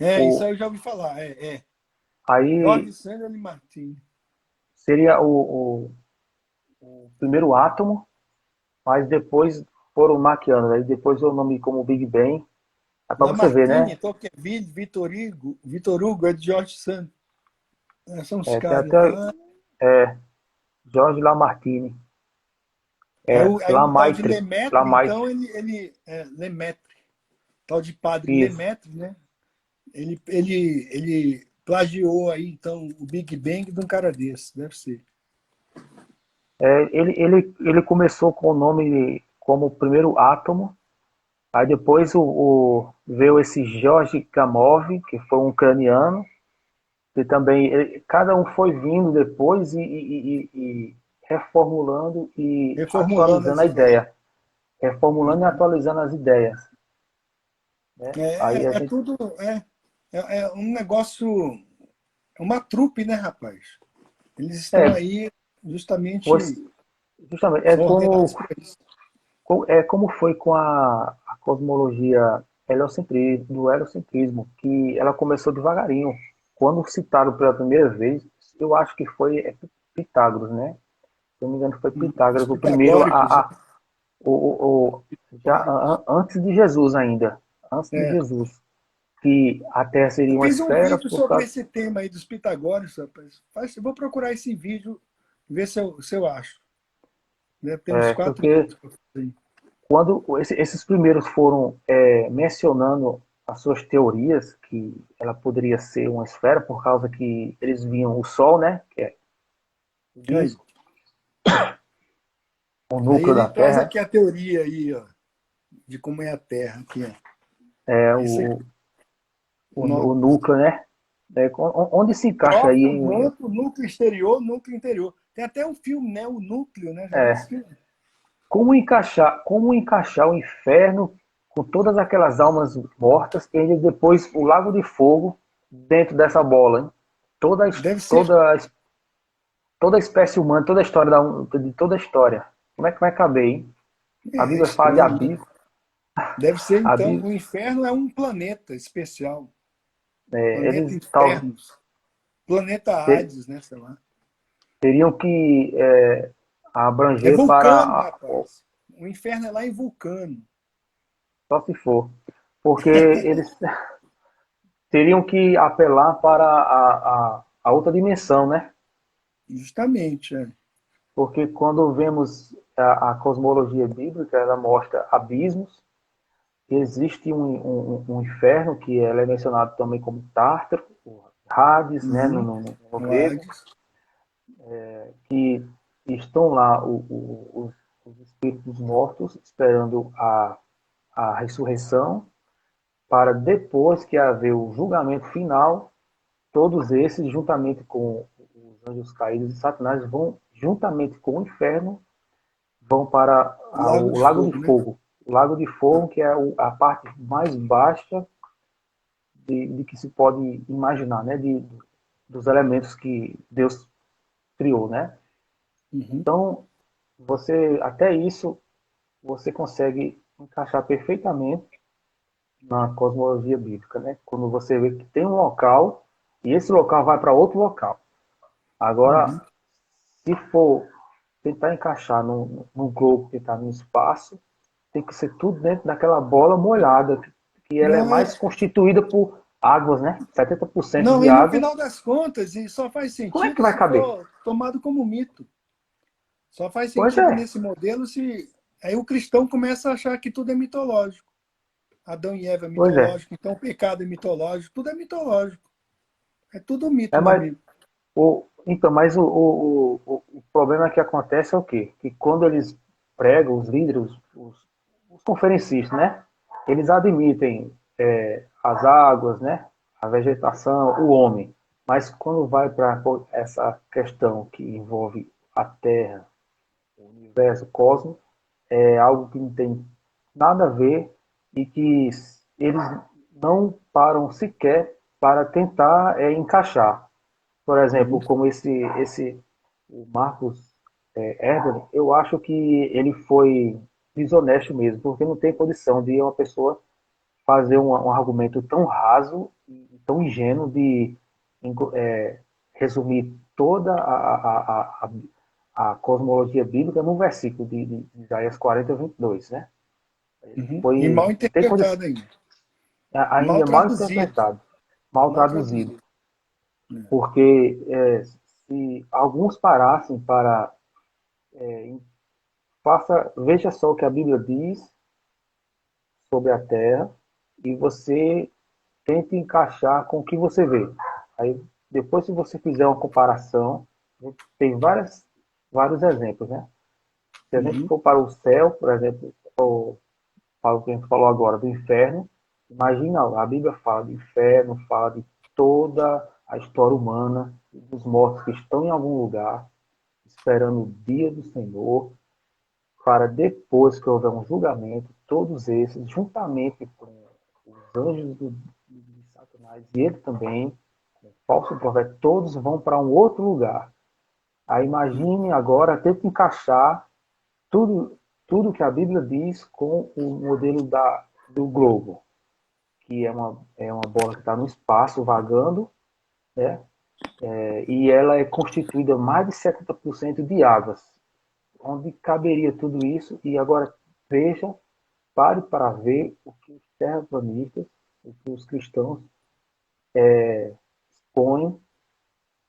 Speaker 2: isso
Speaker 1: O,
Speaker 2: aí eu já ouvi falar.
Speaker 1: aí
Speaker 2: Jorge Sandro Lamartine.
Speaker 1: seria o primeiro átomo, mas depois foram maquiando. Aí depois o nome como Big Bang. É para você ver,
Speaker 2: Lamartine,
Speaker 1: né?
Speaker 2: Tocqueville, Vitor Hugo, é de George Sand. São os
Speaker 1: Tem
Speaker 2: caras.
Speaker 1: até George Lamartine.
Speaker 2: Aí o tal de
Speaker 1: Lamaitre.
Speaker 2: Lemaitre,
Speaker 1: Lamaitre.
Speaker 2: então, ele Lemaitre, tal de padre
Speaker 1: Isso.
Speaker 2: Lemaitre, né? Ele plagiou aí, então, o Big Bang de um cara desse, deve ser.
Speaker 1: Ele começou com o nome como o primeiro átomo. Aí depois veio esse George Gamov, que foi um ucraniano, que também, cada um foi vindo depois e reformulando e
Speaker 2: Reformulando
Speaker 1: atualizando
Speaker 2: as
Speaker 1: a
Speaker 2: ideias.
Speaker 1: ideia. Reformulando e atualizando as ideias. Né? Aí a
Speaker 2: É
Speaker 1: gente,
Speaker 2: tudo. É um negócio. É uma trupe, né, rapaz? Eles estão
Speaker 1: é,
Speaker 2: aí justamente
Speaker 1: você, justamente,
Speaker 2: são ordenados para isso.
Speaker 1: como foi com a cosmologia do heliocentrismo, que ela começou devagarinho. Quando citaram pela primeira vez, eu acho que foi Pitágoras, né? Se eu não me engano, foi
Speaker 2: Os
Speaker 1: Pitágoras, o primeiro
Speaker 2: pitagóricos,
Speaker 1: o- já antes de Jesus ainda, antes de
Speaker 2: né?
Speaker 1: Jesus, que a Terra seria
Speaker 2: Eu
Speaker 1: uma
Speaker 2: fiz um
Speaker 1: esfera
Speaker 2: vídeo
Speaker 1: por
Speaker 2: sobre
Speaker 1: causa,
Speaker 2: esse tema aí dos pitagóricos, rapaz. Eu vou procurar esse vídeo e ver se eu acho. Deve ter uns 4 minutos
Speaker 1: porque
Speaker 2: pra fazer.
Speaker 1: quando esses primeiros foram mencionando as suas teorias, que ela poderia ser uma esfera, por causa que eles viam o Sol, né, que é o
Speaker 2: Aí.
Speaker 1: disco, o
Speaker 2: Aí
Speaker 1: núcleo
Speaker 2: ele
Speaker 1: da
Speaker 2: traz
Speaker 1: Terra,
Speaker 2: aqui a teoria aí, ó, de como é a Terra. Aqui, ó.
Speaker 1: é
Speaker 2: Esse aqui,
Speaker 1: o núcleo, né? Onde se encaixa aí
Speaker 2: próprio manto, núcleo exterior, núcleo interior. Tem até um filme, né? O Núcleo, né? Já viu esse
Speaker 1: é,
Speaker 2: filme?
Speaker 1: como encaixar o inferno com todas aquelas almas mortas e ainda depois o lago de fogo dentro dessa bola, hein? Toda, a his-
Speaker 2: Deve ser,
Speaker 1: toda, a his- toda a espécie humana, toda a história de toda a história. Como é que vai caber, hein? A
Speaker 2: é
Speaker 1: Bíblia fala de
Speaker 2: estranho, né?
Speaker 1: abismo,
Speaker 2: Deve ser,
Speaker 1: a
Speaker 2: então,
Speaker 1: Bíblia,
Speaker 2: o inferno é um planeta especial. Planeta
Speaker 1: eles
Speaker 2: Infernos. Planeta
Speaker 1: ter-
Speaker 2: Hades, né? Sei lá.
Speaker 1: teriam que
Speaker 2: É
Speaker 1: abranger
Speaker 2: Vulcano, rapaz. O inferno é lá em Vulcano.
Speaker 1: só se for, porque eles teriam que apelar para a outra dimensão, né?
Speaker 2: Justamente, é.
Speaker 1: porque quando vemos a cosmologia bíblica, ela mostra abismos, que existe um inferno, que ele é mencionado também como Tártaro, Hades, né,
Speaker 2: Uhum.
Speaker 1: no
Speaker 2: No
Speaker 1: grego,
Speaker 2: Hades.
Speaker 1: que estão lá os espíritos mortos esperando a ressurreição, para depois que haver o julgamento final, todos esses, juntamente com os anjos caídos e Satanás, vão, juntamente com o inferno, vão para
Speaker 2: Lago
Speaker 1: o
Speaker 2: de
Speaker 1: Lago de
Speaker 2: Fogo, né?
Speaker 1: Fogo. O Lago de Fogo, que é a parte mais baixa de que se pode imaginar, né? Dos elementos que Deus criou, né?
Speaker 2: Uhum.
Speaker 1: Então, você, até isso, você consegue encaixar perfeitamente na cosmologia bíblica, né? Quando você vê que tem um local e esse local vai para outro local. Agora,
Speaker 2: Uhum.
Speaker 1: se for tentar encaixar num globo que está no espaço, tem que ser tudo dentro daquela bola molhada, que ela é
Speaker 2: Não é.
Speaker 1: mais constituída por águas, né? 70%
Speaker 2: Não,
Speaker 1: de
Speaker 2: e no
Speaker 1: água.
Speaker 2: final das contas, e só faz
Speaker 1: Como é que
Speaker 2: sentido
Speaker 1: vai
Speaker 2: se
Speaker 1: caber?
Speaker 2: for tomado como mito. Só faz
Speaker 1: Pois
Speaker 2: sentido
Speaker 1: é,
Speaker 2: nesse modelo se. Aí o cristão começa a achar que tudo é mitológico. Adão e Eva é
Speaker 1: pois é.
Speaker 2: mitológico, então o pecado é mitológico, tudo é mitológico. É tudo mito
Speaker 1: É,
Speaker 2: na
Speaker 1: mas
Speaker 2: Bíblia.
Speaker 1: então, mas o problema que acontece é o quê? Que quando eles pregam, os líderes, os conferencistas, né? Eles admitem as águas, né? A vegetação, o homem. Mas quando vai para essa questão que envolve a Terra, o universo, o cosmos, é algo que não tem nada a ver e que eles não param sequer para tentar encaixar. Por exemplo,
Speaker 2: Uhum.
Speaker 1: como o Marcos Herder, eu acho que ele foi desonesto mesmo, porque não tem condição de uma pessoa fazer um argumento tão raso e tão ingênuo de resumir toda a cosmologia bíblica num versículo de Isaías 40:22, né?
Speaker 2: Uhum. E
Speaker 1: Foi,
Speaker 2: mal
Speaker 1: não tem condição,
Speaker 2: interpretado ainda. Mal
Speaker 1: ainda mal
Speaker 2: traduzido.
Speaker 1: interpretado, mal
Speaker 2: Mal
Speaker 1: traduzido,
Speaker 2: traduzido. É.
Speaker 1: porque se alguns parassem para veja só o que a Bíblia diz sobre a Terra e você tente encaixar com o que você vê. Aí, depois, se você fizer uma comparação, tem vários exemplos, né? Se a gente
Speaker 2: Uhum.
Speaker 1: for para o céu, por exemplo, ou para o que a gente falou agora do inferno, imagina, a Bíblia fala de inferno, fala de toda a história humana, dos mortos que estão em algum lugar, esperando o dia do Senhor, para depois que houver um julgamento, todos esses, juntamente com os anjos de Satanás e ele também, com o falso profeta, todos vão para um outro lugar. Aí imagine agora, tente encaixar tudo, tudo que a Bíblia diz com o modelo do globo, que é uma bola que está no espaço, vagando, né? E ela é constituída mais de 70% de águas, onde caberia tudo isso. E agora veja, pare para ver o que os terraplanistas, o que os cristãos põem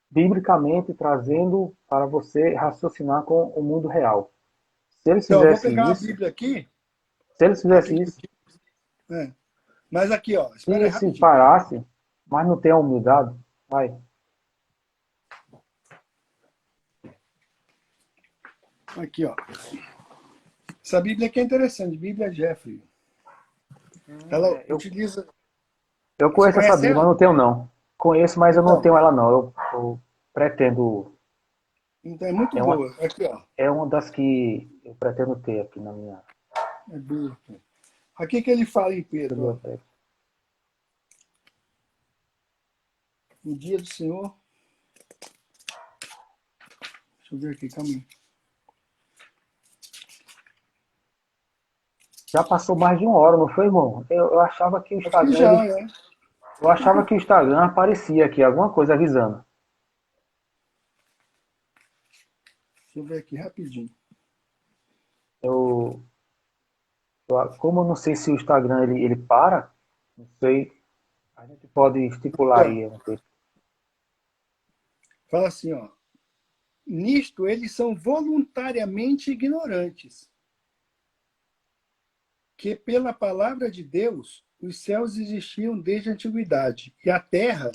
Speaker 1: biblicamente, trazendo para você raciocinar com o mundo real. Se eles
Speaker 2: Então, eu vou
Speaker 1: fizessem
Speaker 2: pegar a
Speaker 1: isso,
Speaker 2: Bíblia aqui.
Speaker 1: se eles
Speaker 2: Aqui,
Speaker 1: fizessem isso,
Speaker 2: é. Mas aqui, ó, espera aí
Speaker 1: se
Speaker 2: rapidinho.
Speaker 1: parassem, mas não tem a humildade, vai.
Speaker 2: Aqui, ó. Essa Bíblia aqui é interessante, Bíblia Jeffrey. Ela
Speaker 1: Eu,
Speaker 2: utiliza.
Speaker 1: eu
Speaker 2: Você
Speaker 1: conheço essa
Speaker 2: conhece
Speaker 1: Bíblia, mas
Speaker 2: ela?
Speaker 1: não tenho não. Conheço, mas eu não
Speaker 2: Então,
Speaker 1: tenho ela não. Eu pretendo.
Speaker 2: então é muito
Speaker 1: É uma,
Speaker 2: boa. Aqui, ó.
Speaker 1: é uma das que eu pretendo ter aqui na minha
Speaker 2: É boa. Aqui que ele fala em Pedro, ó.
Speaker 1: biblioteca.
Speaker 2: No dia do Senhor. Deixa eu ver aqui, calma aí.
Speaker 1: Já passou mais de uma hora, não foi, irmão? Eu achava que o
Speaker 2: Acho que
Speaker 1: Instagram,
Speaker 2: já, é.
Speaker 1: eu achava que o Instagram aparecia aqui, alguma coisa avisando.
Speaker 2: Deixa eu ver aqui rapidinho.
Speaker 1: Eu, como eu não sei se o Instagram ele para, não sei, a gente pode
Speaker 2: Aqui,
Speaker 1: estipular
Speaker 2: ó.
Speaker 1: aí um tempo.
Speaker 2: Fala assim, ó. nisto eles são voluntariamente ignorantes, que pela palavra de Deus os céus existiam desde a antiguidade, e a terra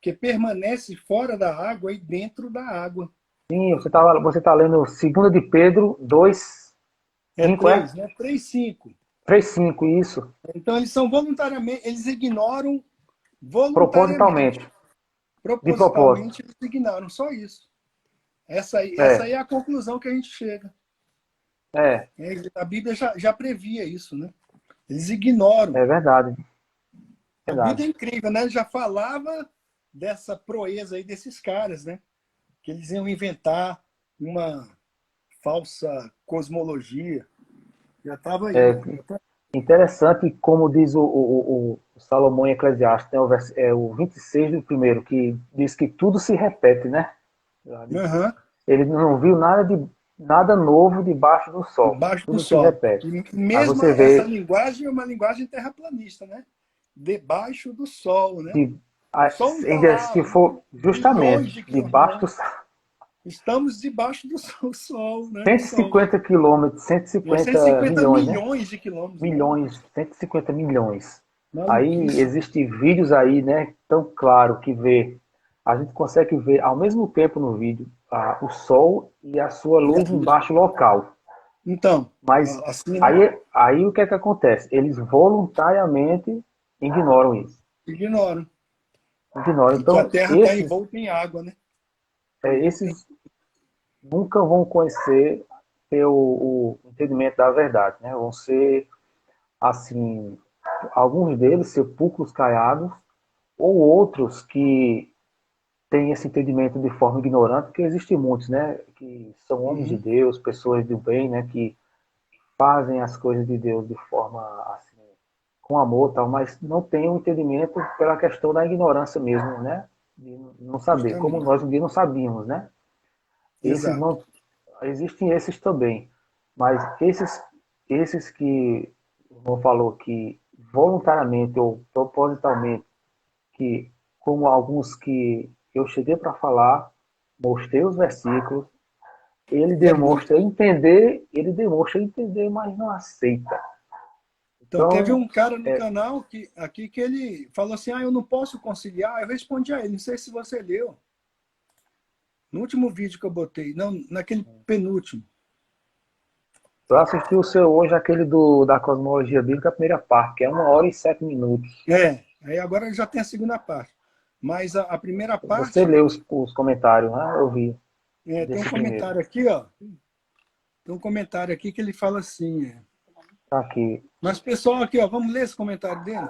Speaker 2: que permanece fora da água e dentro da água.
Speaker 1: Sim, você tá lendo 2 de Pedro 2,
Speaker 2: É
Speaker 1: 5, é?
Speaker 2: 3, né? 3:5.
Speaker 1: 3:5, isso.
Speaker 2: Então, eles são voluntariamente, eles ignoram voluntariamente,
Speaker 1: Propositalmente. De propósito.
Speaker 2: propositalmente, eles ignoram, só isso. Essa
Speaker 1: É,
Speaker 2: aí é a conclusão que a gente chega.
Speaker 1: é,
Speaker 2: A Bíblia já previa isso, né? Eles ignoram.
Speaker 1: é verdade.
Speaker 2: A Bíblia
Speaker 1: Verdade.
Speaker 2: é incrível, né? Ele já falava dessa proeza aí desses caras, né? Que eles iam inventar uma falsa cosmologia. Já estava aí.
Speaker 1: É interessante como diz o Salomão em Eclesiastes, né, o 26 do primeiro, que diz que tudo se repete, né?
Speaker 2: Uhum.
Speaker 1: Ele não viu nada novo debaixo do sol.
Speaker 2: Debaixo do
Speaker 1: Tudo se
Speaker 2: sol.
Speaker 1: repete.
Speaker 2: E
Speaker 1: Aí
Speaker 2: mesmo
Speaker 1: você
Speaker 2: essa
Speaker 1: vê
Speaker 2: linguagem é uma linguagem terraplanista, né? Debaixo do sol, né?
Speaker 1: que
Speaker 2: O sol não está
Speaker 1: ainda
Speaker 2: lá,
Speaker 1: se for
Speaker 2: milhões
Speaker 1: justamente
Speaker 2: de quilômetros,
Speaker 1: debaixo
Speaker 2: né?
Speaker 1: dos
Speaker 2: Estamos debaixo do sol, né? Do sol.
Speaker 1: 150 quilômetros,
Speaker 2: É
Speaker 1: 150
Speaker 2: 150
Speaker 1: milhões, né?
Speaker 2: milhões de quilômetros, né?
Speaker 1: Milhões, 150 milhões. Aí
Speaker 2: Maluquice.
Speaker 1: existem vídeos aí, né? Tão claro que a gente consegue ver ao mesmo tempo no vídeo o Sol e a sua
Speaker 2: E a
Speaker 1: luz
Speaker 2: luz.
Speaker 1: embaixo local.
Speaker 2: Então,
Speaker 1: Mas
Speaker 2: assim, né?
Speaker 1: aí o que é que acontece? Eles voluntariamente ignoram isso.
Speaker 2: Ignoram.
Speaker 1: Ignoram.
Speaker 2: E que a
Speaker 1: Então,
Speaker 2: Terra está envolta em água, né?
Speaker 1: esses nunca vão conhecer ter o entendimento da verdade, né? Vão ser, assim, alguns deles sepulcros caiados, ou outros que têm esse entendimento de forma ignorante, porque existem muitos, né? Que são homens de
Speaker 2: Uhum.
Speaker 1: Deus, pessoas do bem, né? Que fazem as coisas de Deus de forma, assim, com amor, tal, mas não têm um entendimento pela questão da ignorância mesmo, né? De não saber, como
Speaker 2: Justamente.
Speaker 1: nós um dia não sabíamos, né? Esses
Speaker 2: Exato.
Speaker 1: não, existem esses também, mas esses que o irmão falou que voluntariamente ou propositalmente, que como alguns que eu cheguei para falar, mostrei os versículos,
Speaker 2: É muito.
Speaker 1: ele demonstra entender, mas não aceita.
Speaker 2: Então, teve
Speaker 1: Então,
Speaker 2: um cara no canal aqui que ele falou assim: eu não posso conciliar. Eu respondi a ele, não sei se você leu. No último vídeo que eu botei, não, naquele penúltimo.
Speaker 1: eu assisti o seu hoje, aquele da cosmologia bíblica, a primeira parte, que é 1 hora e 7 minutos.
Speaker 2: Aí agora já tem a segunda parte. Mas a primeira
Speaker 1: Você
Speaker 2: parte,
Speaker 1: leu os comentários, né? Eu vi
Speaker 2: tem um
Speaker 1: desse primeiro.
Speaker 2: comentário aqui, ó. Tem um comentário aqui que ele fala assim.
Speaker 1: Tá aqui.
Speaker 2: Mas, pessoal, aqui, ó, vamos ler esse comentário dele?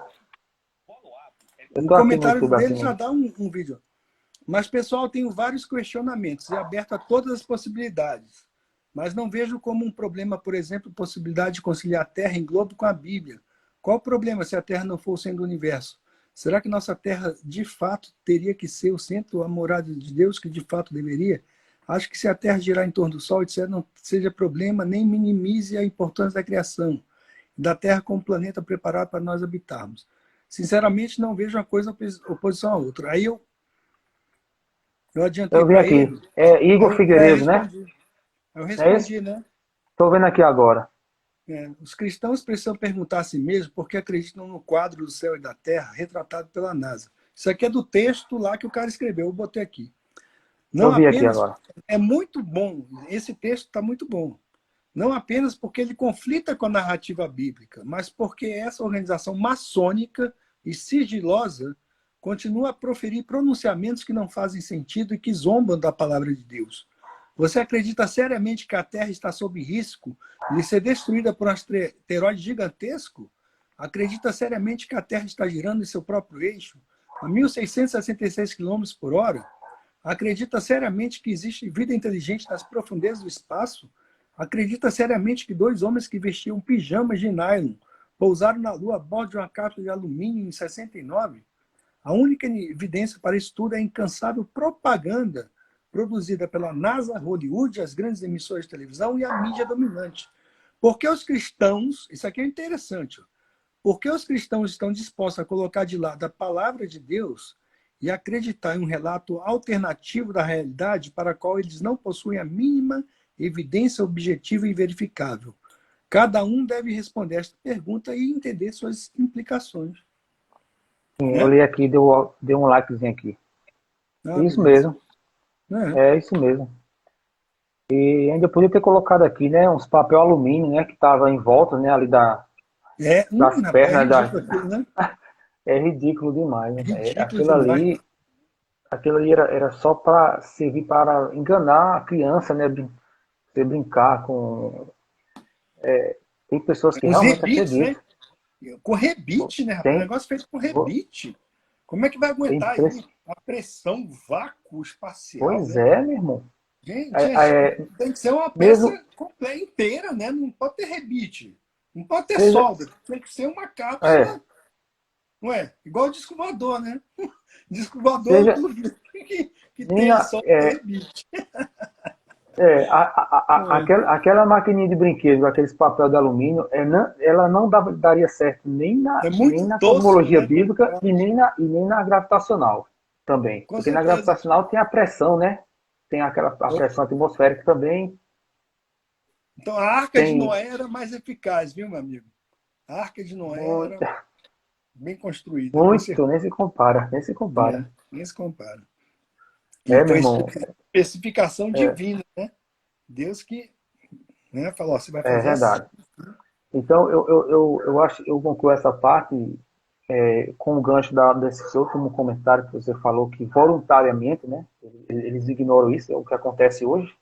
Speaker 1: Eu
Speaker 2: O
Speaker 1: tô aqui no
Speaker 2: comentário
Speaker 1: YouTube, aqui
Speaker 2: dele já
Speaker 1: no.
Speaker 2: dá um vídeo. Mas, pessoal, tenho vários questionamentos e aberto a todas as possibilidades. Mas não vejo como um problema, por exemplo, a possibilidade de conciliar a Terra em globo com a Bíblia. Qual o problema se a Terra não for o centro do universo? Será que nossa Terra, de fato, teria que ser o centro, a morada de Deus, que de fato deveria? Acho que se a Terra girar em torno do Sol, etc., não seja problema, nem minimize a importância da criação da Terra como planeta preparado para nós habitarmos. Sinceramente, não vejo uma coisa oposição à outra. Aí eu adiantei
Speaker 1: Eu vi
Speaker 2: para
Speaker 1: aqui.
Speaker 2: ele,
Speaker 1: É Igor
Speaker 2: eu
Speaker 1: Figueiredo, né?
Speaker 2: respondi. Eu
Speaker 1: É esse?
Speaker 2: respondi, né?
Speaker 1: Tô vendo aqui agora.
Speaker 2: Os cristãos precisam perguntar a si mesmos por que acreditam no quadro do céu e da terra retratado pela NASA. Isso aqui é do texto lá que o cara escreveu, eu botei aqui. Não
Speaker 1: Eu vi aqui
Speaker 2: apenas,
Speaker 1: agora.
Speaker 2: é muito bom, esse texto está muito bom. Não apenas porque ele conflita com a narrativa bíblica, mas porque essa organização maçônica e sigilosa continua a proferir pronunciamentos que não fazem sentido e que zombam da palavra de Deus. Você acredita seriamente que a Terra está sob risco de ser destruída por um asteroide gigantesco? Acredita seriamente que a Terra está girando em seu próprio eixo a 1.666 quilômetros por hora? Acredita seriamente que existe vida inteligente nas profundezas do espaço? Acredita seriamente que dois homens que vestiam pijamas de nylon pousaram na Lua a bordo de uma cápsula de alumínio em 69? A única evidência para isso tudo é a incansável propaganda produzida pela NASA, Hollywood, as grandes emissoras de televisão e a mídia dominante. Porque os cristãos, isso aqui é interessante, porque os cristãos estão dispostos a colocar de lado a palavra de Deus e acreditar em um relato alternativo da realidade para a qual eles não possuem a mínima evidência objetiva e verificável. Cada um deve responder esta pergunta e entender suas implicações.
Speaker 1: Sim, eu
Speaker 2: Né?
Speaker 1: li aqui, deu um likezinho aqui.
Speaker 2: Ah,
Speaker 1: Isso
Speaker 2: beleza.
Speaker 1: mesmo,
Speaker 2: É,
Speaker 1: é isso mesmo. E ainda podia ter colocado aqui, né, uns papel alumínio, né, que estava em volta, né, ali das
Speaker 2: rapaz, é
Speaker 1: pernas
Speaker 2: ridículo aquilo, né?
Speaker 1: é ridículo demais,
Speaker 2: É
Speaker 1: né?
Speaker 2: ridículo demais.
Speaker 1: Aquilo ali era só para servir para enganar a criança, né, você brincar com. Tem pessoas que
Speaker 2: Uns
Speaker 1: realmente
Speaker 2: rebites, né?
Speaker 1: acreditam.
Speaker 2: Com rebite, né, rapaz?
Speaker 1: Tem,
Speaker 2: Negócio feito com
Speaker 1: vo-
Speaker 2: rebite. Como é que vai
Speaker 1: é
Speaker 2: aguentar aí
Speaker 1: impress-
Speaker 2: a pressão vácuo espacial,
Speaker 1: Pois
Speaker 2: né?
Speaker 1: é, meu irmão.
Speaker 2: Gente,
Speaker 1: É,
Speaker 2: tem que ser uma peça
Speaker 1: mesmo
Speaker 2: completa inteira, né? Não pode ter rebite. Não pode ter
Speaker 1: seja,
Speaker 2: solda. Tem que ser uma
Speaker 1: é,
Speaker 2: cápsula, não é? Igual o disco voador, né? Disco voador, eu
Speaker 1: seja
Speaker 2: duvido que
Speaker 1: nem
Speaker 2: tenha solda e rebite.
Speaker 1: aquela maquininha de brinquedo, aqueles papel de alumínio, ela não daria certo
Speaker 2: É
Speaker 1: nem
Speaker 2: muito
Speaker 1: na
Speaker 2: tosco,
Speaker 1: cosmologia
Speaker 2: né?
Speaker 1: bíblica e nem na gravitacional também.
Speaker 2: Com
Speaker 1: Porque na
Speaker 2: certeza.
Speaker 1: gravitacional tem a pressão, né? Tem a pressão atmosférica também.
Speaker 2: Então, a Arca de
Speaker 1: Tem
Speaker 2: Noé era mais eficaz, viu, meu amigo? A Arca de Noé
Speaker 1: muito,
Speaker 2: era bem construída, com
Speaker 1: muito,
Speaker 2: certeza.
Speaker 1: nem se compara, nem se
Speaker 2: É,
Speaker 1: compara.
Speaker 2: nem se compara. E
Speaker 1: É, meu
Speaker 2: foi
Speaker 1: irmão,
Speaker 2: especificação
Speaker 1: é,
Speaker 2: divina, né? Deus que, né, falou, ó, você vai
Speaker 1: é
Speaker 2: fazer assim.
Speaker 1: verdade. Então, eu acho, eu concluo essa parte com o gancho desse seu último comentário que você falou, que voluntariamente, né, eles ignoram isso, é o que acontece hoje.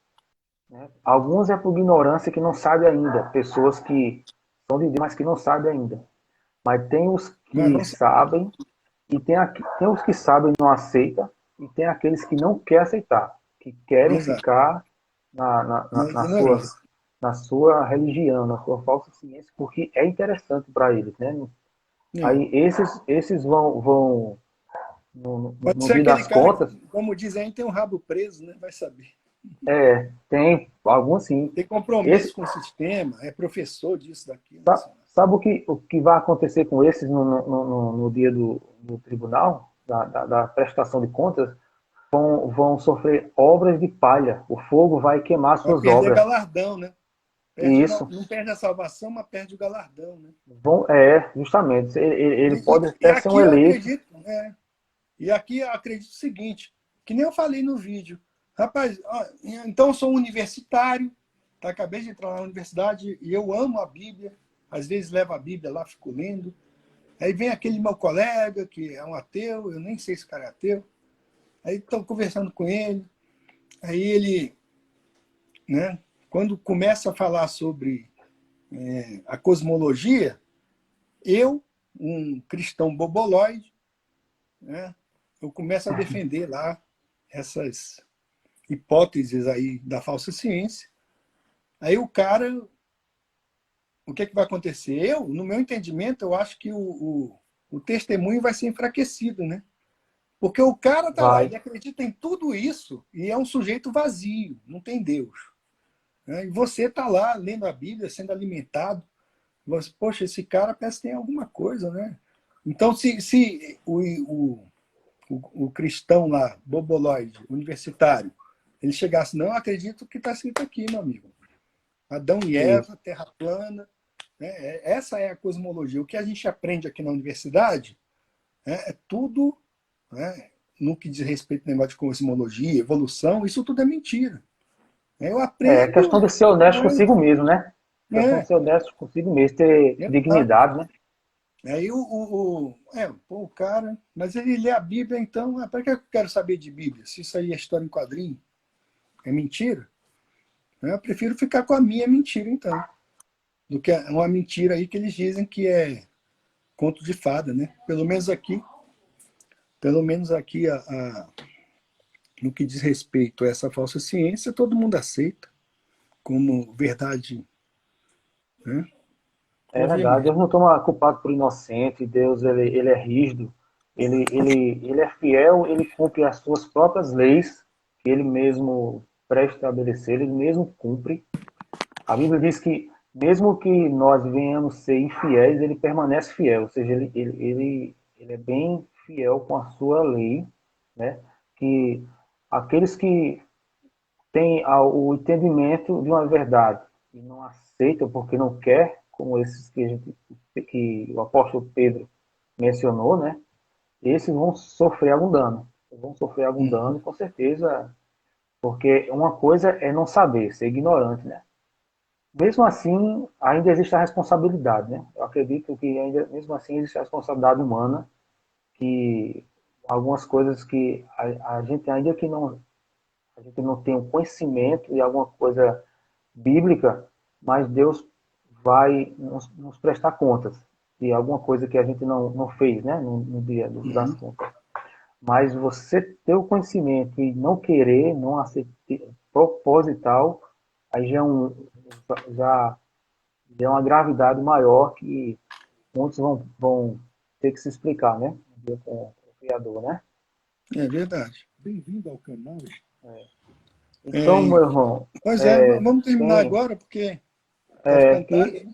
Speaker 1: Né? Alguns é por ignorância que não sabe ainda, pessoas que são de Deus, mas que não sabem ainda. Mas tem os
Speaker 2: Mas
Speaker 1: que
Speaker 2: não só
Speaker 1: sabem, e tem os que sabem e não aceitam, e tem aqueles que não querem aceitar, que querem
Speaker 2: exato.
Speaker 1: ficar
Speaker 2: Na
Speaker 1: na sua,
Speaker 2: ignorância.
Speaker 1: na sua religião, na sua falsa ciência, porque é interessante para eles. Né?
Speaker 2: É.
Speaker 1: Aí esses vão
Speaker 2: Pode
Speaker 1: no
Speaker 2: ser
Speaker 1: dia
Speaker 2: aquele
Speaker 1: das
Speaker 2: cara
Speaker 1: contas,
Speaker 2: que, como diz aí, tem um rabo preso, né? Vai saber.
Speaker 1: tem alguns sim.
Speaker 2: Tem compromisso
Speaker 1: Esse,
Speaker 2: com o sistema, é professor disso, daquilo. Assim.
Speaker 1: sabe o que vai acontecer com esses no dia do tribunal, da prestação de contas? Vão sofrer obras de palha. O fogo vai queimar
Speaker 2: Vai
Speaker 1: suas
Speaker 2: perder
Speaker 1: obras.
Speaker 2: galardão, né?
Speaker 1: E
Speaker 2: Perde, não,
Speaker 1: isso
Speaker 2: não perde a salvação, mas perde o galardão, né?
Speaker 1: justamente, ele pode
Speaker 2: E
Speaker 1: até ser um
Speaker 2: aqui eu
Speaker 1: eleito.
Speaker 2: acredito, e aqui eu acredito o seguinte, que nem eu falei no vídeo. Rapaz, ó, então eu sou um universitário, tá? Acabei de entrar na universidade e eu amo a Bíblia. Às vezes levo a Bíblia lá, fico lendo. Aí vem aquele meu colega, que é um ateu, eu nem sei se o cara é ateu. Aí estou conversando com ele. Aí ele, né, quando começa a falar sobre a cosmologia, eu, um cristão boboloide, né, eu começo a defender lá essas hipóteses aí da falsa ciência. Aí o cara, o que, é que vai acontecer? Eu, no meu entendimento, eu acho que o testemunho vai ser enfraquecido, né? Porque o cara tá lá,
Speaker 1: Vai.
Speaker 2: ele acredita em tudo isso e é um sujeito vazio, não tem Deus. Né? E você tá lá lendo a Bíblia, sendo alimentado. Você, poxa, esse cara parece que tem alguma coisa, né? Então, se o cristão lá, boboloide, universitário, ele chegasse, não, eu acredito que está escrito aqui, meu amigo. Adão e
Speaker 1: Isso.
Speaker 2: Eva, terra plana. Né? Essa é a cosmologia. O que a gente aprende aqui na universidade é tudo, né, no que diz respeito ao negócio de cosmologia, evolução, isso tudo é mentira. Eu
Speaker 1: É
Speaker 2: aprendo.
Speaker 1: questão de ser honesto consigo mesmo, né? Questão de
Speaker 2: É,
Speaker 1: ser honesto consigo mesmo, ter
Speaker 2: exato.
Speaker 1: dignidade, né?
Speaker 2: Aí o cara, mas ele lê a Bíblia, então, para que eu quero saber de Bíblia? Se isso aí é história em quadrinho, é mentira? Eu prefiro ficar com a minha mentira, então, do que uma mentira aí que eles dizem que é conto de fada, né? Pelo menos aqui no que diz respeito a essa falsa ciência, todo mundo aceita como verdade, né?
Speaker 1: É verdade.
Speaker 2: Obviamente.
Speaker 1: Deus não toma culpado por inocente. Deus, ele é rígido. Ele é fiel. Ele cumpre as suas próprias leis que ele mesmo pré-estabeleceu. Ele mesmo cumpre. A Bíblia diz que mesmo que nós venhamos ser infiéis, ele permanece fiel. Ou seja, ele é bem fiel com a sua lei. né? Que aqueles que têm o entendimento de uma verdade e não aceitam porque não quer, como esses que o apóstolo Pedro mencionou, né? Esses vão sofrer algum dano. Vão sofrer algum
Speaker 2: Uhum.
Speaker 1: dano, com certeza, porque uma coisa é não saber, ser ignorante, né? Mesmo assim, ainda existe a responsabilidade, né? Eu acredito que ainda, mesmo assim, existe a responsabilidade humana, que algumas coisas que a gente ainda que não, a gente não tem um conhecimento de alguma coisa bíblica, mas Deus vai nos prestar contas de alguma coisa que a gente não fez, né? No dia das
Speaker 2: Uhum.
Speaker 1: contas. Mas você ter o conhecimento e não querer, não aceitar, proposital, aí já é uma gravidade maior que muitos vão ter que se explicar, né? Com o Criador, né?
Speaker 2: É verdade. Bem-vindo ao canal.
Speaker 1: Então,
Speaker 2: É,
Speaker 1: meu irmão,
Speaker 2: pois é,
Speaker 1: é,
Speaker 2: vamos terminar
Speaker 1: tem,
Speaker 2: agora, porque tá ficando tarde,
Speaker 1: que
Speaker 2: né?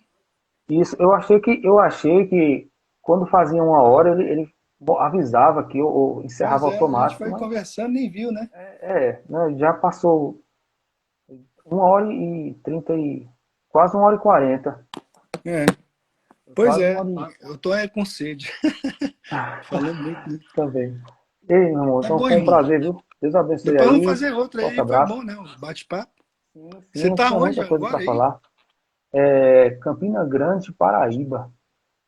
Speaker 1: isso, eu achei que quando fazia 1 hora ele avisava que eu
Speaker 2: Pois
Speaker 1: encerrava
Speaker 2: é, a gente
Speaker 1: automático,
Speaker 2: foi
Speaker 1: mas
Speaker 2: conversando e nem viu, né?
Speaker 1: né, já passou 1 hora e 30 quase 1 hora e 40,
Speaker 2: É, pois
Speaker 1: quase uma
Speaker 2: é,
Speaker 1: hora e
Speaker 2: eu tô com sede. Falando muito, né?
Speaker 1: também. Ei, meu irmão,
Speaker 2: Tá
Speaker 1: então
Speaker 2: bom,
Speaker 1: foi um
Speaker 2: irmão.
Speaker 1: prazer, viu? Deus abençoe
Speaker 2: Depois vamos
Speaker 1: aí.
Speaker 2: fazer outra
Speaker 1: Forte
Speaker 2: aí, foi
Speaker 1: abraço.
Speaker 2: bom, né? O bate-papo.
Speaker 1: Sim,
Speaker 2: Você
Speaker 1: sim,
Speaker 2: tá
Speaker 1: tinha
Speaker 2: onde
Speaker 1: muita coisa
Speaker 2: agora
Speaker 1: para
Speaker 2: aí?
Speaker 1: falar. Campina Grande, Paraíba.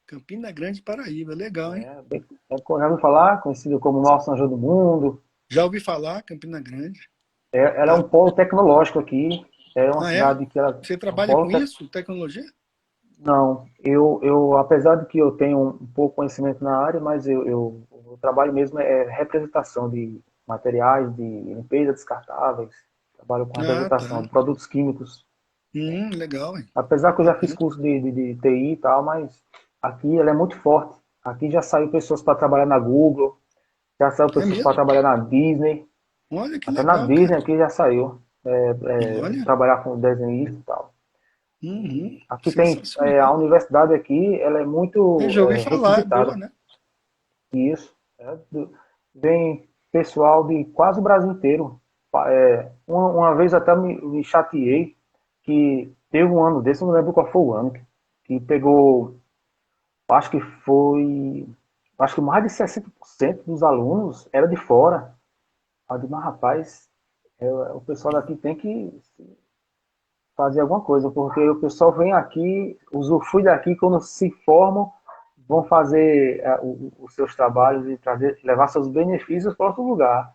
Speaker 2: Campina Grande, Paraíba, legal, hein?
Speaker 1: Já ouviu falar? Conhecido como o maior São João do mundo.
Speaker 2: Já ouvi falar, Campina Grande.
Speaker 1: Ela é
Speaker 2: Tá.
Speaker 1: um polo tecnológico aqui. É uma
Speaker 2: Ah, é?
Speaker 1: cidade que ela
Speaker 2: Você
Speaker 1: é um
Speaker 2: trabalha
Speaker 1: polo
Speaker 2: com
Speaker 1: tec...
Speaker 2: isso, tecnologia?
Speaker 1: Não, apesar de que eu tenho um pouco conhecimento na área, mas o trabalho mesmo é representação de materiais de limpeza descartáveis. Trabalho com
Speaker 2: Ah,
Speaker 1: representação
Speaker 2: tá.
Speaker 1: de produtos químicos.
Speaker 2: Legal, hein?
Speaker 1: Apesar que eu já fiz
Speaker 2: Bacana.
Speaker 1: curso de TI e tal, mas aqui ela é muito forte. Aqui já saiu pessoas para trabalhar na Google, já saiu
Speaker 2: É
Speaker 1: pessoas para
Speaker 2: mesmo?
Speaker 1: trabalhar na Disney,
Speaker 2: Olha que
Speaker 1: até na
Speaker 2: legal,
Speaker 1: Disney
Speaker 2: cara.
Speaker 1: aqui já saiu,
Speaker 2: Olha.
Speaker 1: trabalhar com desenhista e tal.
Speaker 2: Uhum.
Speaker 1: E aqui tem,
Speaker 2: Sensacional.
Speaker 1: a universidade aqui, ela é
Speaker 2: Eu
Speaker 1: muito
Speaker 2: já ouvi falar, é boa,
Speaker 1: requisitada.
Speaker 2: né?
Speaker 1: Isso. Vem pessoal de quase o Brasil inteiro. Uma vez até me chateei que teve um ano desse, eu não lembro qual foi o ano, que pegou. Acho que foi. Acho que mais de 60% dos alunos era de fora. Eu digo, mas rapaz, o pessoal daqui tem que fazer alguma coisa, porque o pessoal vem aqui, usufrui daqui, quando se formam, vão fazer os seus trabalhos e levar seus benefícios para outro lugar.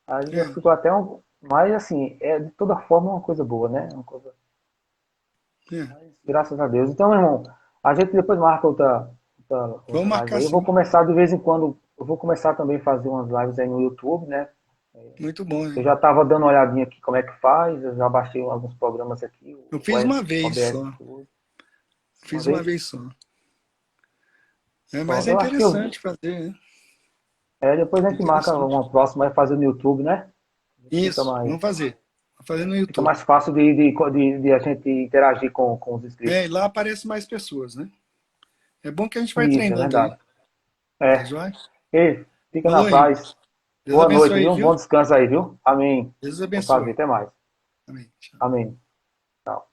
Speaker 1: Aí eu
Speaker 2: É,
Speaker 1: fico até um. Mas assim, de toda forma uma coisa boa, né? Uma coisa.
Speaker 2: é.
Speaker 1: Mas, graças a Deus. Então, meu irmão, a gente depois marca
Speaker 2: Vamos
Speaker 1: outra live
Speaker 2: marcar
Speaker 1: aí. Eu vou
Speaker 2: sim.
Speaker 1: começar de vez em quando, eu vou começar também a fazer umas lives aí no YouTube, né?
Speaker 2: Muito bom,
Speaker 1: Eu
Speaker 2: hein?
Speaker 1: já estava dando uma olhadinha aqui como é que faz, eu já baixei alguns programas aqui,
Speaker 2: Eu
Speaker 1: o
Speaker 2: fiz uma vez
Speaker 1: OBS
Speaker 2: só.
Speaker 1: Studio, uma
Speaker 2: Fiz uma
Speaker 1: vez.
Speaker 2: vez só. É, mas
Speaker 1: Pronto,
Speaker 2: é
Speaker 1: eu acho que
Speaker 2: interessante fazer, né?
Speaker 1: depois a gente marca
Speaker 2: Interessante.
Speaker 1: uma próxima aí fazer no YouTube, né? Fica
Speaker 2: Isso,
Speaker 1: mais,
Speaker 2: vamos fazer. Vamos fazer no
Speaker 1: fica
Speaker 2: YouTube.
Speaker 1: mais fácil de a gente interagir com os
Speaker 2: É, e
Speaker 1: inscritos.
Speaker 2: lá aparecem mais pessoas, né? É bom que a gente vai
Speaker 1: Isso, é
Speaker 2: treinando aí.
Speaker 1: verdade.
Speaker 2: Tá
Speaker 1: É.
Speaker 2: joia?
Speaker 1: Ei, fica na
Speaker 2: Falou, irmão.
Speaker 1: paz.
Speaker 2: Deus
Speaker 1: Boa noite,
Speaker 2: abençoe,
Speaker 1: viu?
Speaker 2: viu?
Speaker 1: Bom descanso aí, viu? Amém.
Speaker 2: Deus
Speaker 1: Foi um prazer.
Speaker 2: abençoe.
Speaker 1: Até mais.
Speaker 2: Amém. Tchau.
Speaker 1: Amém. Tchau.